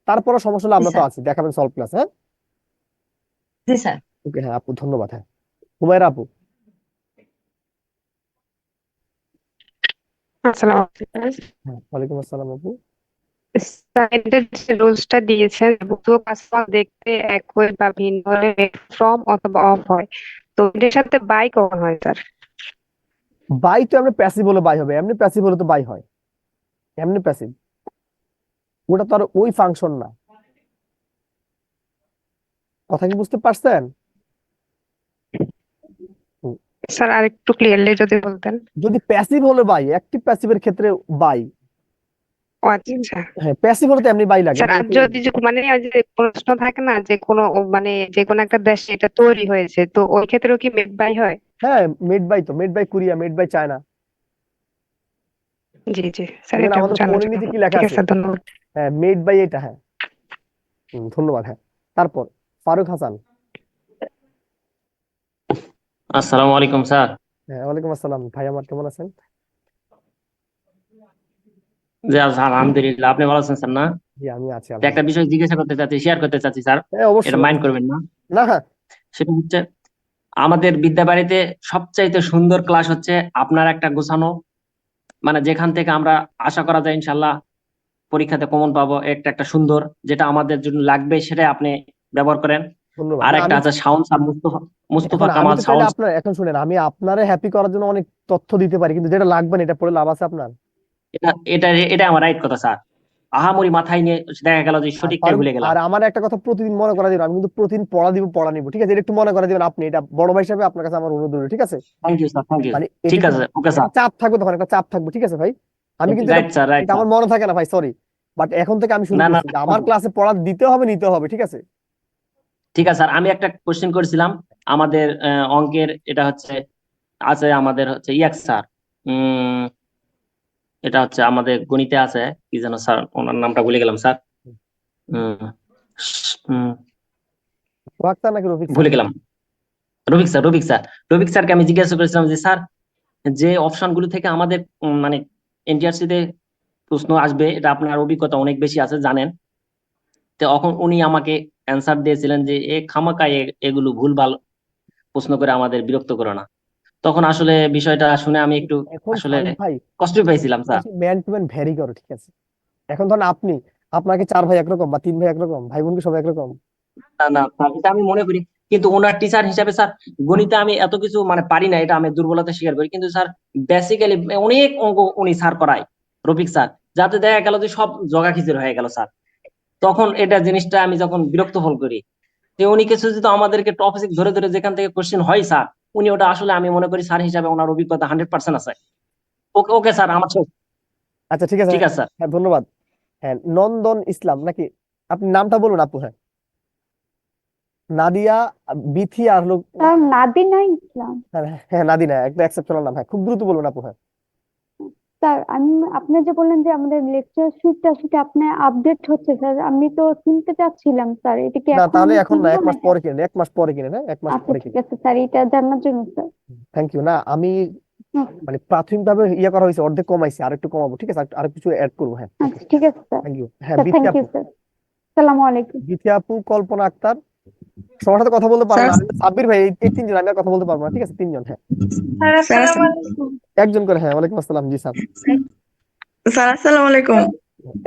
তারপরে সমস্যা হলে জি আমরা তো স্যার। আছি, দেখাবেন সলভ ক্লাস। হ্যাঁ, জি স্যার। ওকে। হ্যাঁ আপু, ধন্যবাদ। হ্যাঁ, হুমায়রা আপু। আসসালামু আলাইকুম। হ্যাঁ, ওয়ালাইকুম আসসালাম আপু। স্যারের যে রুলসটা দিয়েছেন, দুটো কাস্টমার দেখতে একই বা ভিন্ন হলে ফ্রম অথবা অফ হয়, তো এটার সাথে বাই কখন হয় স্যার? বাই তো এমনি প্যাসিভ হলে বাই হবে, এমনি প্যাসিভ হলে তো বাই হয়, এমনি প্যাসিভ, ওটা তো আর ওই ফাংশন না। কথা কি বুঝতে পারছেন? হুম, স্যার আরেকটু ক্লিয়ারলি যদি বলতেন। যদি প্যাসিভ হলে বাই, অ্যাক্টিভ প্যাসিভের ক্ষেত্রে বাই। ও আচ্ছা আচ্ছা। হ্যাঁ, প্যাসিভ হলে তো এমনি বাই লাগে, স্যার এটা আর তো। যদি মানে ওই যে প্রশ্ন থাকে না যে কোনো যে কোনো একটা দেশে এটা তৈরি হয়েছে, তো ওই ক্ষেত্রেও কি মেড বাই হয়? হ্যাঁ, মেড বাই, তো made by Korea, made by China. জি জি স্যার, দেখেন এটা আমাদের জানার ফোনের জন্য। নিচে কি লেখা ঠিক আছে আছে, স্যার, ধন্যবাদ। হ্যাঁ, মেড বাই এটা। হ্যাঁ, ধন্যবাদ। হ্যাঁ, তারপর ফারুক হাসান। আসসালামু আলাইকুম স্যার। হ্যাঁ, ওয়ালাইকুম আসসালাম ভাই, আমার কেমন আছেন? জি আলহামদুলিল্লাহ, আপনি ভালো আছেন স্যার না? জি আমি আছি তো একটা আলহামদুলিল্লাহ। বিষয় জিজ্ঞাসা করতে চাচ্ছি, শেয়ার করতে চাচ্ছি স্যার, হ্যাঁ অবশ্যই এটা মাইন্ড অবশ্যই। করবেন না। না হ্যাঁ সেটা হচ্ছে আমাদের বিদ্যাবাড়িতে সবচাইতে সুন্দর ক্লাস হচ্ছে আপনার একটা গোছানো, মানে যেখান থেকে আমরা আশা করা যায় ইনশাল্লাহ পরীক্ষাতে কমন পাবো, একটা একটা সুন্দর যেটা আমাদের জন্য লাগবে সেটাই আপনি ব্যবহার করেন। ধন্যবাদ। আর না একটা আমি আছে শাওন স্যার, মুস্তফা মুস্তফা এখন আমি কামাল তো চাইলে শাওন। আপনার এখন শুনেন, আমি আপনারে হ্যাপি করার জন্য অনেক তথ্য দিতে পারি, কিন্তু যেটা লাগবে না এটা পড়ে লাভ আছে আপনার? এটা এটা এটা আমার রাইট কথা স্যার, আহামরি মাথায় নিয়ে দেখা গেল যে আর সঠিকটাই ফারুক, ভুলে গেলাম। আর আমার একটা কথা প্রতিদিন মনে করা দিবেন, আমি কিন্তু প্রতিদিন পড়া দিব, পড়া নিব, ঠিক আছে? এটা একটু মনে করা দিবেন আপনি, এটা বড় ভাই হিসাবে আপনার কাছে আমার অনুরোধ রইলো, ঠিক আছে? Thank you sir, thank you. মানে এটা ঠিক একটু আছে, ওকে একটা স্যার। চাপ থাকবে, তখন একটা চাপ থাকবে, ঠিক আছে ভাই? আমি কিন্তু এটা রাইট স্যার, রাইট এটা স্যার। আমার মনে থাকে না ভাই, সরি, বাট এখন থেকে আমি শুরু না না, করছি যে আমার ক্লাসে পড়া দিতে হবে, নিতে হবে, ঠিক আছে? ঠিক আছে স্যার। আমি একটা কোশ্চেন করেছিলাম আমাদের অঙ্কের, এটা হচ্ছে আছে আমাদের হচ্ছে ইয়াক স্যার, এটা হচ্ছে আমাদের গণিতে আছে, কি যেন স্যার ওনার নামটা ভুলে গেলাম স্যার। উম, উম, সোহাগ স্যার নাকি রফিক স্যার? ভুলে গেলাম। Rafiq sir, Rafiq sir. রফিক স্যারকে আমি জিজ্ঞাসা করেছিলাম যে স্যার, যে অপশন গুলো থেকে আমাদের মানে এনটিআরসি তে প্রশ্ন আসবে, এটা আপনার অভিজ্ঞতা অনেক বেশি আছে জানেন। তো এখন উনি আমাকে অ্যান্সার দিয়েছিলেন যে এ খামাকায় এগুলো ভুলভাল প্রশ্ন করে আমাদের বিরক্ত করো না। তখন আসলে বিষয়টা শুনে আমি একটু এখন আসলে ফারুক ভাই কষ্ট পেয়েছিলাম sir. Man to man vary করে, ঠিক আছে? এখন ধরেন আপনি, আপনাকে 4 ভাই একরকম বা 3 ভাই একরকম, ভাই বোনকে সব একরকম? না না স্যার, এটা আমি মনে করি, কিন্তু ওনার টিচার হিসাবে স্যার গণিতে আমি এত কিছু মানে পারি না, এটা আমি দুর্বলতা স্বীকার করি, কিন্তু স্যার বেসিক্যালি অনেক অঙ্ক উনি স্যার করায়, রফিক স্যার, যাতে দেখা গেল যে সব জগা খিচুড়ি হয়ে গেল স্যার। তখন এটা জিনিসটা আমি যখন বিরক্ত ফল করি, যে উনি কিছু যদি আমাদেরকে টপিক ধরে ধরে যেখান থেকে কোশ্চেন হয় স্যার, উনি ওটা আসলে আমি মনে করি স্যার হিসাবে ওনার অভিজ্ঞতা 100% আছে। ওকে ওকে স্যার, আমার শেষ। আচ্ছা ঠিক আছে। ঠিক আছে স্যার। হ্যাঁ ধন্যবাদ। হ্যাঁ নন্দন ইসলাম নাকি, আপনি নামটা বলুন আপু। হ্যাঁ নাদিয়া, বিথি আর লোক। স্যার নাদিনা ইসলাম। হ্যাঁ হ্যাঁ নাদিনা, একটা এক্সেপশনাল নাম। হ্যাঁ খুব দ্রুত বলুন আপু। হ্যাঁ স্যার আমি, আপনি যে বললেন যে আমাদের লেকচার শিটটা সেটা আপনার আপডেট হচ্ছে স্যার, আমি তো কিনতে চাচ্ছিলাম স্যার, এটা কি না এখন তাহলে এখন না, কিনবো 1 মাস নাকি? পরে কিনেন, 1 মাস পরে কিনেন। হ্যাঁ 1 মাস আচ্ছা পরে ঠিক কিনেন। আছে স্যার, এটা জানার জন্য স্যার। Thank you. না আমি হুম, মানে প্রাথমিকভাবে ইয়ে করা হয়েছে, অর্ধেক কমাইছি, আর একটু কমাবো, ঠিক আছে? আর কিছু অ্যাড করবো। হ্যাঁ ওকে আচ্ছা ঠিক আছে স্যার। Thank you. হ্যাঁ স্যার বিথি থ্যাংক ইউ আপু, স্যার। আসসালামু আলাইকুম। বিথি আপু, কল্পনা আক্তার, সবার সাথে কথা বলতে পারবো স্যার না আমি, সাব্বির ভাই, এই 3 জন, আমি আর কথা বলতে পারবো না, ঠিক আছে? 3 জন। হ্যাঁ স্যার স্যার আসসালামু আলাইকুম। একজন করে। হ্যাঁ ওয়ালাইকুম আসসালাম। জি স্যার স্যার আসসালামু আলাইকুম।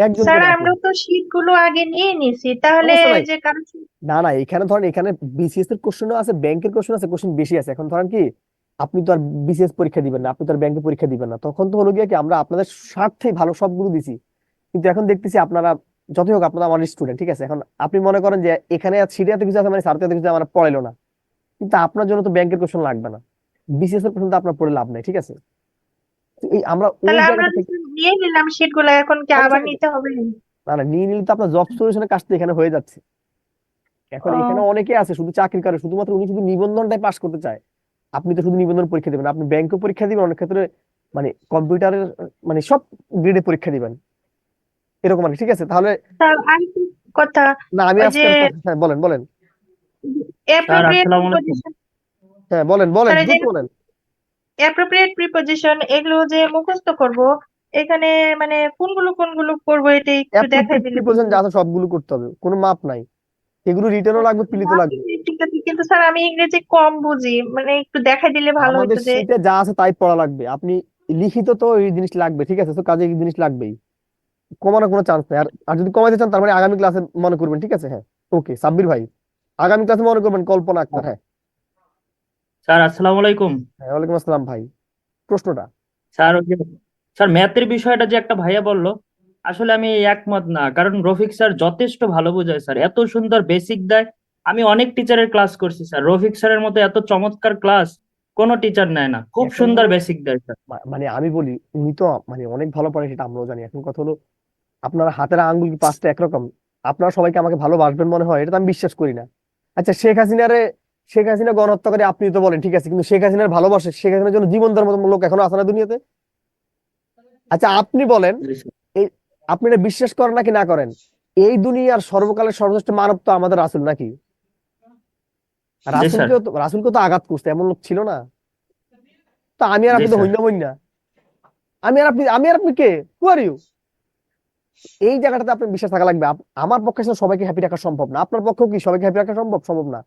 একজন স্যার করে আপু। আমরা তো শীট গুলো আগে নিয়ে নিছি, তাহলে সমস্যা নাই। যে কারো না না এখানে ধরেন, এখানে বিসিএস এর কোশ্চেনও আছে, ব্যাংকের কোশ্চেন আছে, কোশ্চেন বেশি আছে। এখন ধরেন কি, আপনি তো আর বিসিএস পরীক্ষা দিবেন না, আপনি তো আর ব্যাংকে পরীক্ষা দিবেন না, তখন তো হলো গিয়ে কি, আমরা আপনাদের স্বার্থেই ভালো সবগুলো দিছি। কিন্তু এখন দেখতেছি আপনারা, যতই হোক আপনারা আমার স্টুডেন্ট, ঠিক আছে? এখন আপনি মনে করেন যে এখানে সিটে এত কিছু আছে, মানে স্যার তো এত কিছু আমার পড়াইলো না, কিন্তু আপনার জন্য তো ব্যাংকের কোশ্চেন লাগবে না, বিসিএস এর কোশ্চেন তো আপনার পড়ে লাভ নাই, ঠিক আছে? তো এই আমরা ওই তাহলে আমরা জায়গাটা থেকে নিয়ে নিলাম শীট গুলো, এখন কি সমস্যা আবার নেই। নিতে হবে? না না নিয়ে নিলে তো আপনার জব সলিউশনের কাজটা এখানে হয়ে যাচ্ছে। এখন এখানে ও অনেকে আছে শুধু চাকরি করে, শুধুমাত্র উনি শুধু নিবন্ধনটাই পাস করতে চায়। আপনি তো শুধু নিবন্ধন পরীক্ষা দিবেন, আপনি ব্যাংকে পরীক্ষা দিবেন, অনেক ক্ষেত্রে মানে কম্পিউটারের মানে সব গ্রেডে পরীক্ষা দিবেন, এরকম আর কি, ঠিক আছে? তাহলে স্যার আরেকটি কথা, না আমি ওই যে আজকে হ্যাঁ বলেন বলেন। স্যার অ্যাপ্রোপ্রিয়েট আসসালামু আলাইকুম। প্রিপোজিশন, হ্যাঁ বলেন বলেন স্যার এই যে দ্রুত বলেন। অ্যাপ্রোপ্রিয়েট প্রিপোজিশন এগুলো যে মুখস্থ করব, এখানে মানে কোনগুলো কোনগুলো করব এটা একটু দেখাই অ্যাপ্রোপ্রিয়েট দিলে ভালো প্রিপোজিশন যা হতো। আছে সবগুলো করতে হবে, কোনো মাপ নাই। এগুলো রিটেনও লাগবে, প্লিতও লাগবে। ঠিক আছে, কিন্তু স্যার আমি ইংরেজি কম বুঝি, মানে একটু দেখাই দিলে ভালো আমাদের হতো যে। শীটে যা আছে তাই পড়া লাগবে। আপনি লিখিত তো এই জিনিস লাগবে, ঠিক আছে? তো কাজে এই জিনিস লাগবেই, কমানোর কোনো চান্স নেই। আর আর যদি কমাইতে চান তার মানে আগামী ক্লাসে মনে করবেন, ঠিক আছে? হ্যাঁ ওকে সাব্বির ভাই, আগামী ক্লাসে মনে করবেন কল্পনা আক্তার। হ্যাঁ স্যার আসসালামু আলাইকুম। হ্যাঁ ওয়ালাইকুম আসসালাম ভাই। প্রশ্নটা স্যার ওই যে স্যার ম্যাথের বিষয়টা যে একটা ভাইয়া বললো, আসলে আমি একমত না, কারণ রফিক স্যার যথেষ্ট ভালো বোঝায় স্যার, এত সুন্দর বেসিক দেয়। আমি অনেক টিচারের ক্লাস করছি স্যার, রফিক স্যারের মতো এত চমৎকার ক্লাস কোনো টিচার নেয় না, খুব এখন সুন্দর হলো বেসিক দেয় স্যার। মানে আমি বলি, উনি তো মানে অনেক ভালো পড়ে, সেটা আমরাও জানি। এখন কথা হলো, আপনার হাতের আঙ্গুল কি 5টা একরকম? আপনারা সবাইকে আমাকে ভালোবাসবেন মনে হয়, এটা তো আমি বিশ্বাস করি না। আচ্ছা শেখ হাসিনা গণহত্যাকারী আপনি তো বলেন, ঠিক আছে, কিন্তু শেখ হাসিনার ভালোবাসে, শেখ হাসিনার জন্য জীবন দেওয়ার মতো লোক এখনো আছে না দুনিয়াতে? আচ্ছা আপনি বলেন, এই আপনি এটা বিশ্বাস করেন নাকি না করেন, এই দুনিয়ার সর্বকালের সর্বশ্রেষ্ঠ মানব তো আমাদের রাসূল নাকি? জি স্যার। রাসূলকেও তো আঘাত করতে এমন লোক ছিল না? তো আমি আর জি আপনি তো স্যার। হইনা হইনা, আমি আর আপনি কে? হু আর ইউ? এই জায়গাটাতে আপনার বিশ্বাস থাকা লাগবে। আমার পক্ষে আসলে সবাইকে হ্যাপি রাখা সম্ভব না, আপনার পক্ষেও কি সবাইকে হ্যাপি রাখা সম্ভব? সম্ভব না।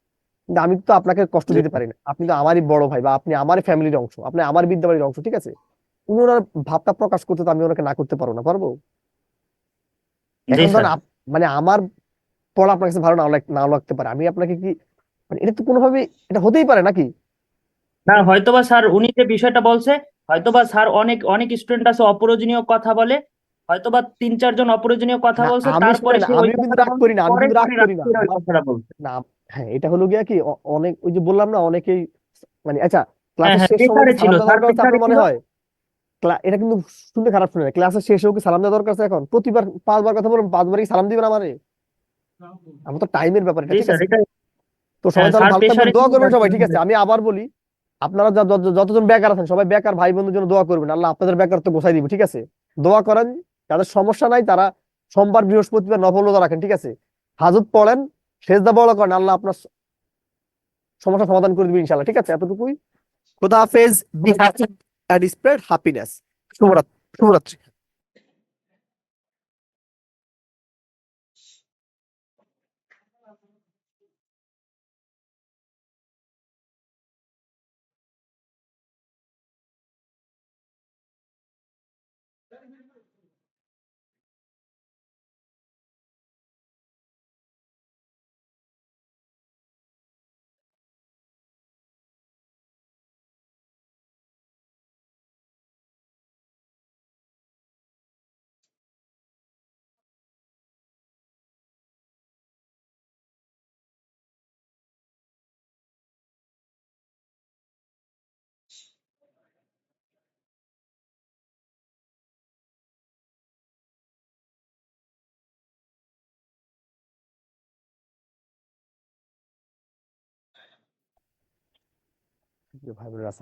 কিন্তু আমি তো আপনাকে কষ্ট জি দিতে পারি না, আপনি তো আমারই বড় ভাই, বা আপনি আমার ফ্যামিলির অংশ, আপনি আমার বিদ্যাবাড়ির অংশ, ঠিক আছে? উনি ওনার ভাবটা প্রকাশ করতে তো আমি ওনাকে না করতে পারবো না, পারবো? জি এখন স্যার। ধরেন মানে আমার পড়া আপনার কাছে ভালো নাও লাগতে পারে, আমি আপনাকে কি মানে এটা তো কোনোভাবে এটা হতেই পারে নাকি? না হয়তোবা স্যার উনি যে বিষয়টা বলছে, হয়তোবা স্যার অনেক অনেক স্টুডেন্ট আছে অপ্রয়োজনীয় কথা বলে, হয়তোবা 3-4 জন অপ্রয়োজনীয় কথা না বলছে, আমি তারপরে শুনেন, সে ওই আমিও কিন্তু কথাটা রাগ বলছে, করি না, আমি পরে কিন্তু রাগ পরে রাগ করি না করে ওই আমার। কথাটা বলছে। না, হ্যাঁ এটা হলো গিয়া কি অনেক ওই যে বললাম না অনেকেই মানে আচ্ছা হ্যাঁ ক্লাসের হ্যাঁ, শেষ সময় কি প্রেসারে ছিল সালাম দেওয়া স্যার, দরকার আছে প্রেসারে আপনার মনে ছিল। হয়? এটা কিন্তু শুনতে খারাপ শুনে, ক্লাসের শেষেও কি সালাম দেওয়া দরকার আছে? এখন প্রতিবার 5 বার কথা বলুন, 5 বারই সালাম দিবেন আমারে? আমার তো টাইমের ব্যাপার এটা, জি ঠিক স্যার, আছে? এটা তো সবাই হ্যাঁ তাহলে স্যার ভালো থাকবেন, প্রেসারে দোয়া ছিল করবেন যার সবাই, ঠিক কারণে। আছে? আমি আবার বলি, আপনারা যতজন বেকার আছেন সবাই বেকার ভাই বন্ধুর জন্য দোয়া করবেন, আল্লাহ আপনাদের বেকার তো গোছাই দিব, ঠিক আছে? দোয়া করেন, যাদের সমস্যা নাই তারা সোমবার বৃহস্পতিবার নফল রোজা রাখেন, ঠিক আছে? হাজত পড়েন, সেজদা বড় করেন, আল্লাহ আপনার সমস্যা সমাধান করে দিবে ইনশাল্লাহ, ঠিক আছে? এতটুকুই। খোদা হাফেজ, be happy and spread happiness. শুভরাত্রি। ভাই বোনেরা,